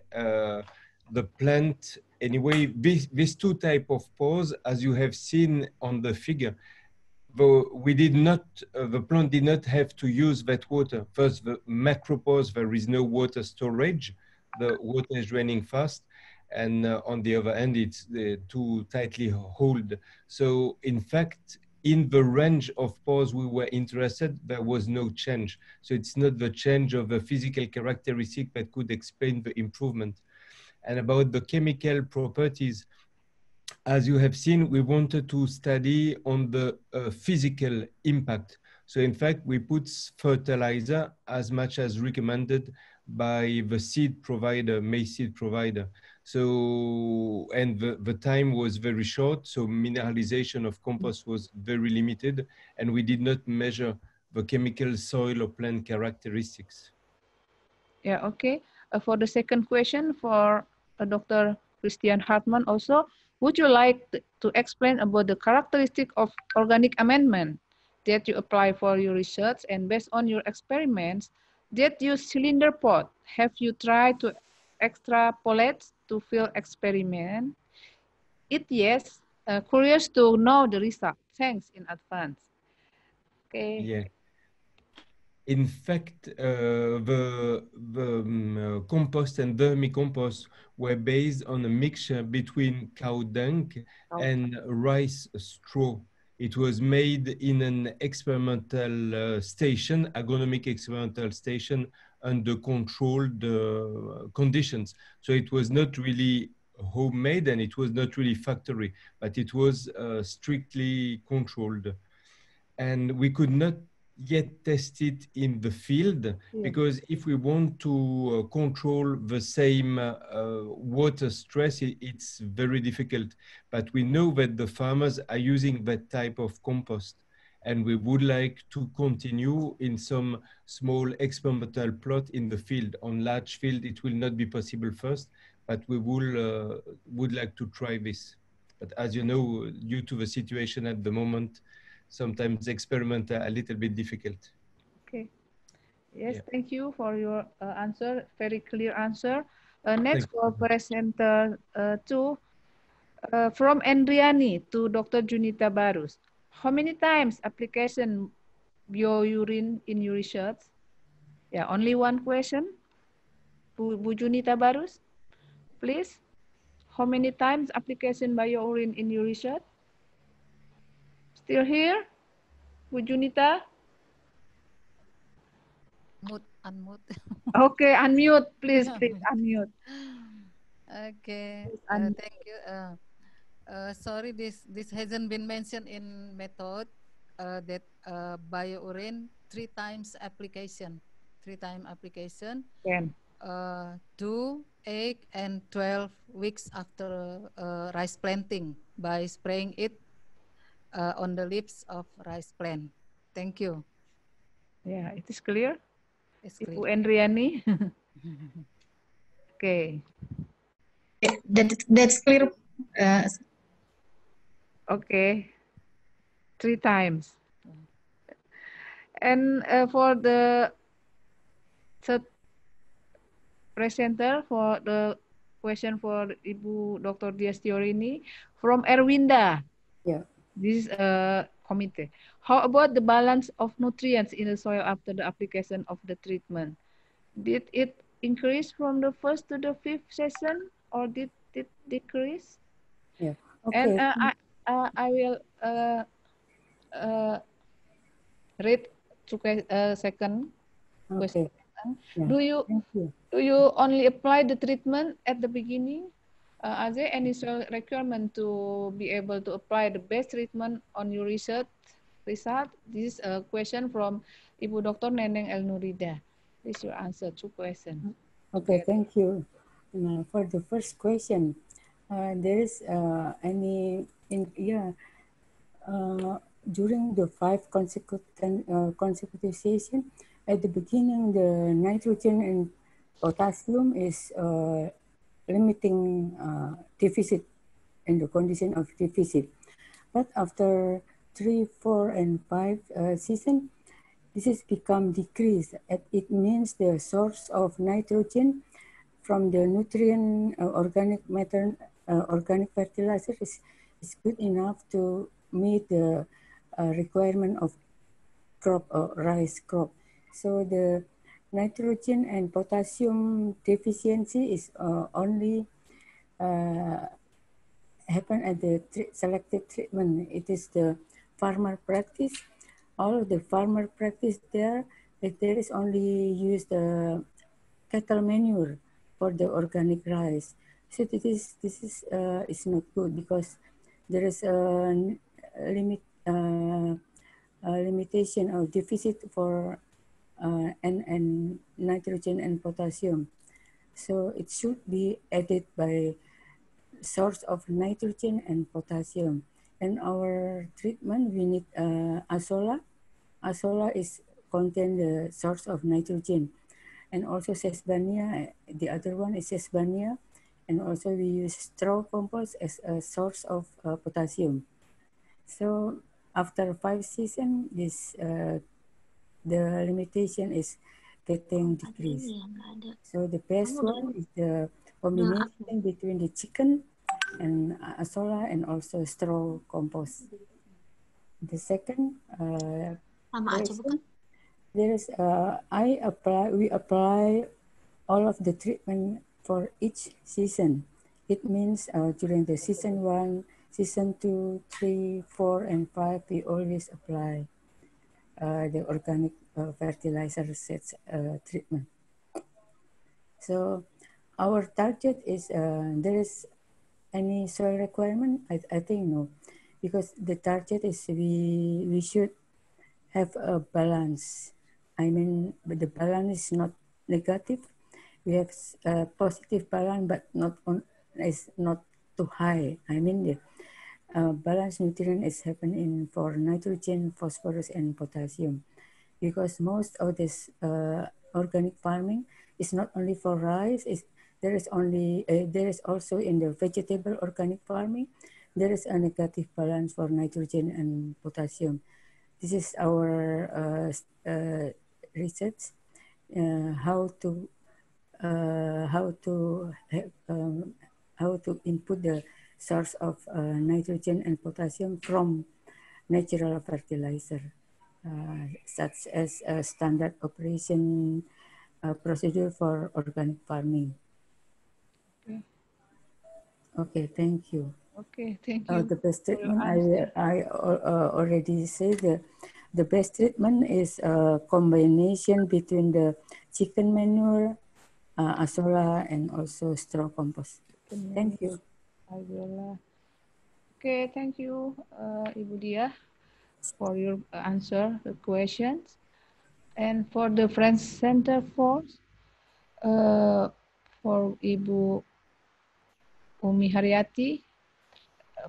the plant, anyway, these two type of pores, as you have seen on the figure, though we did not, the plant did not have to use that water. First, the macropores, there is no water storage. The water is draining fast. And on the other end, it's too tightly hold. So in fact, in the range of pores we were interested, there was no change. So it's not the change of the physical characteristic that could explain the improvement. And about the chemical properties, as you have seen, we wanted to study on the physical impact. So in fact, we put fertilizer as much as recommended by the seed provider, maize seed provider. So, and the time was very short, so mineralization of compost was very limited, and we did not measure the chemical soil or plant characteristics. Yeah, okay. For the second question for Dr. Christian Hartmann also, would you like to explain about the characteristic of organic amendment that you apply for your research, and based on your experiments that use cylinder pot, have you tried to extrapolate to field experiment? If yes, curious to know the result. Thanks in advance. Okay. Yeah. In fact, the compost and vermicompost were based on a mixture between cow dung and rice straw. It was made in an experimental station, agronomic experimental station, under controlled conditions. So it was not really homemade and it was not really factory, but it was strictly controlled. And we could not yet test it in the field, because if we want to control the same water stress, it's very difficult. But we know that the farmers are using that type of compost, and we would like to continue in some small experimental plot in the field. On large field, it will not be possible first, but we will would like to try this. But as you know, due to the situation at the moment, sometimes experiments are a little bit difficult. Okay. Yes, thank you for your answer. Very clear answer. Next for presenter 2, from Endriani to Dr. Junita Barus. How many times application biourine in your research? Yeah, only one question. Bu Junita Barus, please. How many times application biourine in your research? Still here? Bu Junita? Unmute. Okay, unmute, please, please, unmute. Okay, Please, thank you. Sorry, this hasn't been mentioned in method that biourine 3 times application. 3 times application. 10. 2, 8, and 12 weeks after rice planting by spraying it on the leaves of rice plant. Thank you. Yeah, it is clear. It's Ibu clear. Endriani. Okay. That's clear. Okay. 3 times. And for the third presenter, for the question for Ibu Dr. Diastiorini from Erwinda. Yeah. This is a committee. How about the balance of nutrients in the soil after the application of the treatment? Did it increase from the first to the 5th session, or did it decrease? Yeah. And Okay. I will read to second Okay. question. Yeah. Thank you. Do you only apply the treatment at the beginning? Are there any requirement to be able to apply the best treatment on your research result? This is a question from Ibu Dr. Neneng El Nurida. This is your answer. 2 questions. Okay, thank you. For the first question, there is during the 5 consecutive session, at the beginning, the nitrogen and potassium is limiting deficit in the condition of deficit. But after 3, 4, and 5 season, this has become decreased. It means the source of nitrogen from the nutrient organic matter, organic fertilizer is good enough to meet the requirement of crop or rice crop. So the nitrogen and potassium deficiency is only happen at the selected treatment. It is the farmer practice. All of the farmer practice there is only used cattle manure for the organic rice. So this is not good because there is a limitation or deficit for and nitrogen and potassium. So it should be added by source of nitrogen and potassium. In our treatment, we need azolla. Azolla is contain the source of nitrogen, and also sesbania. The other one is sesbania, and also we use straw compost as a source of potassium. So after 5 seasons, this the limitation is getting decreased. So the best one is the combination between the chicken and azolla and also straw compost. The second question, there is we apply all of the treatment for each season. It means during the season 1, season 2, 3, 4, and 5, we always apply the organic fertilizer sets treatment. So our target is there is any soil requirement? I think no, because the target is we should have a balance. I mean, but the balance is not negative. We have a positive balance, but is not too high. I mean, the balanced nutrient is happening for nitrogen, phosphorus, and potassium, because most of this organic farming is not only for rice. There is also in the vegetable organic farming, there is a negative balance for nitrogen and potassium. This is our research how to input the source of nitrogen and potassium from natural fertilizer, such as a standard operation procedure for organic farming. Okay. Okay, thank you. Okay, thank you. The best treatment, I already said the best treatment is a combination between the chicken manure, azolla, and also straw compost. Thank you. I will. Okay, thank you, Ibu Dia, for your answer the questions. And for the Friends Center Force, for Ibu Umi Haryati,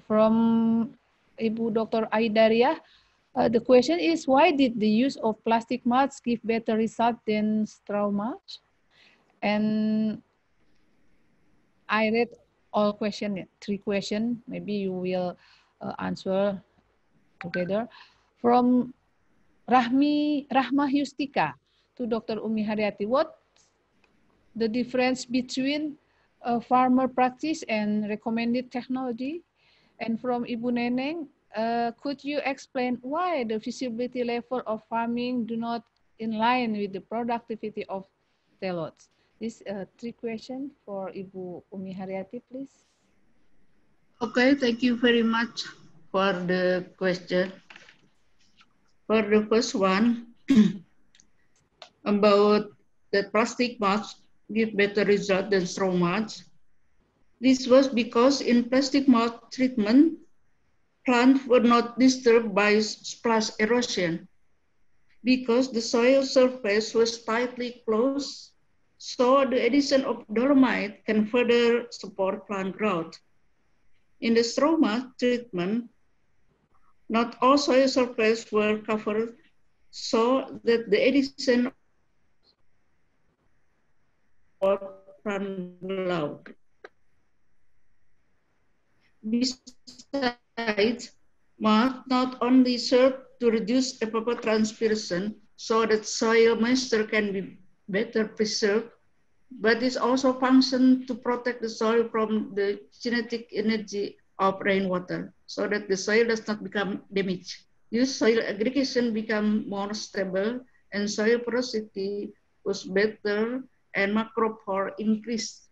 from Ibu Dr. Aidaria, the question is, why did the use of plastic mulch give better result than straw mulch? And I read all questions, 3 questions. Maybe you will answer together. From Rahma Hustika to Dr. Umi Haryati, what the difference between farmer practice and recommended technology? And from Ibu Neneng, could you explain why the feasibility level of farming do not in line with the productivity of telots? These 3 questions for Ibu Umi Haryati, please. Okay, thank you very much for the question. For the first one, about that plastic mulch give better result than straw mulch. This was because in plastic mulch treatment, plants were not disturbed by splash erosion because the soil surface was tightly closed, so the addition of dolomite can further support plant growth. In the straw mulch treatment, not all soil surface were covered, so that the addition of plant growth. Besides, mulch not only serve to reduce evapotranspiration so that soil moisture can be better preserved, but it also functions to protect the soil from the kinetic energy of rainwater so that the soil does not become damaged. Thus, soil aggregation become more stable and soil porosity was better and macropore increased.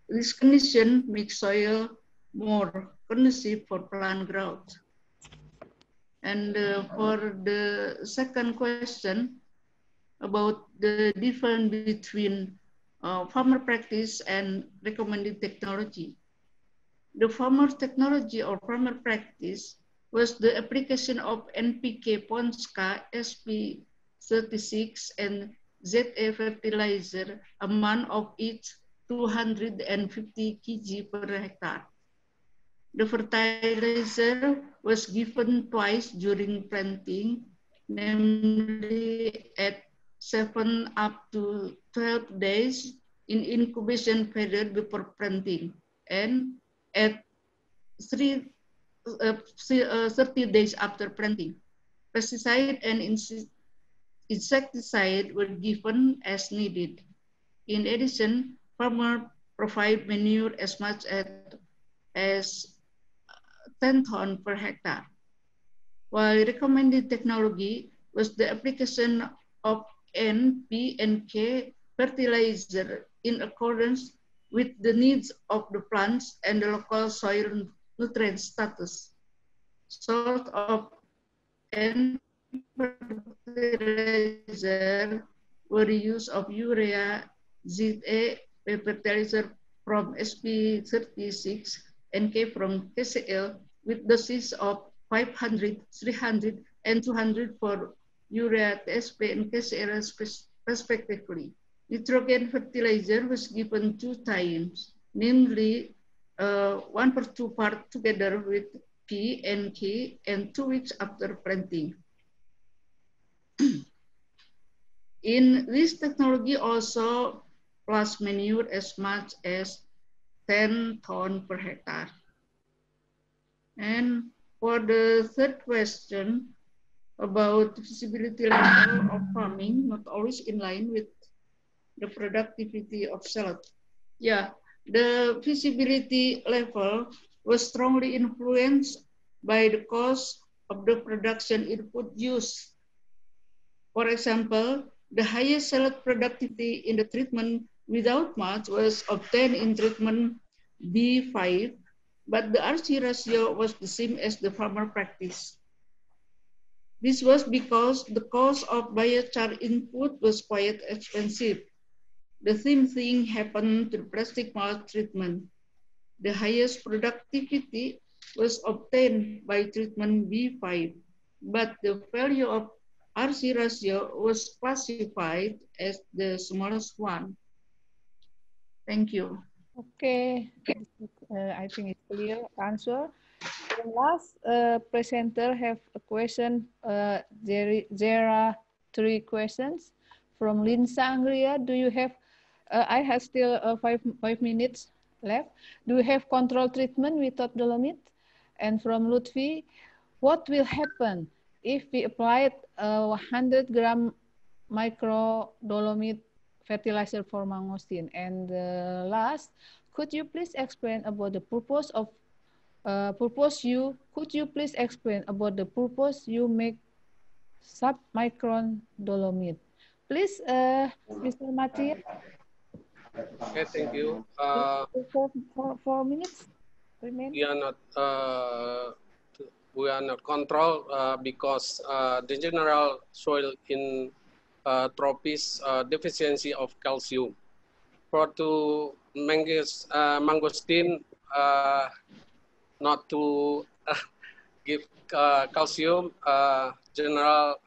This condition makes soil more conducive for plant growth. And for the second question about the difference between farmer practice and recommended technology. The farmer technology or farmer practice was the application of NPK Ponska SP36 and ZA fertilizer, amount of each 250 kg per hectare. The fertilizer was given twice during planting, namely at 7 up to 12 days in incubation period before planting, and at 30 days after planting. Pesticide and insecticide were given as needed. In addition, farmers provide manure as much as 10 tons per hectare. While recommended technology was the application of N, P, and K fertilizer in accordance with the needs of the plants and the local soil nutrient status. Sort of N fertilizer were use of urea, ZA fertilizer from SP36 and K from KCL with doses of 500, 300, and 200 for urea, TSP, and KCL respectively. Nitrogen fertilizer was given 2 times, namely 1/2 part together with P and K and 2 weeks after planting. In this technology also plus manure as much as 10 tons per hectare. And for the third question about feasibility level of farming, not always in line with the productivity of salad. Yeah, the feasibility level was strongly influenced by the cost of the production input used. For example, the highest salad productivity in the treatment without mulch was obtained in treatment B5, but the RC ratio was the same as the farmer practice. This was because the cost of biochar input was quite expensive. The same thing happened to the plastic mulch treatment. The highest productivity was obtained by treatment B5, but the value of RC ratio was classified as the smallest one. Thank you. Okay, I think it's clear answer. The last presenter have a question. There are 3 questions from Linsa Angria. Do you have? I have still 5 minutes left. Do you have control treatment without dolomite? And from Lutfi, what will happen if we applied 100 gram micro dolomite fertilizer for mangosteen? And last, could you please explain about the purpose of could you please explain about the purpose you make submicron dolomite? Please, Mr. Matia. Okay, thank you. 4 minutes. we are not control because the general soil in tropis deficiency of calcium. For to mangosteen not to give calcium, general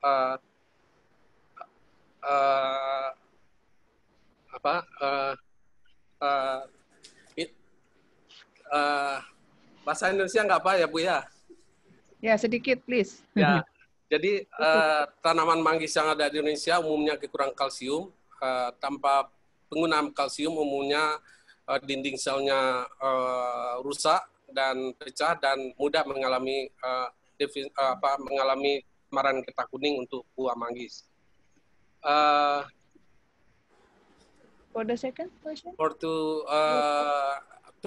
bahasa Indonesia nggak apa ya Bu ya? Ya, sedikit please. Ya, jadi tanaman manggis yang ada di Indonesia umumnya kekurangan kalsium. Tanpa penggunaan kalsium umumnya dinding selnya rusak dan pecah dan mudah mengalami mengalami kemarahan getah kuning untuk buah manggis. For the second question? For 200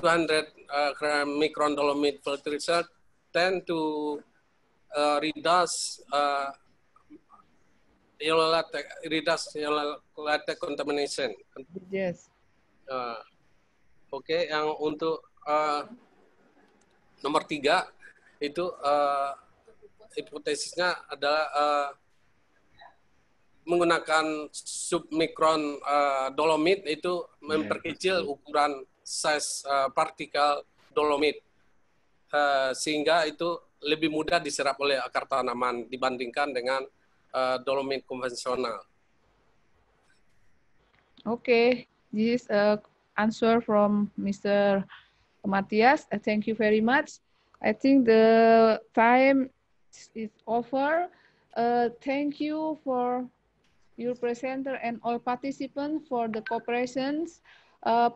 micron dolomite fertilizer tend to reduce yellow latex contamination. Yes. Oke, yang untuk nomor 3 itu hipotesisnya adalah menggunakan submikron dolomit itu memperkecil ukuran size partikel dolomit sehingga itu lebih mudah diserap oleh akar tanaman dibandingkan dengan dolomit konvensional. Okay, this answer from Mr. Matthias. Thank you very much. I think the time is over. Thank you for your presenter and all participants for the cooperations.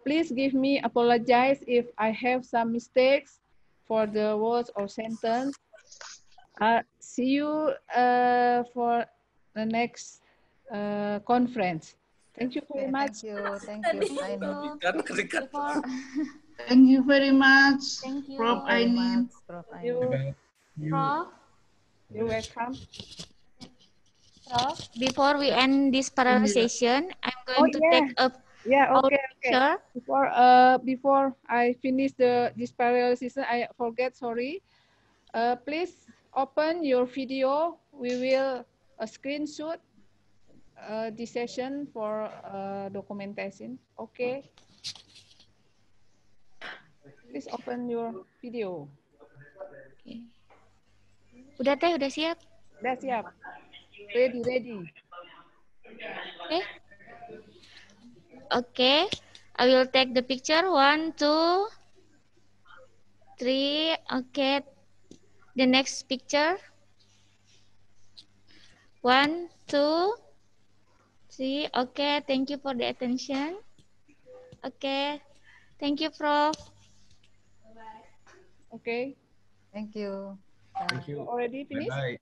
Please give me apologize if I have some mistakes for the words or sentence. See you for the next conference. Thank you very much. Thank you. Thank you very much, Thank you. Prof. Ainin. Prof. Prof, You're welcome. Prof, before we end this parallel session, I'm going to take a okay. picture. Before I finish this parallel session, I forget, sorry. Please open your video. We will screenshot this session for documentation. Okay. Please open your video. Okay. Udah Teh, udah siap? Udah siap. Ready. Okay. Okay. I will take the picture. 1, 2, 3. Okay. The next picture. 1, 2, 3. Okay. Thank you for the attention. Okay. Thank you, Prof. Okay. Thank you. Thank you. Already finished? Bye-bye.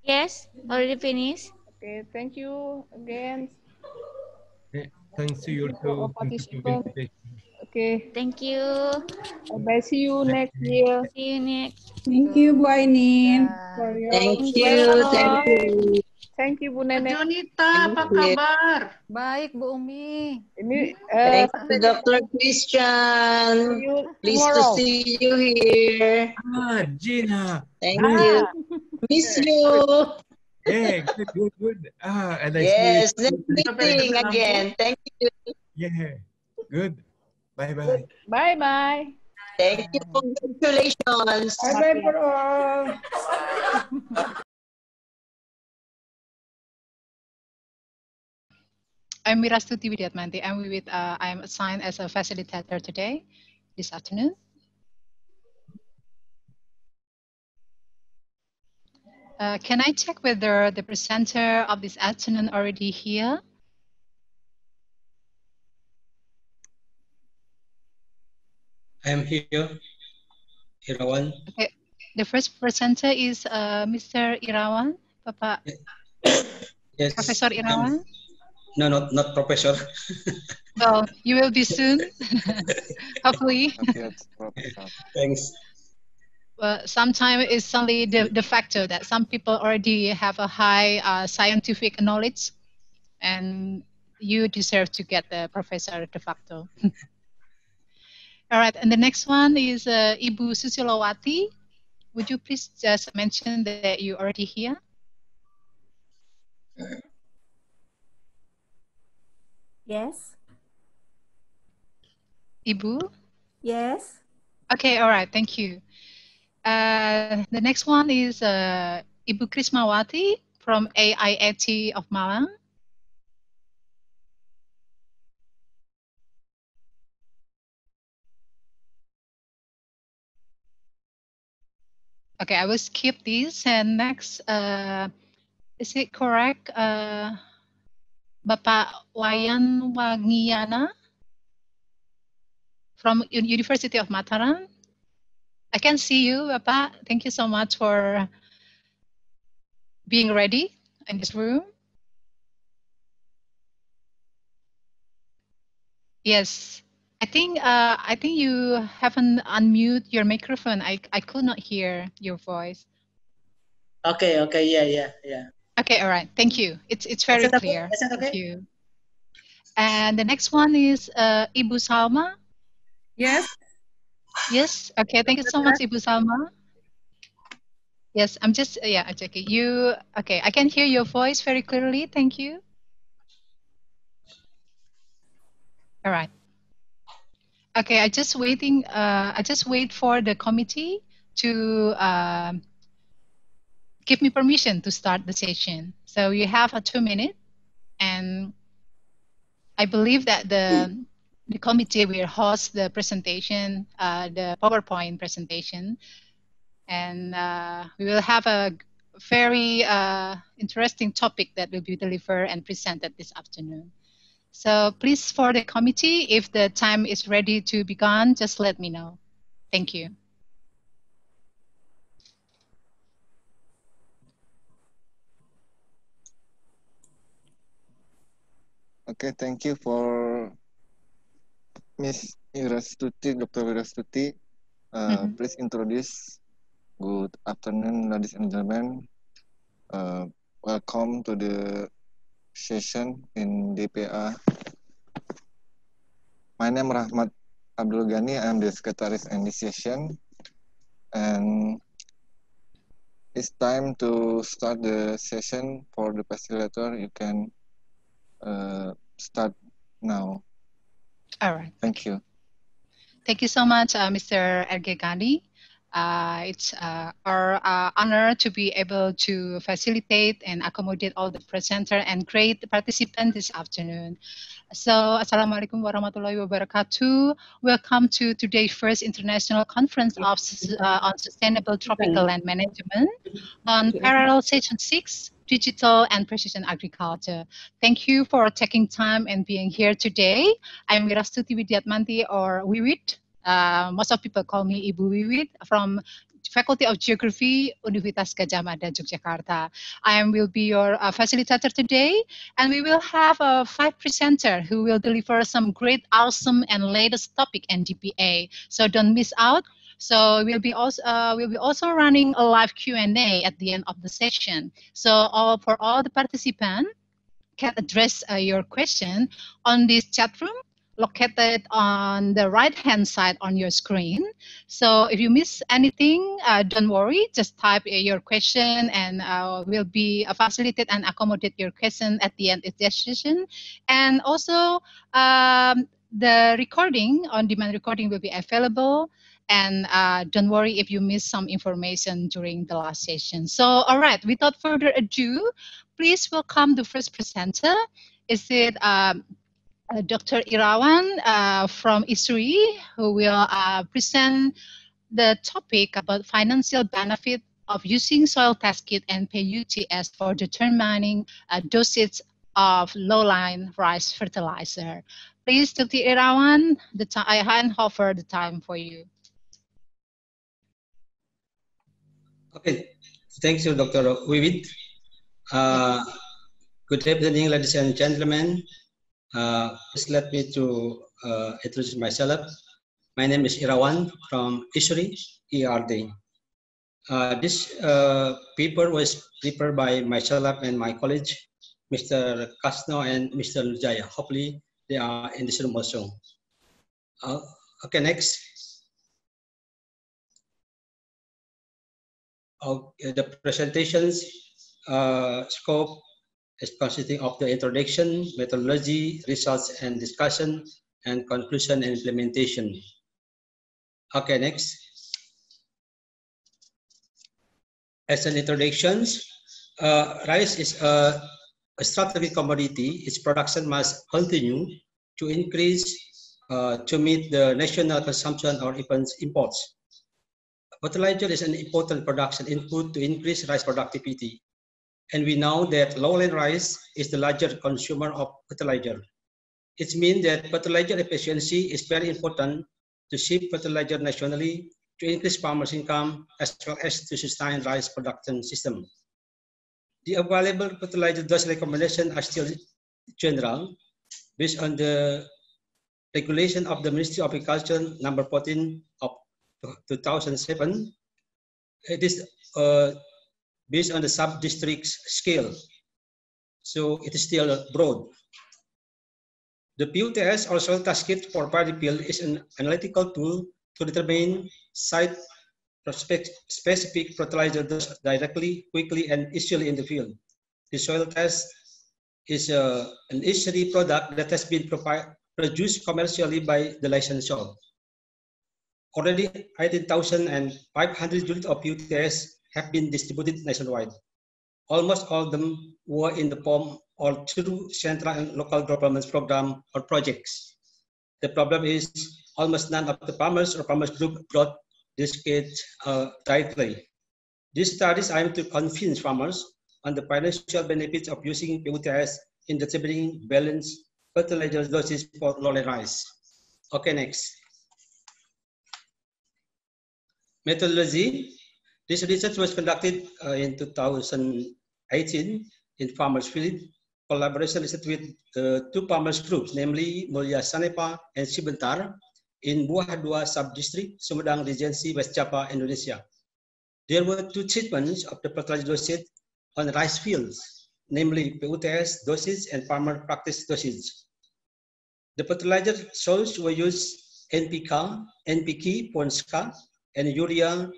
Yes, already finished. Okay. Thank you again. Thanks to you For all too. participants. Okay. Thank you. Bye. See you next year. See you next. Thank you, Bu Ainin, for your Thank you. Thank you, Bu Nenek. Jonita, apa kabar? Baik, Bu Umi. Ini Thank you, Dr. Christian. Pleased to see you here. Gina. Thank you. Miss you. Yeah, good. And I Yes, see you. next meeting again. Thank you. Yeah, good. Bye-bye. Bye-bye. Thank you. Congratulations. Bye-bye for all. I'm Mirastuti Widiatmanti. I'm assigned as a facilitator today, this afternoon. Can I check whether the presenter of this afternoon already here? I'm here, Irawan. Okay. The first presenter is Mr. Irawan, Papa. Yes. Professor Irawan. No, not professor. Well, you will be soon, hopefully. Thanks. Well, sometimes it's only the factor that some people already have a high scientific knowledge, and you deserve to get the professor de facto. All right, and the next one is Ibu Susilowati. Would you please just mention that you're already here? Yes. Ibu? Yes. Okay, all right, thank you. The next one is Ibu Krismawati from AIAT of Malang. Okay, I will skip this. And next, is it correct? Bapak Wayan Wangiyana from University of Mataram. I can see you, Bapak. Thank you so much for being ready in this room. Yes, I think you haven't unmute your microphone. I could not hear your voice. Okay, yeah. Okay, all right. Thank you. It's very clear. Is that okay? Thank you. And the next one is Ibu Salma. Yes. Yes. Okay. Thank you so much, Ibu Salma. Yes, I'm just I'm checking you. Okay, I can hear your voice very clearly. Thank you. All right. Okay, I just waiting. I just wait for the committee to give me permission to start the session. So you have 2 minutes, and I believe that the committee will host the presentation, the PowerPoint presentation, and we will have a very interesting topic that will be delivered and presented this afternoon. So please, for the committee, if the time is ready to begin, just let me know. Thank you. Okay, thank you for Miss Irastuti, Dr. Irastuti. Please introduce. Good afternoon, ladies and gentlemen. Welcome to the session in DPA. My name is Rahmat Abdul Ghani. I am the secretary in this session. And it's time to start the session. For the facilitator, you can start now. All right. Thank you. Thank you so much, Mr. Ergegani. It's our honor to be able to facilitate and accommodate all the presenter and great participants this afternoon. So, Assalamualaikum warahmatullahi wabarakatuh. Welcome to today's first international conference of on sustainable tropical land management on parallel session 6, digital and precision agriculture. Thank you for taking time and being here today. I'm Wirastuti Widiatmanti, or Wiwit. Most of people call me Ibu Wiwit from Faculty of Geography, Universitas Gadjah Mada, Yogyakarta. I will be your facilitator today, and we will have 5 presenters who will deliver some great, awesome, and latest topic and DPA. So don't miss out. So we'll be also running a live Q&A at the end of the session. So for all the participants, can address your question on this chat room located on the right-hand side on your screen. So if you miss anything, don't worry. Just type your question, and we'll be facilitate and accommodate your question at the end of the session. And also, the recording, on-demand recording, will be available. And don't worry if you miss some information during the last session. So, all right, without further ado, please welcome the first presenter. Is it Dr. Irawan from ISRI, who will present the topic about financial benefit of using soil test kit and PUTS for determining dosage of low-lying rice fertilizer. Please, Dr. Irawan, I hand over the time for you. Okay, thank you, Dr. Wiwit. Good evening, ladies and gentlemen. Please let me to introduce myself. My name is Irawan from ISRI, ERD. This paper was prepared by myself and my colleague, Mr. Kasno and Mr. Nujaya. Hopefully, they are in this room also. Okay, next. The presentations scope is consisting of the introduction, methodology, results and discussion, and conclusion and implementation. Okay, next. As an introduction, rice is a strategic commodity. Its production must continue to increase to meet the national consumption or even imports. Fertilizer is an important production input to increase rice productivity. And we know that lowland rice is the largest consumer of fertilizer. It means that fertilizer efficiency is very important to ship fertilizer nationally to increase farmers' income as well as to sustain rice production system. The available fertilizer dose recommendations are still general based on the regulation of the Ministry of Agriculture number 14 of 2007. It is based on the sub-district scale, so it is still broad. The PUTS or soil task kit for paddy field is an analytical tool to determine site-specific fertilizer dose directly, quickly, and easily in the field. The soil test is an easy product that has been produced commercially by the licensor. Already 18,500 units of PUTS have been distributed nationwide. Almost all of them were in the form or through central and local government program or projects. The problem is almost none of the farmers or farmers group got this kit directly. These studies aim to convince farmers on the financial benefits of using PUTS in determining balanced fertilizer doses for lowland rice. Okay, next. Methodology. This research was conducted in 2018 in farmers' field. Collaboration is with two farmers groups, namely Mulia Sanepa and Sibentar in Buah Dua sub-district, Sumedang Regency, West Java, Indonesia. There were two treatments of the fertilizer dosage on rice fields, namely PUTS dosage and farmer practice dosage. The fertilizer sources were used NPK, NPK, Ponska, and urea.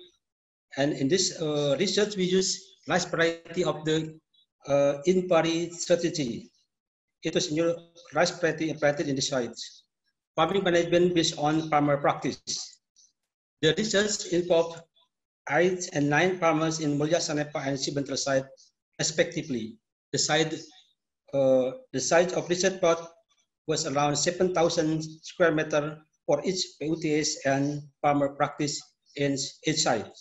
And in this research, we use rice variety of the in-pari strategy. It was new rice variety planted in the sites. Farming management based on farmer practice. The research involved 8 and 9 farmers in Mulia Sanepa and Sibentar site, respectively. The size of research plot was around 7,000 square meters for each PUTS and farmer practice in each site.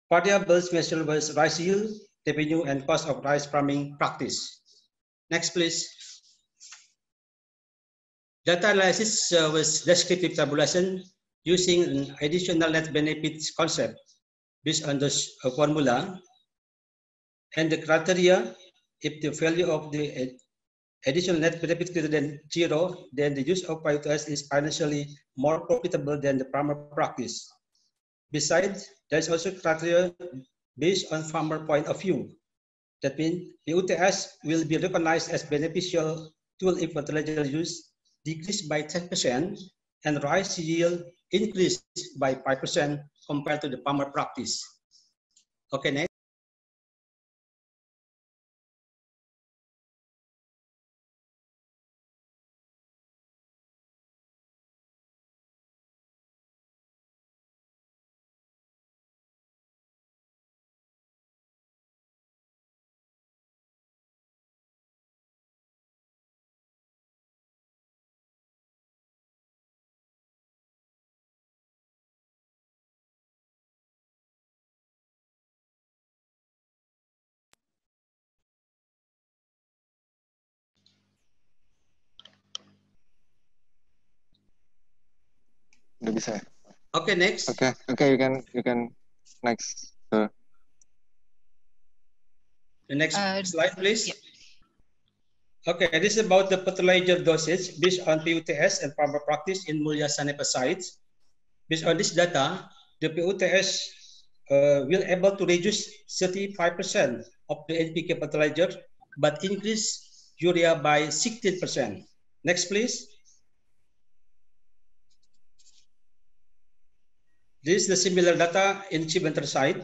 Variables measured was rice yield, revenue, and cost of rice farming practice. Next, please. Data analysis was descriptive tabulation using an additional net benefits concept based on the formula and the criteria. If the value of the additional net benefit greater than 0, then the use of PUTS is financially more profitable than the farmer practice. Besides, there is also criteria based on farmer point of view. That means PUTS will be recognized as beneficial tool if fertilizer use decreased by 10% and rice yield increased by 5% compared to the farmer practice. Okay, next. Udah bisa. Okay, next. Okay, you can next. The next slide, please. Yeah. Okay, this is about the fertilizer dosage based on PUTS and farmer practice in Mulia Sanepa sites. Based on this data, the PUTS will able to reduce 35% of the NPK fertilizer, but increase urea by 16%. Next, please. This is the similar data in Cibentar site.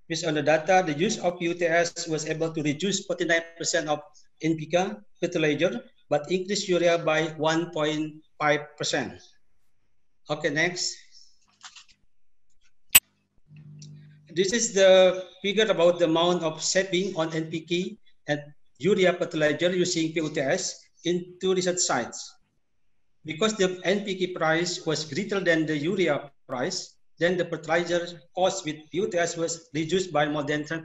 Based on the data, the use of UTS was able to reduce 49% of NPK fertilizer, but increase urea by 1.5%. Okay, next. This is the figure about the amount of saving on NPK and urea fertilizer using PUTS in two research sites. Because the NPK price was greater than the urea price, then the fertilizer cost with PUTS was reduced by more than 10%.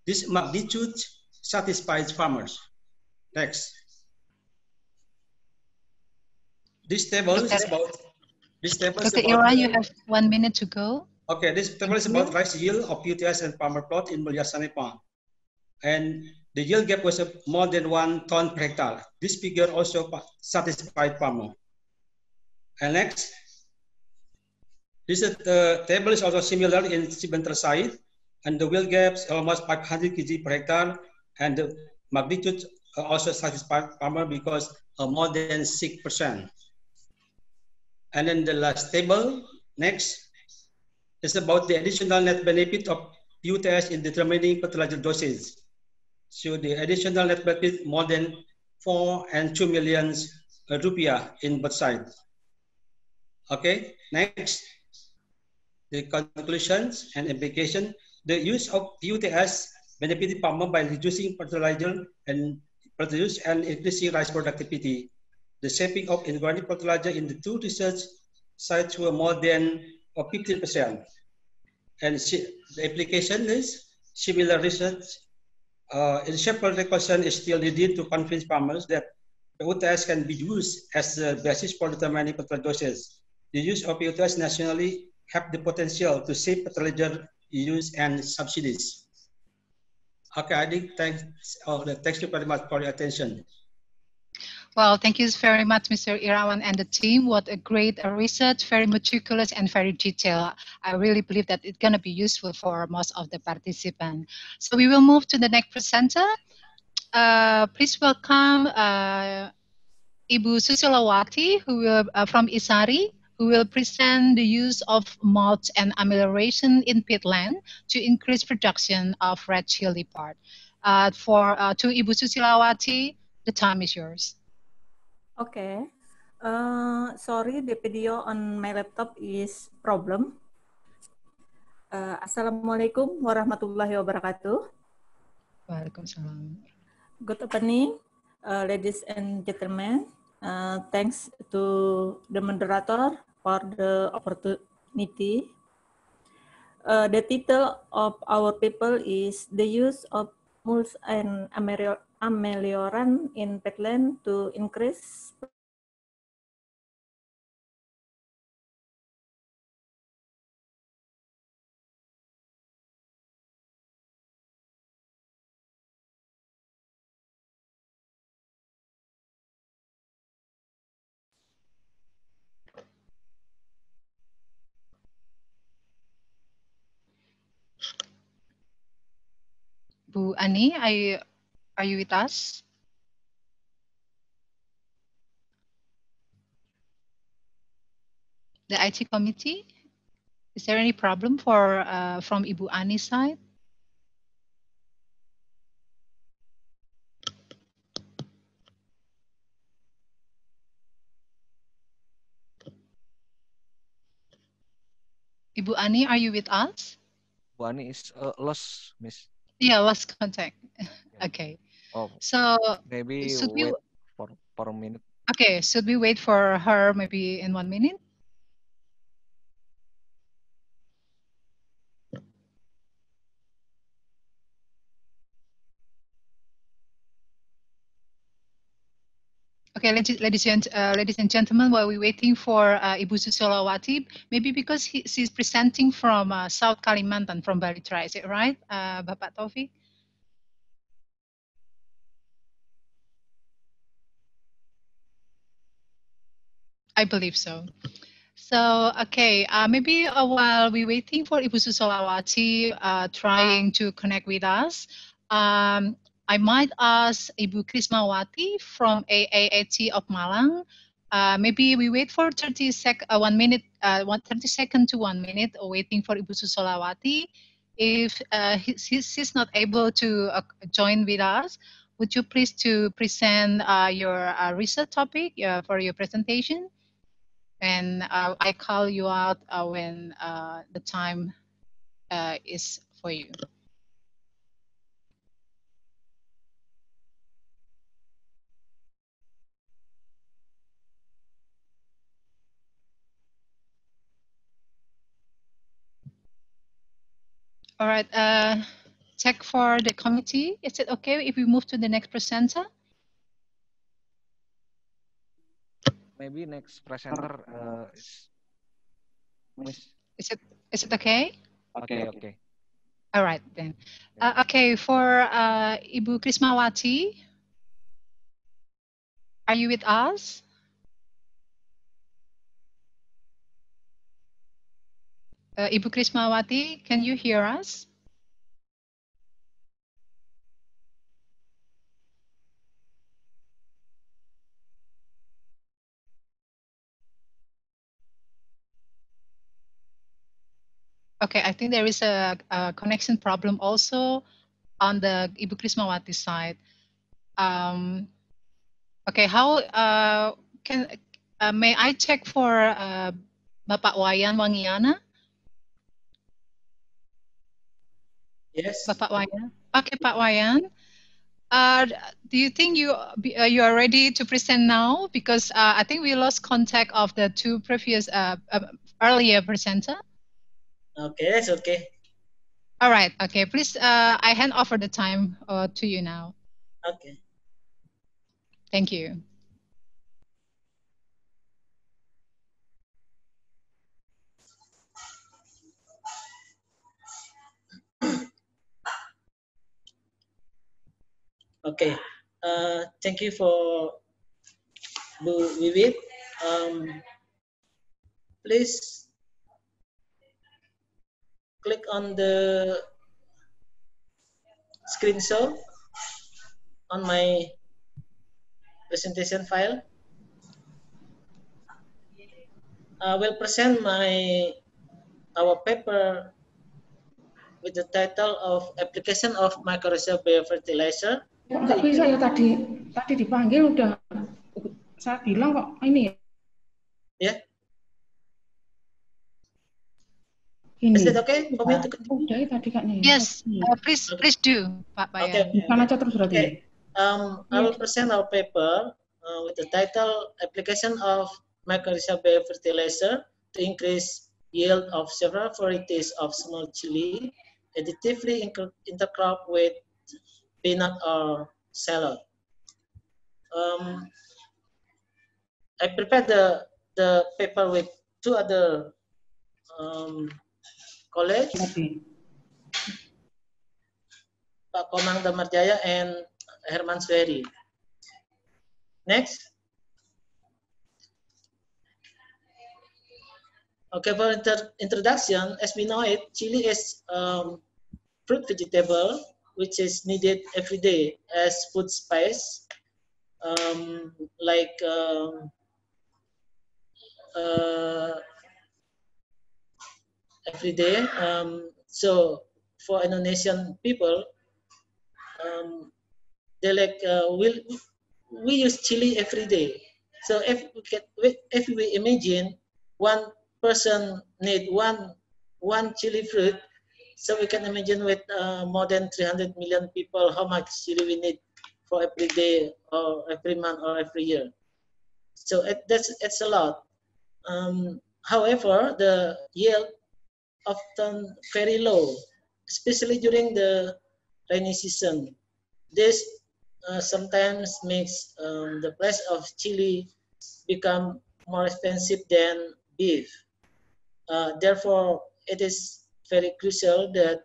This magnitude satisfies farmers. Next. This table is about. Dr. Ira, you have 1 minute to go. Okay, this table is about rice yield of UTS and farmer plot in Mulyasani Farm. And the yield gap was more than 1 ton per hectare. This figure also satisfied farmer. And next, this table is also similar in Cibentar site, and the yield gaps almost 500 kg per hectare, and the magnitude also satisfied farmer because more than 6%. And then the last table, next, is about the additional net benefit of UTS in determining fertilizer dosage. So the additional net benefit more than 4 and 2 million rupiah in both sides. Okay, next, the conclusions and implication. The use of UTS benefited farmer by reducing fertilizer and produce and increasing rice productivity. The saving of inorganic fertilizer in the two research sites were more than 15%. And the application is similar research. In several question is still needed to convince farmers that PUTS can be used as a basis for determining fertilizer doses. The use of PUTS nationally have the potential to save fertilizer use and subsidies. Okay, I think thanks you very much for your attention. Well, thank you very much, Mr. Irawan and the team. What a great research, very meticulous and very detailed. I really believe that it's going to be useful for most of the participants. So we will move to the next presenter. Please welcome Ibu Susilawati, who will, from ISARI, who will present the use of mulch and amelioration in peatland to increase production of red chili part. To Ibu Susilawati, the time is yours. Okay. Sorry, the video on my laptop is problem. Assalamualaikum warahmatullahi wabarakatuh. Waalaikumsalam. Good evening, ladies and gentlemen. Thanks to the moderator for the opportunity. The title of our paper is The Use of Mulch and Amelioran in Peatland to Increase Bu Ani, are you with us? The IT committee? Is there any problem from Ibu Ani's side? Ibu Ani, are you with us? Bu Ani is lost, Miss. Yeah, lost contact. Yeah. Okay. Oh, so maybe should wait for a minute. Okay, should we wait for her maybe in 1 minute? Okay, ladies and gentlemen, while we're waiting for Ibu Susilawati, maybe because she's presenting from South Kalimantan, from Baritra, is it right, Bapak Taufik? I believe so. So, okay, maybe while we're waiting for Ibu Susilawati trying to connect with us, I might ask Ibu Krismawati from AAAT of Malang Maybe we wait for 30 seconds to 1 minute, waiting for Ibu Susolawati. If she's not able to join with us, would you please to present your research topic for your presentation? And I call you out when the time is for you. All right, check for the committee. Is it okay if we move to the next presenter? Maybe next presenter is Miss. Is it okay? Okay. All right then. Okay, for Ibu Krismawati, are you with us? Ibu Krismawati, can you hear us? Okay, I think there is a connection problem also on the Ibu Krismawati side. Okay, how may I check for Bapak Wayan Wangiana? Yes. Bapak Wayan. Okay, Pak Wayan. Do you think you are ready to present now? Because I think we lost contact of the two previous earlier presenter. Okay, that's okay. All right. Okay. Please, I hand over the time to you now. Okay. Thank you. Okay. Thank you for Bu Wiwit. Please click on the screenshot on my presentation file. I will present our paper with the title of Application of Mycorrhizal Biofertilizer. Kok nggak bisa ya tadi dipanggil udah saya bilang kok ini ya. Yeah. Ini. Is it okay for me to continue? Udah ya tadi kayaknya ya. Yes, please do, Pak Bayan. Okay. Bukan aja terus berarti. Okay. I will present our paper with the title Application of Mycorrhizal Biofertilizer to increase yield of several varieties of small chili, additively intercrop with peanut or shallot. I prepared the paper with two other colleagues, Pak Komang Damarjaya and Herman Sweri. Next. Okay, for introduction, as we know it, chili is fruit vegetable which is needed every day as food spice, like every day. So for Indonesian people, they like we use chili every day. So if we imagine one person need one chili fruit, so we can imagine with more than 300 million people how much chili we need for every day or every month or every year. So it's a lot. However, the yield often very low, especially during the rainy season. This sometimes makes the price of chili become more expensive than beef. Therefore, it is very crucial that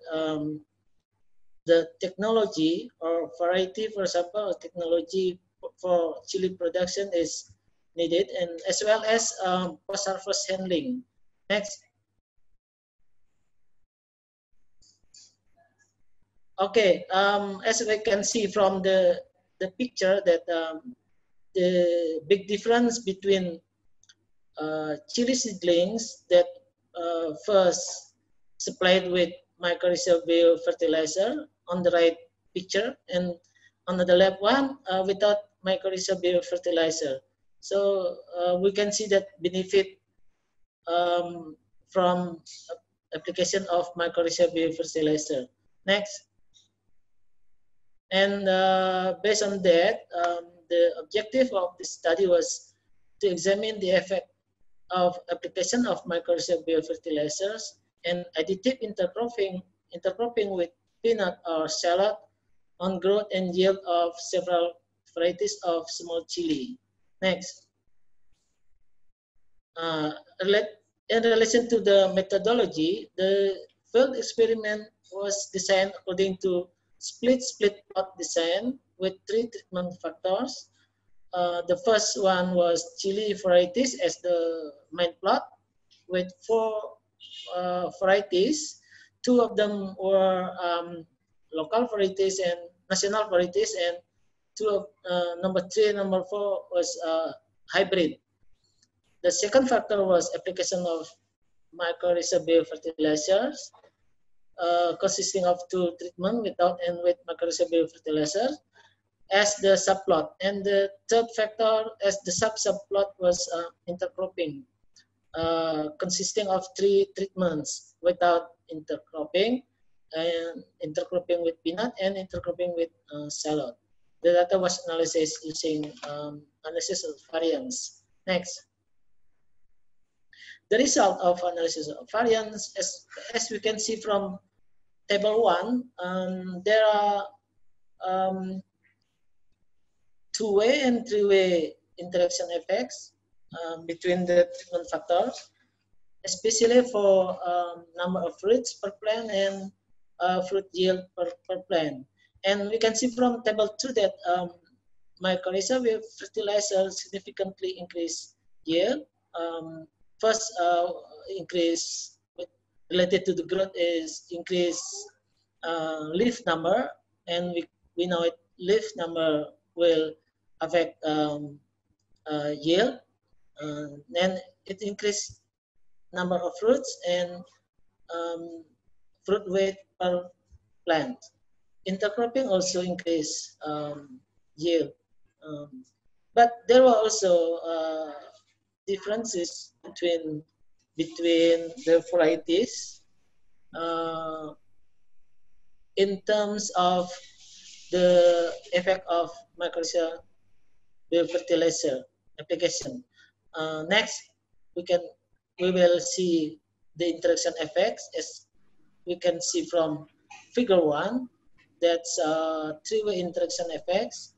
the technology or variety, for example, technology for chili production is needed, and as well as post-harvest handling. Next. Okay, as we can see from the picture that the big difference between chili seedlings that first supplied with mycorrhizal biofertilizer on the right picture, and on the left one without mycorrhizal biofertilizer. So we can see that benefit from application of mycorrhizal biofertilizer. Next. And based on that, the objective of this study was to examine the effect of application of mycorrhizal biofertilizers and additive intercropping with peanut or shallot on growth and yield of several varieties of small chili. Next. In relation to the methodology, the field experiment was designed according to split plot design with 3 treatment factors. The first one was chili varieties as the main plot with 4 varieties. 2 of them were local varieties and national varieties, and 2 of number 3 and number 4 was hybrid. The second factor was application of mycorrhizal biofertilizers, consisting of 2 treatments without and with mycorrhizal biofertilizer as the subplot. And the third factor as the subplot was intercropping, consisting of 3 treatments without intercropping, and intercropping with peanut and intercropping with shallot. The data was analyzed using analysis of variance. Next. The result of analysis of variance, as we can see from table 1, there are 2-way and 3-way interaction effects between the treatment factors, especially for number of fruits per plant and fruit yield per plant. And we can see from table 2 that mycorrhizal fertilizer significantly increase yield. First increase related to the growth is increase leaf number, and we know it leaf number will affect yield. Then it increase number of fruits and fruit weight per plant. Intercropping also increase yield, but there were also differences between the varieties in terms of the effect of mycorrhizal biofertilizer application. Next, we will see the interaction effects, as we can see from figure 1. That's 3-way interaction effects.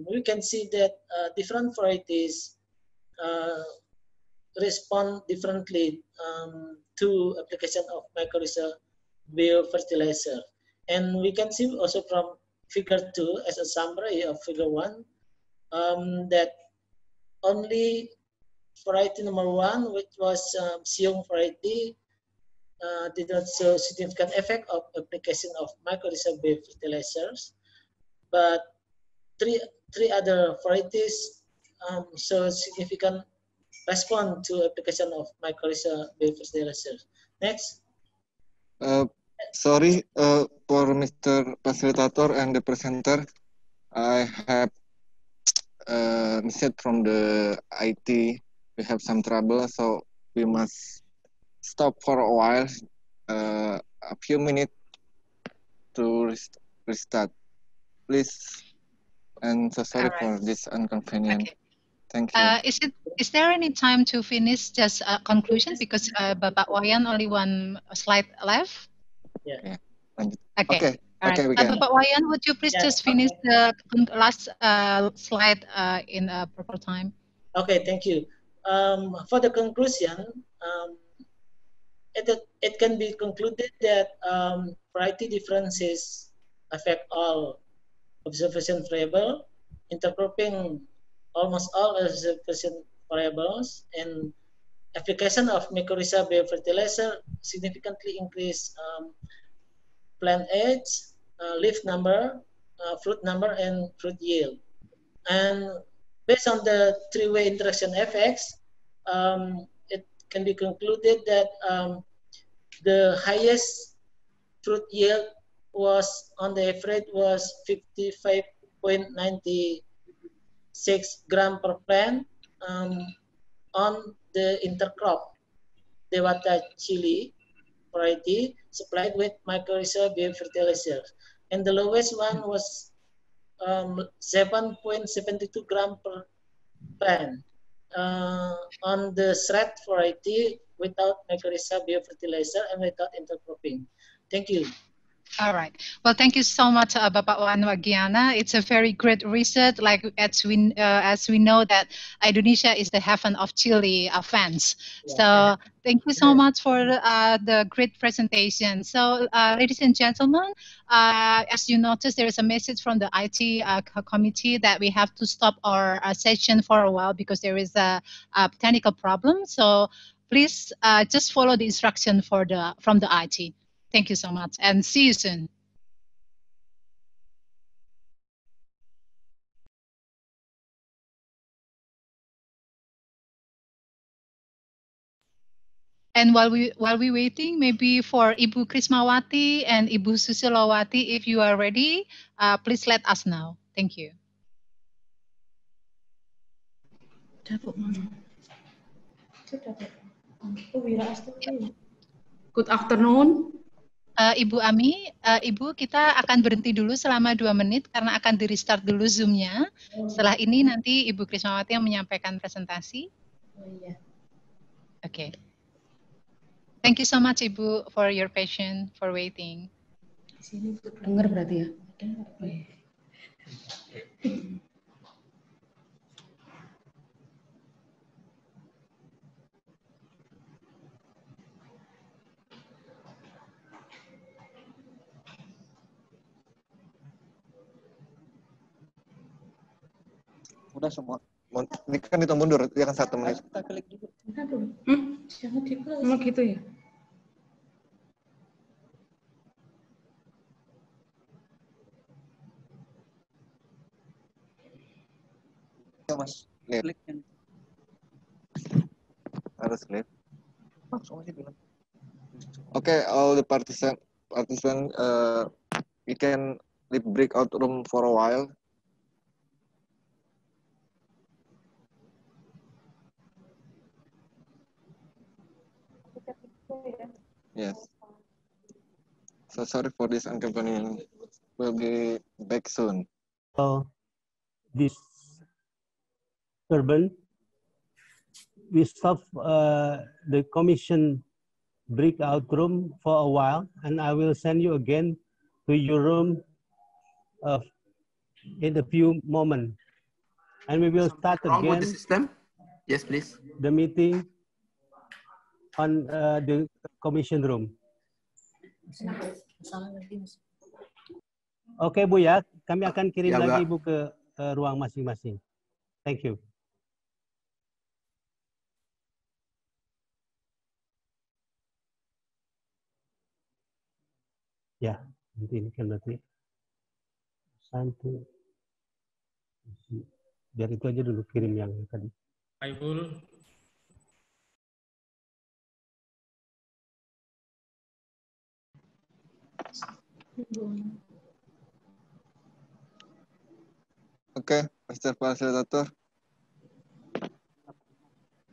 We can see that different varieties respond differently to application of mycorrhizal biofertilizer. And we can see also from figure 2 as a summary of figure 1 that only variety number 1, which was Siung variety, did not show significant effect of application of mycorrhizal biofertilizers, but three other varieties show significant response to application of mycorrhizal biofertilizers. Next. Sorry for Mr. Facilitator and the presenter. I have message from the IT. We have some trouble, so we must stop for a while, a few minutes to restart. Please, and so sorry for this inconvenience. Okay. Thank you. Is there any time to finish just a conclusion, because Bapak Wayan only 1 slide left? Yeah. Okay. All right. Okay, we can. Bapak Wayan, would you please just finish the last slide in a proper time? Okay, thank you. For the conclusion, it can be concluded that variety differences affect all observation variables, intercropping almost all observation variables, and application of mycorrhizal biofertilizer significantly increase plant age, leaf number, fruit number, and fruit yield. And based on the three-way interaction effects, it can be concluded that the highest fruit yield was on the average was 55.96 gram per plant on the intercrop Dewata chili variety supplied with mycorrhizal biofertilizer, and the lowest one was 7.72 gram per plant on the shred variety without mycorrhizal biofertilizer and without intercropping. Thank you. All right. Well, thank you so much, Bapak Wan Wagiana. It's a very great research. Like as we know that Indonesia is the heaven of chili fans. So thank you so much for the great presentation. So, ladies and gentlemen, as you notice, there is a message from the IT committee that we have to stop our session for a while because there is a technical problem. So please just follow the instruction from the IT. Thank you so much and see you soon. And while we waiting, maybe for Ibu Krismawati and Ibu Susilowati, if you are ready, please let us know. Thank you. Good afternoon. Ibu Ami, Ibu, kita akan berhenti dulu selama 2 menit karena akan di-restart dulu Zoom-nya. Setelah ini nanti Ibu Krismawati yang menyampaikan presentasi. Oh iya. Okay. Thank you so much, Ibu, for your patience, for waiting. Sini dengar berarti ya? Oh, iya. Udah semua. Ini kan itu mundur, ya kan 1 menit. Kita klik dulu. Jangan diklik. Emang gitu ya? Ya mas, klik. Harus klik. Okay, all the participants, we can leave breakout room for a while. Yes. So sorry for this inconvenience. We'll be back soon. So this urban, we stop the commission breakout room for a while, and I will send you again to your room in a few moments. And we will start wrong again with the system? Yes, please. The meeting on the commission room. Oke Bu ya, kami akan kirim lagi Bu ke ruang masing-masing. Thank you. Ya, nanti ini kan berarti satu. Biar itu aja dulu kirim yang tadi. Aibul. Okay, Mr. Facilitator,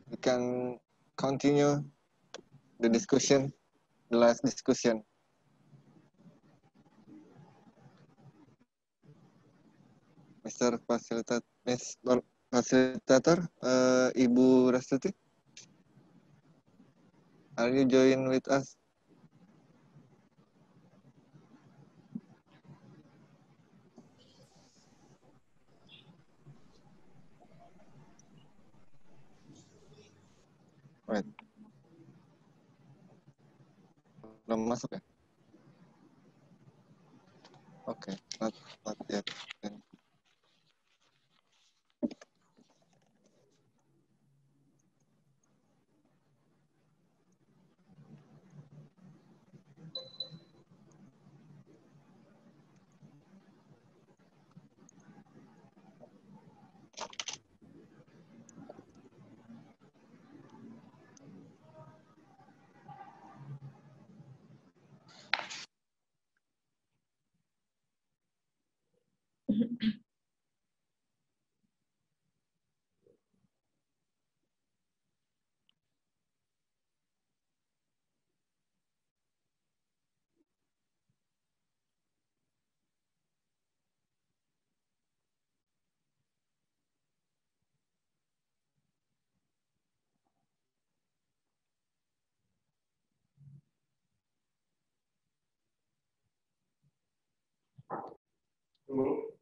we can continue the discussion, the last discussion. Mr. Facilitator, Ibu Rastuti, are you join with us? Right. Belum masuk ya? Oke, not yet.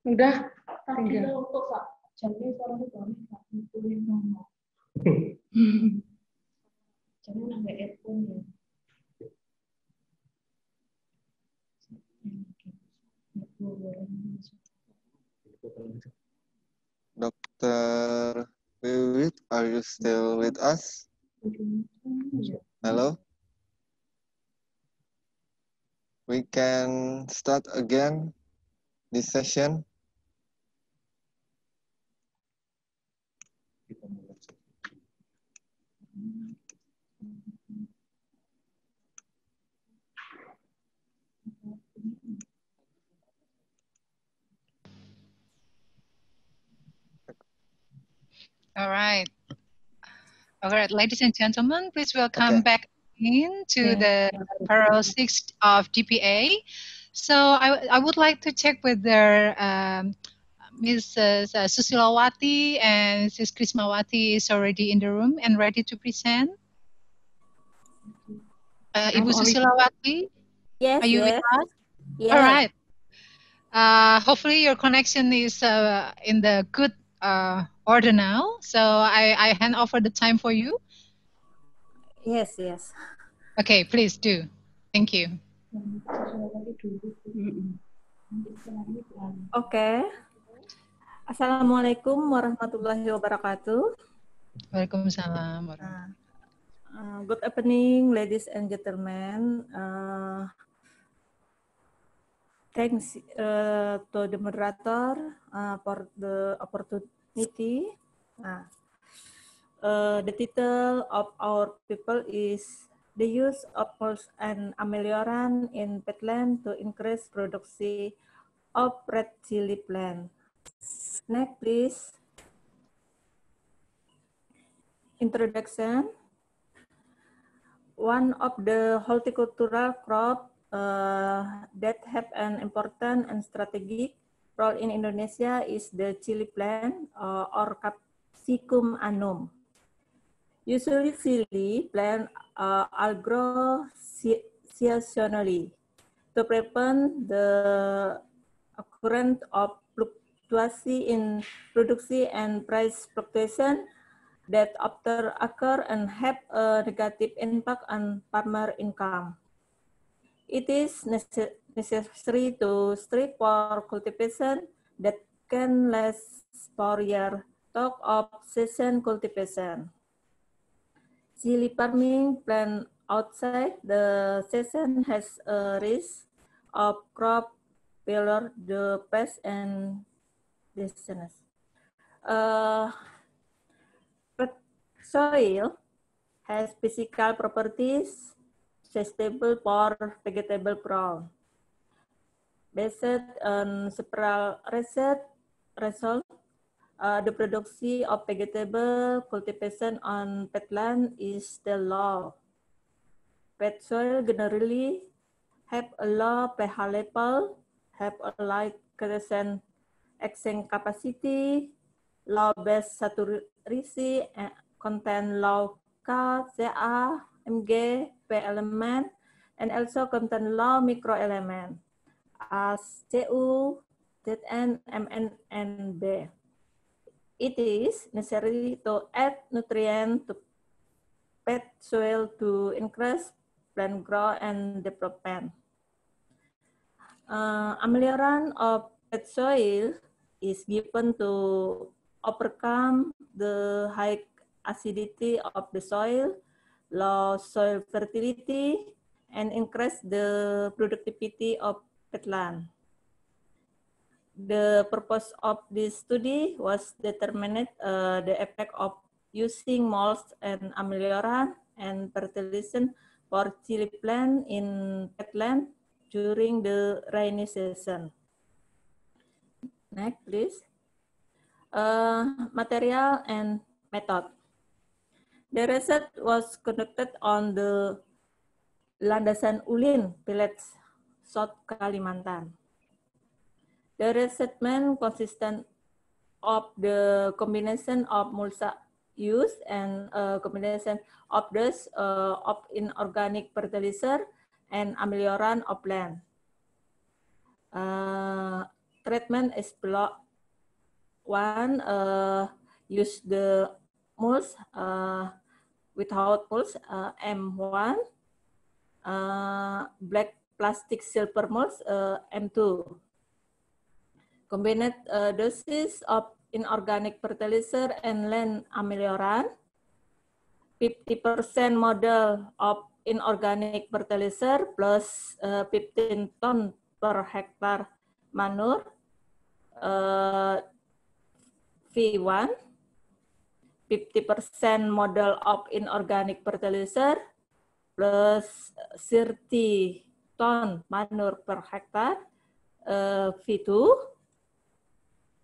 Udah, tinggal. Dr. Wiwit, are you still with us? Hello? We can start again this session. All right. All right, ladies and gentlemen, please welcome back into the parallel 6 of GPA. So I would like to check whether Ms. Susilawati and Ms. Krismawati is already in the room and ready to present. Ibu Susilawati, Yes, are you with yes. us? Yes. All right. Hopefully your connection is in the good order now. So I hand over the time for you. Yes, yes. Okay, please do. Thank you. Okay. Assalamualaikum warahmatullahi wabarakatuh. Waalaikumsalam. Good evening, ladies and gentlemen. Thanks to the moderator for the opportunity. The title of our paper is the use of mulch and amelioran in peatland to increase production of red chili plant. Next, please. Introduction. One of the horticultural crops that have an important and strategic role in Indonesia is the chili plant or Capsicum annum. Usually, chili plants are grown seasonally to prevent the occurrence of fluctuation in production and price fluctuation that often occur and have a negative impact on farmer income. It is necessary to strive for cultivation that can last for years, talk of season cultivation. Chili farming plant outside the season has a risk of crop failure, the pest and disease. Soil has physical properties suitable for vegetable growth. Based on several results, the production of vegetable cultivation on peatland is still low. Peat soil generally have a low pH level, have a light crescent exchange capacity, low base saturation, and contain low K, Ca, Mg, P element, and also contain low microelement as Cu, Zn, Mn, and B. It is necessary to add nutrients to peat soil to increase plant growth and development. Amelioran of peat soil is given to overcome the high acidity of the soil, low soil fertility, and increase the productivity of peatland. The purpose of this study was determined the effect of using mulch and amelioran and fertilization for chili plant in peatland during the rainy season. Next, please. Material and method. The research was conducted on the Landasan Ulin Village, South Kalimantan. The resettlement consisted of the combination of mulch use and a combination of those of inorganic fertilizer and amelioran of land. Treatment is block. One, use the mulch without mulch, M1. Black plastic silver mulch, M2. Combined doses of inorganic fertilizer and land ameliorant. 50% model of inorganic fertilizer plus 15 ton per hectare manure. V1, 50% model of inorganic fertilizer plus 30 ton manure per hectare. V2,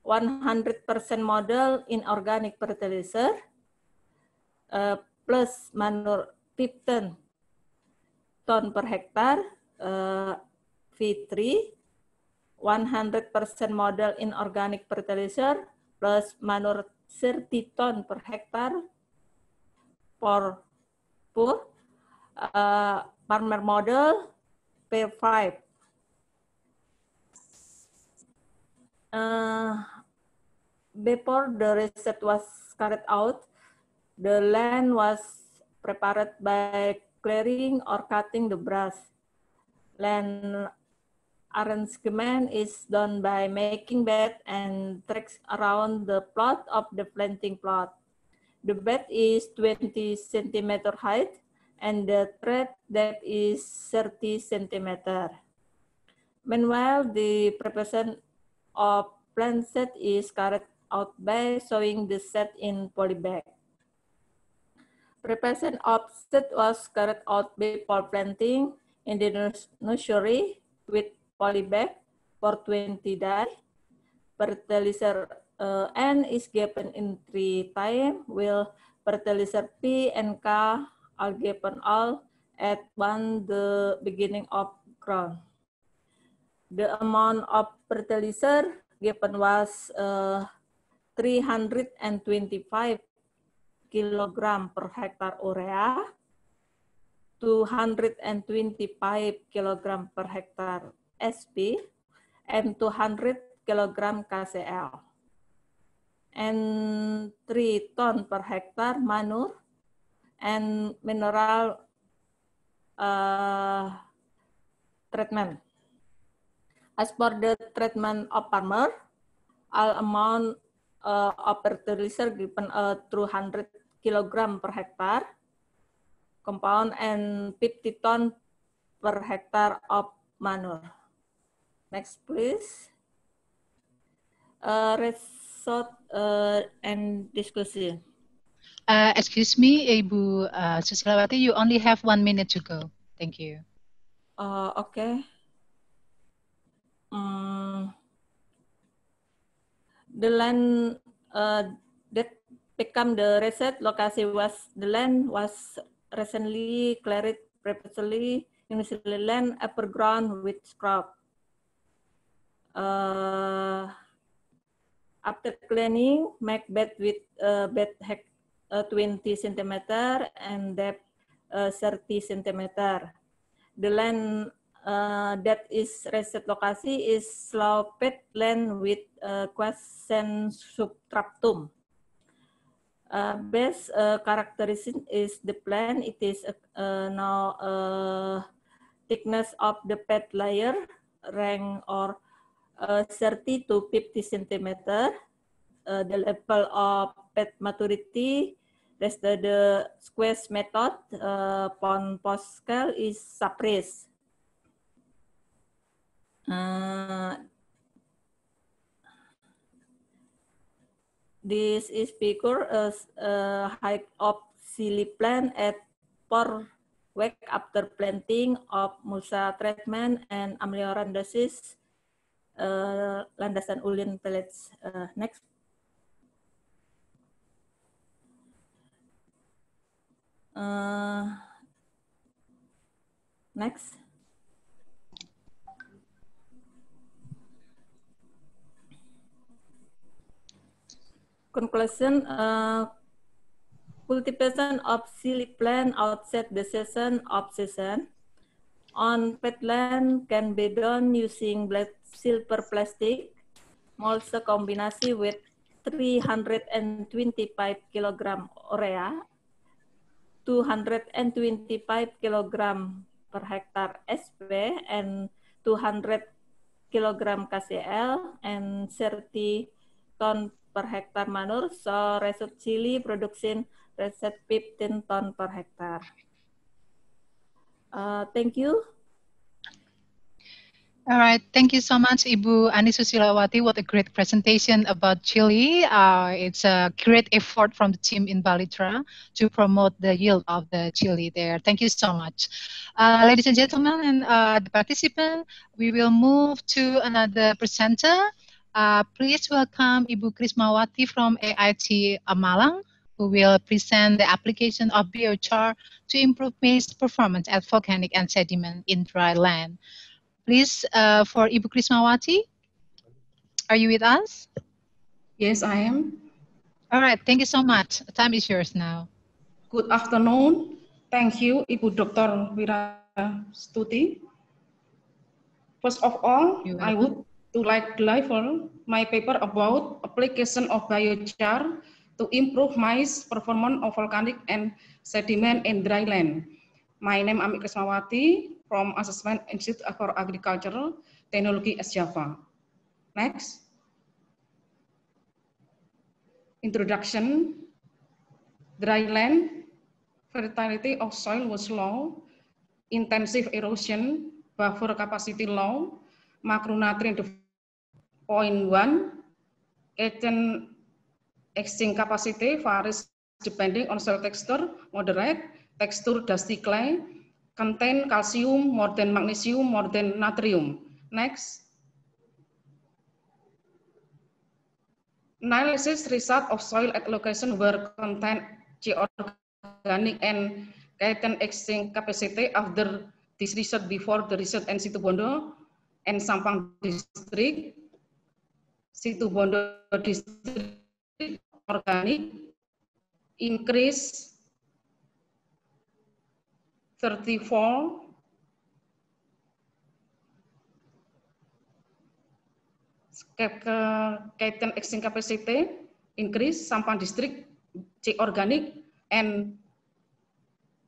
100% model inorganic fertilizer plus manure 15 ton per hectare. V3, 100% model inorganic fertilizer plus manure 30 ton per hectare. For farmer model, P5. Before the research was carried out, the land was prepared by clearing or cutting the brush. Land arrangement is done by making bed and tracks around the plot of the planting plot. The bed is 20 centimeter height and the tread depth is 30 centimeter. Meanwhile, the preparation of plant set is carried out by sowing the set in polybag. Preparation of set was carried out before planting in the nursery with polybag for 20 days. Fertilizer N is given in 3 times, while fertilizer P and K are given all at the beginning of ground. The amount of fertilizer given was 325 kilogram per hectare urea, 225 kilogram per hectare SP, and 200 kilogram KCl, and 3 ton per hectare manure and mineral treatment. As for the treatment of farmer, all amount of fertilizer given 200 kilogram per hectare, compound, and 50 ton per hectare of manure. Next, please. Result and discussion. Excuse me, Ibu Susilawati, you only have 1 minute to go. Thank you. Okay. The land that become the reset location was the land was recently cleared previously initially land overgrown with crop. After cleaning, make bed with bed 20 centimeter and depth 30 centimeter. The land that is reset location is sloped land with quiescent substratum. Base characteristic is the plant. It is now thickness of the bed layer rank or 30 to 50 centimeter. The level of bed maturity, that's the squeeze method, pond post scale is suppressed. This is figure height of silly plant at 4 weeks after planting of mulsa treatment and ameliorant dosis landasan ulin pellets. Next. Next. Conclusion, cultivation of silly plant outside the season of season on pet land can be done using blade silver plastic, also kombinasi with 325 kilogram urea, 225 kilogram per hektar SP, and 200 kilogram KCl, and 30 ton per hektar manure. So result chili production result 15 ton per hektar. Thank you. All right, thank you so much, Ibu Ani Susilawati. What a great presentation about Chile. It's a great effort from the team in Balitra to promote the yield of the chili there. Thank you so much. Ladies and gentlemen, and the participants, we will move to another presenter. Please welcome Ibu Krismawati from AIT Malang, who will present the application of biochar to improve maize performance at volcanic and sediment in dry land. Please, for Ibu Krismawati, are you with us? Yes, I am. All right, thank you so much. Time is yours now. Good afternoon. Thank you, Ibu Dr. Wirastuti. First of all, I would like to deliver my paper about application of biochar to improve maize performance of volcanic and sediment in dry land. My name is Krismawati from Assessment Institute for Agricultural Technology at Java. Next. Introduction. Dry land, fertility of soil was low, intensive erosion, buffer capacity low, macronutrient 0.1, cation exchange capacity varies depending on soil texture, moderate, texture dusty clay, contain calcium more than magnesium more than natrium. Next. Analysis result of soil at location where contain geoorganic and cation exchange capacity after this research before the research in Situbondo and Sampang district. Situbondo district organic increase 34 cation exchange capacity increase, Sampang district organic and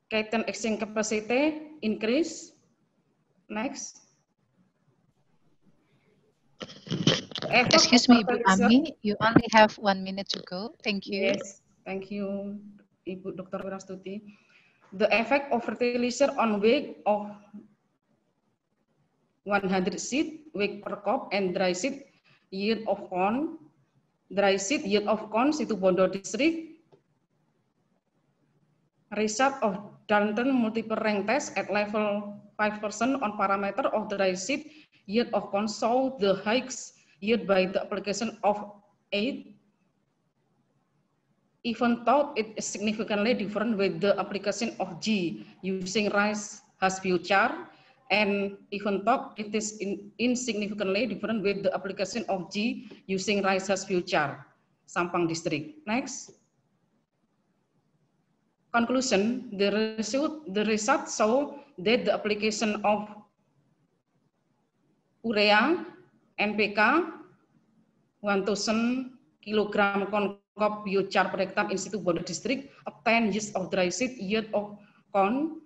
cation exchange capacity increase. Next. Excuse me, Ibu Ami, you only have 1 minute to go. Thank you. Yes, thank you, Ibu Dr. Wirastuti. The effect of fertilizer on weight of 100 seed, weight per crop, and dry seed yield of corn. Dry seed yield of corn, Situbondo district. Result of Dalton multiple rank test at level 5% on parameter of dry seed yield of corn show the highest yield by the application of 8. Even though it is significantly different with the application of G using rice husk biochar, and even though it is insignificantly different with the application of G using rice husk biochar, Sampang district. Next. Conclusion, the result show that the application of urea, NPK, 1,000 kilogram crop biochar per hectare in Situbondo district obtain use of dry seed yield of corn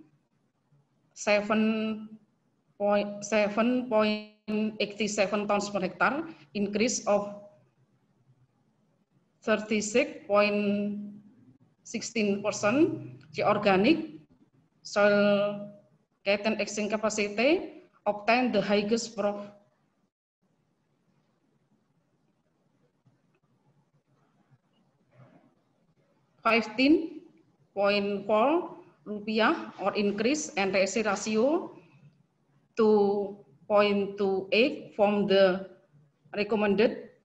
7.87 tons per hectare, increase of 36.16%, geoorganic, soil cation exchange capacity, obtain the highest profit 15.4 rupiah or increase NTSC ratio to 0.28 from the recommended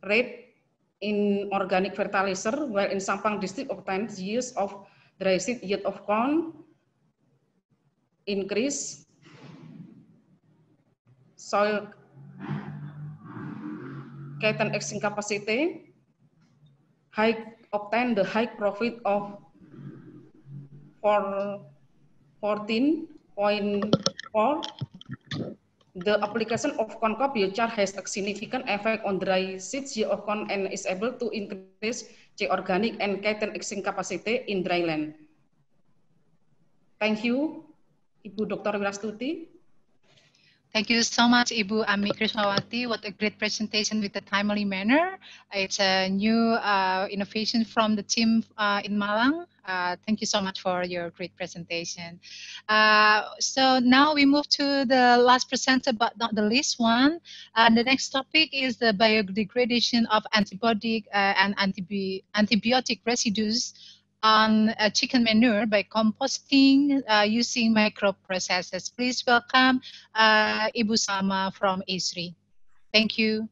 rate in organic fertilizer, while in Sampang district obtained use of dry seed yield of corn increase, soil cation exchange capacity, obtain the high profit of 14.4 The application of concave biochar has a significant effect on dry seed geocon and is able to increase organic and cation exing capacity in dry land. Thank you, Ibu Dr. Wirastuti. Thank you so much, Ibu Ami Krishnawati. What a great presentation with a timely manner. It's a new innovation from the team in Malang. Thank you so much for your great presentation. So now we move to the last presenter, but not the least one. The next topic is the biodegradation of antibiotic and antibiotic residues on chicken manure by composting using microprocesses. Please welcome Ibu Salma from ISRI. Thank you.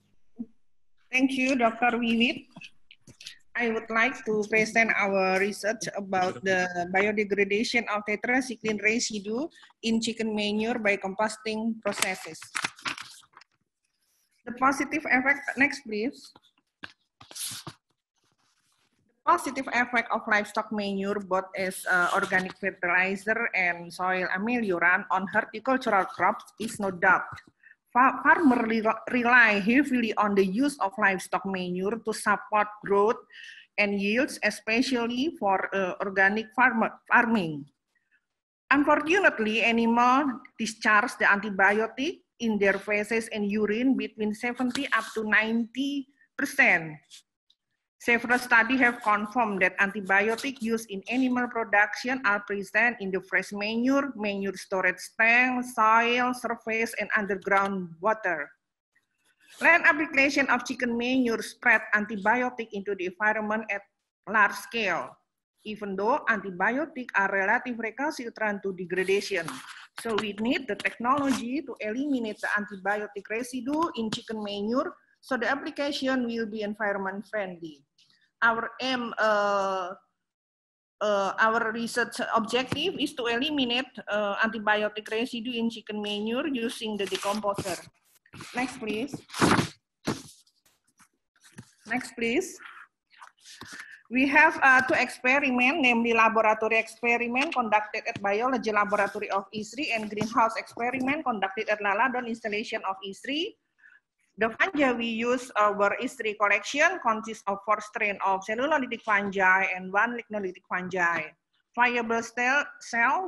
Thank you, Dr. Wiwit. I would like to present our research about the biodegradation of tetracycline residue in chicken manure by composting processes. The positive effect, next please. Positive effect of livestock manure both as organic fertilizer and soil ameliorant on horticultural crops is no doubt. Farmers rely heavily on the use of livestock manure to support growth and yields, especially for organic farming. Unfortunately, animals discharge the antibiotic in their feces and urine between 70 up to 90%. Several studies have confirmed that antibiotics used in animal production are present in the fresh manure, manure storage tank, soil, surface, and underground water. Land application of chicken manure spread antibiotic into the environment at large scale, even though antibiotics are relatively recalcitrant to degradation. So we need the technology to eliminate the antibiotic residue in chicken manure so the application will be environment friendly. Our aim, our research objective is to eliminate antibiotic residue in chicken manure using the decomposer. Next, please. Next, please. We have two experiments, namely laboratory experiment conducted at Biology Laboratory of ISRI and greenhouse experiment conducted at Laladon installation of ISRI. The fungi we use our ISRI collection consists of 4 strains of cellulolytic fungi and 1 lignolytic fungi. Viable cells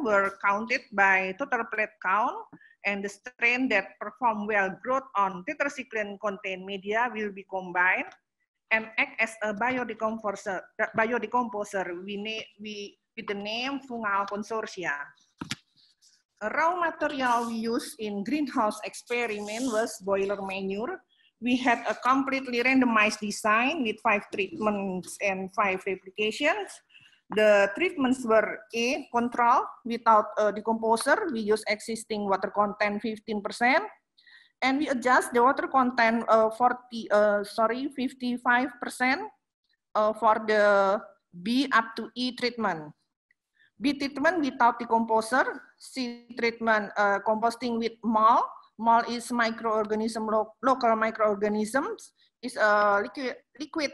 were counted by total plate count, and the strain that perform well growth on tetracycline-contained media will be combined and act as a biodecomposer with the name fungal consortia. A raw material we used in greenhouse experiment was boiler manure. We had a completely randomized design with 5 treatments and 5 replications. The treatments were A, control without a decomposer. We use existing water content 15%. And we adjust the water content 55% for the B up to E treatment. B treatment without decomposer, C treatment composting with MAL. MAL is microorganism, local microorganisms, is a liquid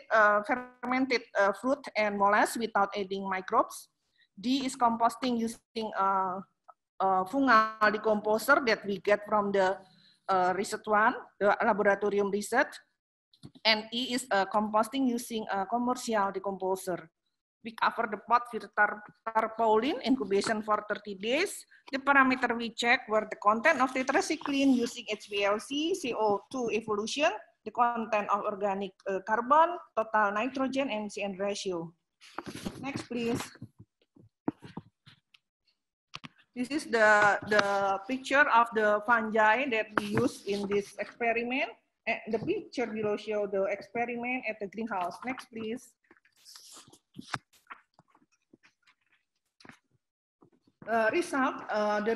fermented fruit and mollusk without adding microbes. D is composting using fungal decomposer that we get from the research one, the laboratorium research. And E is composting using a commercial decomposer. We cover the pot with tarpaulin, incubation for 30 days. The parameter we check were the content of tetracycline using HPLC, CO2 evolution, the content of organic carbon, total nitrogen, and CN ratio. Next, please. This is the picture of the fungi that we use in this experiment. The picture below show the experiment at the greenhouse. Next, please. The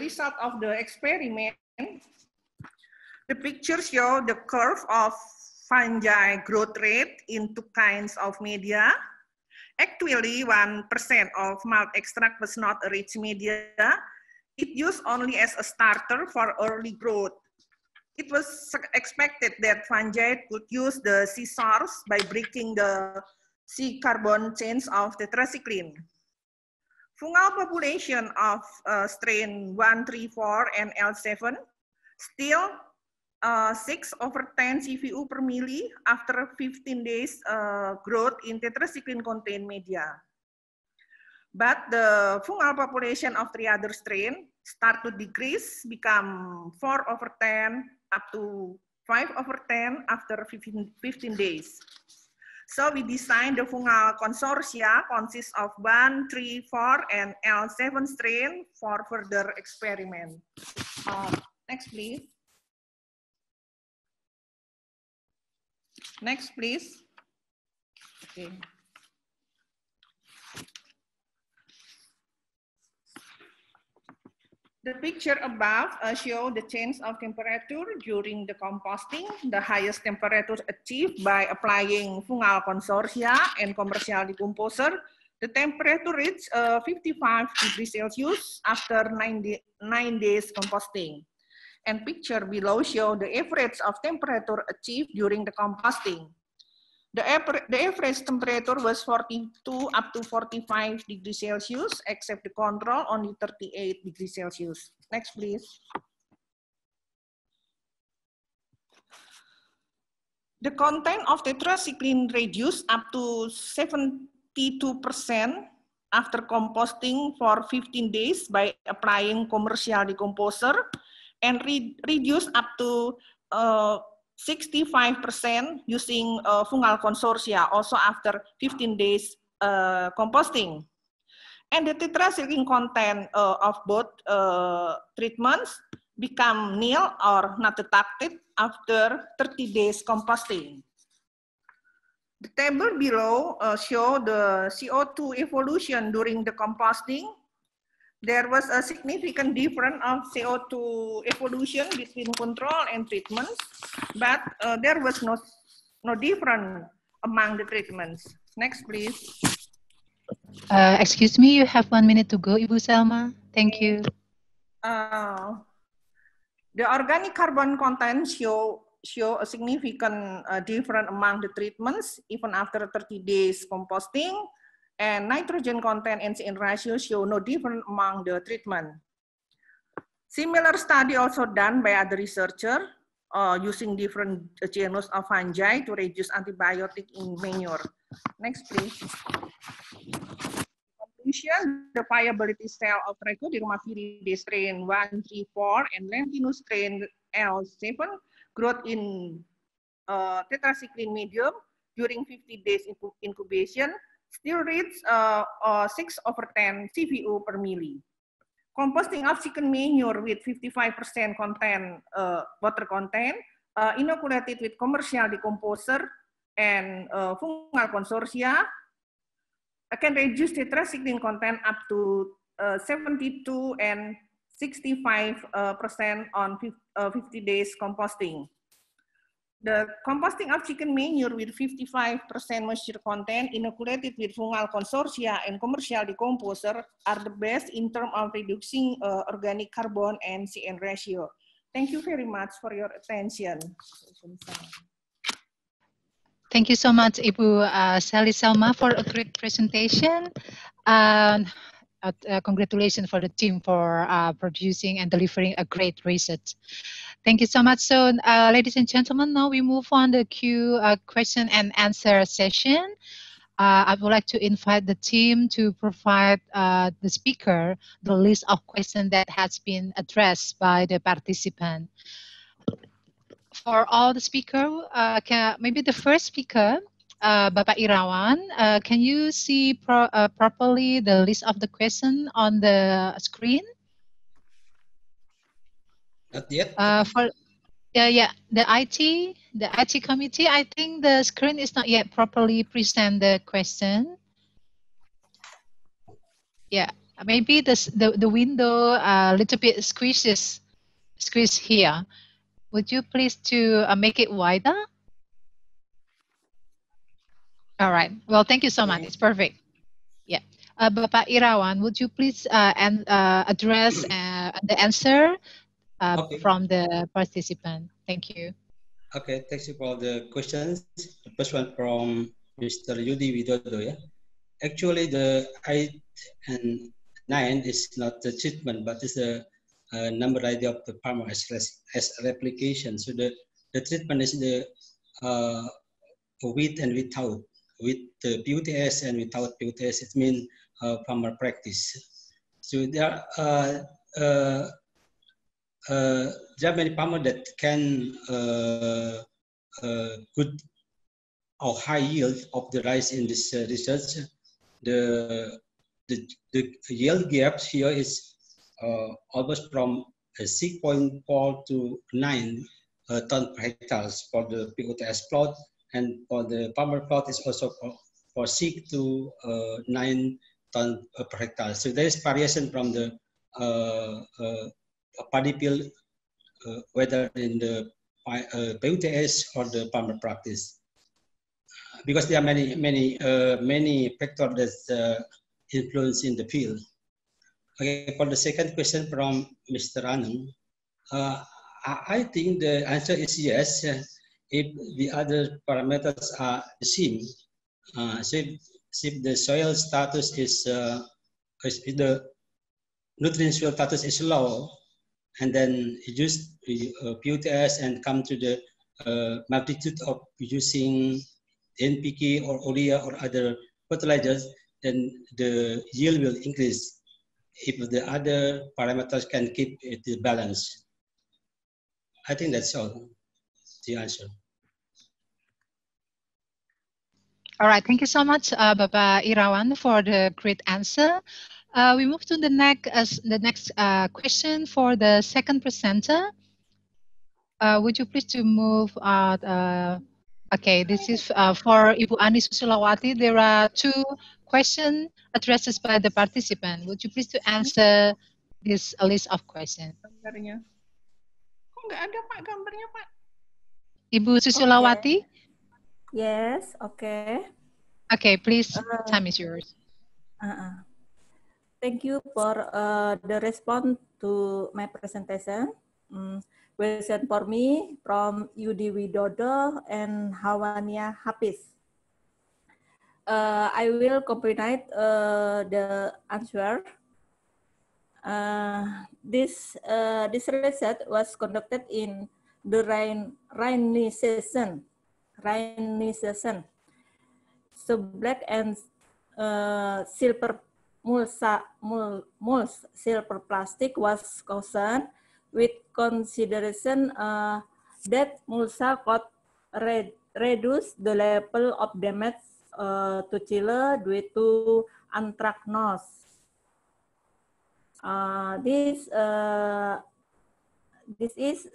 result of the experiment, the picture show the curve of fungi growth rate in 2 kinds of media. Actually, 1% of malt extract was not a rich media. It used only as a starter for early growth. It was expected that fungi could use the C source by breaking the C carbon chains of tetracycline. Fungal population of strain 134 and L7 still 6/10 CVU per milli after 15 days growth in tetracycline contained media. But the fungal population of 3 other strain start to decrease, become 4/10 up to 5/10 after 15 days. So we designed the fungal consortia consists of 1, 3, 4, and L7 strain for further experiment. Next, please. Next, please. Okay. The picture above show the change of temperature during the composting. The highest temperature achieved by applying fungal consortia and commercial decomposer. The temperature reached 55 degrees Celsius after 9 days composting. And picture below show the average of temperature achieved during the composting. The average temperature was 42 up to 45 degrees Celsius, except the control only 38 degrees Celsius. Next, please. The content of tetracycline reduced up to 72% after composting for 15 days by applying commercial decomposer, and reduced up to 65% using fungal consortia also after 15 days composting. And the tetracycline content of both treatments become nil or not detected after 30 days composting. The table below show the CO2 evolution during the composting. There was a significant difference of CO2 evolution between control and treatments, but there was no difference among the treatments. Next, please. Excuse me, you have 1 minute to go, Ibu Selma. Thank you. The organic carbon content show a significant difference among the treatments even after 30 days composting. And nitrogen content and NCN ratio show no difference among the treatment. Similar study also done by other researcher using different genus of fungi to reduce antibiotic in manure. Next, please. Conclusion: the viability cell of Trichoderma viride strain 134 and Lentinus strain L7 growth in tetracycline medium during 50 days incubation still reach 6/10 CVU per milli. Composting of chicken manure with 55% content, water content, inoculated with commercial decomposer and fungal consortia, can reduce tetracycline content up to 72 and 65% on 50 days composting. The composting of chicken manure with 55% moisture content inoculated with fungal consortia and commercial decomposer are the best in terms of reducing organic carbon and CN ratio. Thank you very much for your attention. Thank you so much, Ibu Sally Selma, for a great presentation. Congratulations for the team for producing and delivering a great research. Thank you so much. So, ladies and gentlemen, now we move on to the question and answer session. I would like to invite the team to provide the speaker the list of questions that has been addressed by the participant. For all the speakers, maybe the first speaker, Bapak Irawan, can you see properly the list of the question on the screen? Not yet. The IT committee, I think the screen is not yet properly present the question. Yeah, maybe the window a little bit squeezed here. Would you please to make it wider? All right. Well, thank you so much. It's perfect. Yeah. Bapak Irawan, would you please address the answer from the participant? Thank you. Okay, thanks for the questions. The first one from Mr. Yudi Widodo. Yeah, actually the 8 and 9 is not the treatment, but it's the number ID of the farmer as replication. So the treatment is the with and without, with the PUTS and without PUTS. It means farmer practice. So there are many farmers that can good or high yield of the rice in this research. The yield gaps here is almost from 6.4 to 9 ton per hectare for the POTS plot, and for the farmer plot is also for 6 to 9 ton per hectare. So there is variation from the paddy field, whether in the PUTS or the farmer practice, because there are many factors that influence in the field. Okay, for the second question from Mr. Anand, I think the answer is yes. If the other parameters are the same, so if the soil status is if the nutrient soil status is low, and then use PUTS and come to the multitude of using NPK or urea or other fertilizers, then the yield will increase if the other parameters can keep the balance. I think that's all, the answer. All right, thank you so much, Bapak Irawan, for the great answer. We move to the next question for the second presenter. Would you please to move out? Okay, this is for Ibu Ani Susilawati. There are two questions addressed by the participant. Would you please to answer this list of questions? Gambarnya. Kok nggak ada Pak gambarnya Pak? Ibu Susilawati? Okay. Yes, okay. Okay, please, time is yours. Thank you for the response to my presentation. Question for me from Yudi Widodo and Hawania Hafiz. I will combine the answer. This research was conducted in the rainy season. So black and silver mulch silver plastic was chosen with consideration that mulsa could reduce the level of damage to chile due to anthracnose. This is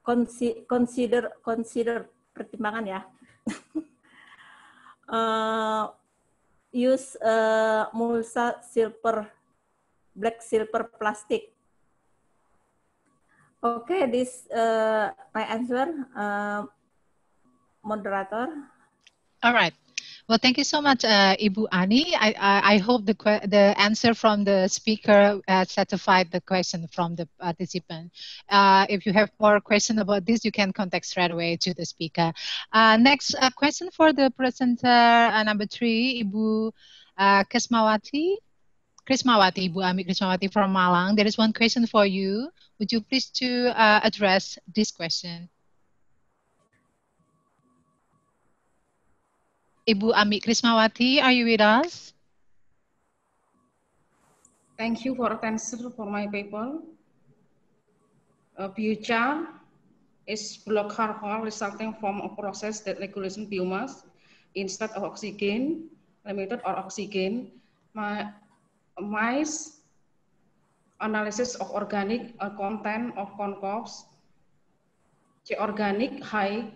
consider pertimbangan ya. Use mulsa black silver plastic. Okay, this my answer, moderator. All right. Well, thank you so much, Ibu Ani. I hope the answer from the speaker satisfied the question from the participant. If you have more questions about this, you can contact straight away to the speaker. Next question for the presenter number 3, Ibu Krismawati, Ibu Ami Krismawati from Malang. There is one question for you. Would you please to address this question? Ibu Ami Krismawati, are you with us? Thank you for answer for my paper. Biochar is block charcoal resulting from a process that regulates biomass instead of oxygen, limited or oxygen. Mice analysis of organic content of compounds, organic high.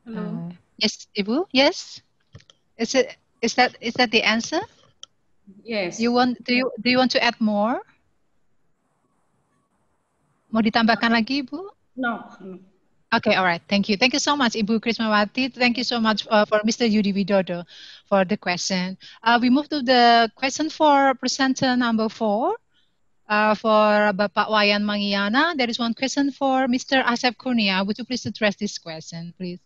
Hello. Yes, Ibu. Yes. Is that the answer? Yes. Do you want to add more? Mau ditambahkan lagi, Ibu? No. Okay, all right. Thank you. Thank you so much, Ibu Krismawati. Thank you so much for Mr. Yudi Widodo for the question. We move to the question for presenter number 4. for Bapak Wayan Mangiana. There is one question for Mr. Asep Kurnia. Would you please address this question, please?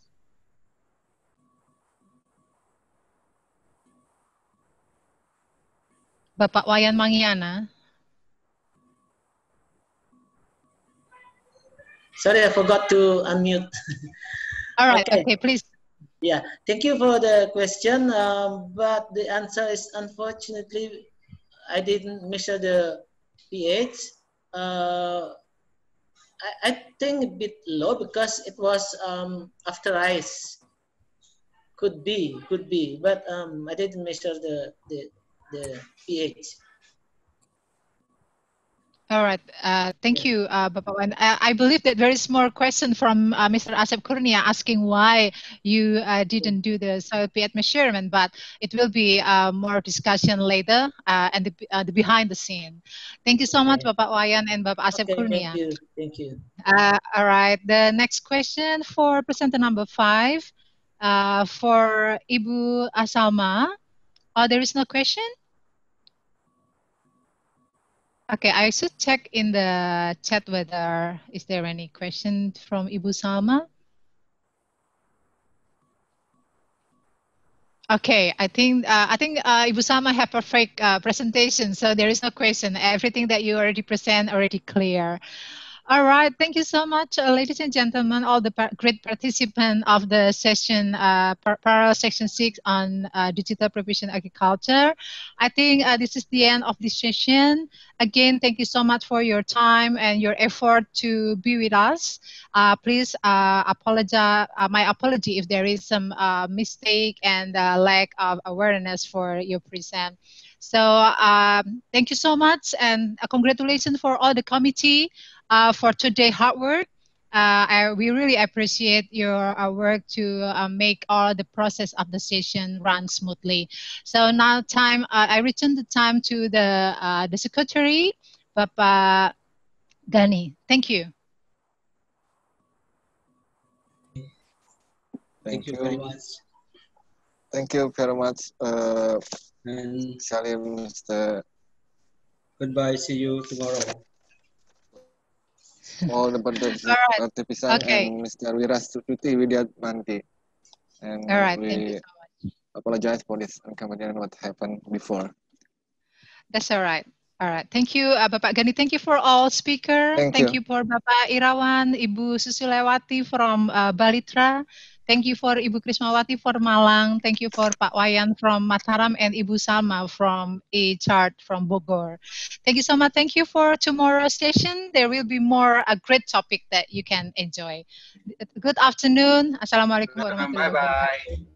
Bapak Wayan Mangiana. Sorry, I forgot to unmute. All right, okay, please. Yeah, thank you for the question, but the answer is unfortunately, I didn't measure the pH. I think a bit low because it was after ice. Could be, but I didn't measure the pH. All right. Thank you, Bapak Wan. I believe that there is more question from Mr. Asep Kurnia asking why you didn't do the soil pH measurement, but it will be more discussion later and the behind the scene. Thank you so much, Bapak Wayan and Bapak Asep Kurnia. Thank you. All right. The next question for presenter number 5 for Ibu Asalma. Oh, there is no question? Okay, I should check in the chat whether is there any question from Ibu Salma. Okay, I think Ibu Salma have perfect presentation, so there is no question. Everything that you already present already clear. All right, thank you so much, ladies and gentlemen, all the great participants of the session, parallel section 6 on digital precision agriculture. I think this is the end of this session. Again, thank you so much for your time and your effort to be with us. Please apologize. My apology if there is some mistake and lack of awareness for your present. So thank you so much, and congratulations for all the committee for today hard work. We really appreciate your work to make all the process of the session run smoothly. So now I return the time to the secretary, Bapak Gani. Thank you. Thank you very much. Thank you very much, And Salim, Mr. Goodbye. See you tomorrow. All the participants and Mr. Wirasuti Widiatmanti. And we apologize for this inconvenience what happened before. That's all right. All right. Thank you, Bapak Gani. Thank you for all speakers. Thank you for Bapak Irawan, Ibu Susilewati from Balitra. Thank you for Ibu Krismawati for Malang. Thank you for Pak Wayan from Mataram and Ibu Salma from Chart from Bogor. Thank you so much. Thank you for tomorrow's session. There will be more a great topic that you can enjoy. Good afternoon. Assalamualaikum warahmatullahi wabarakatuh.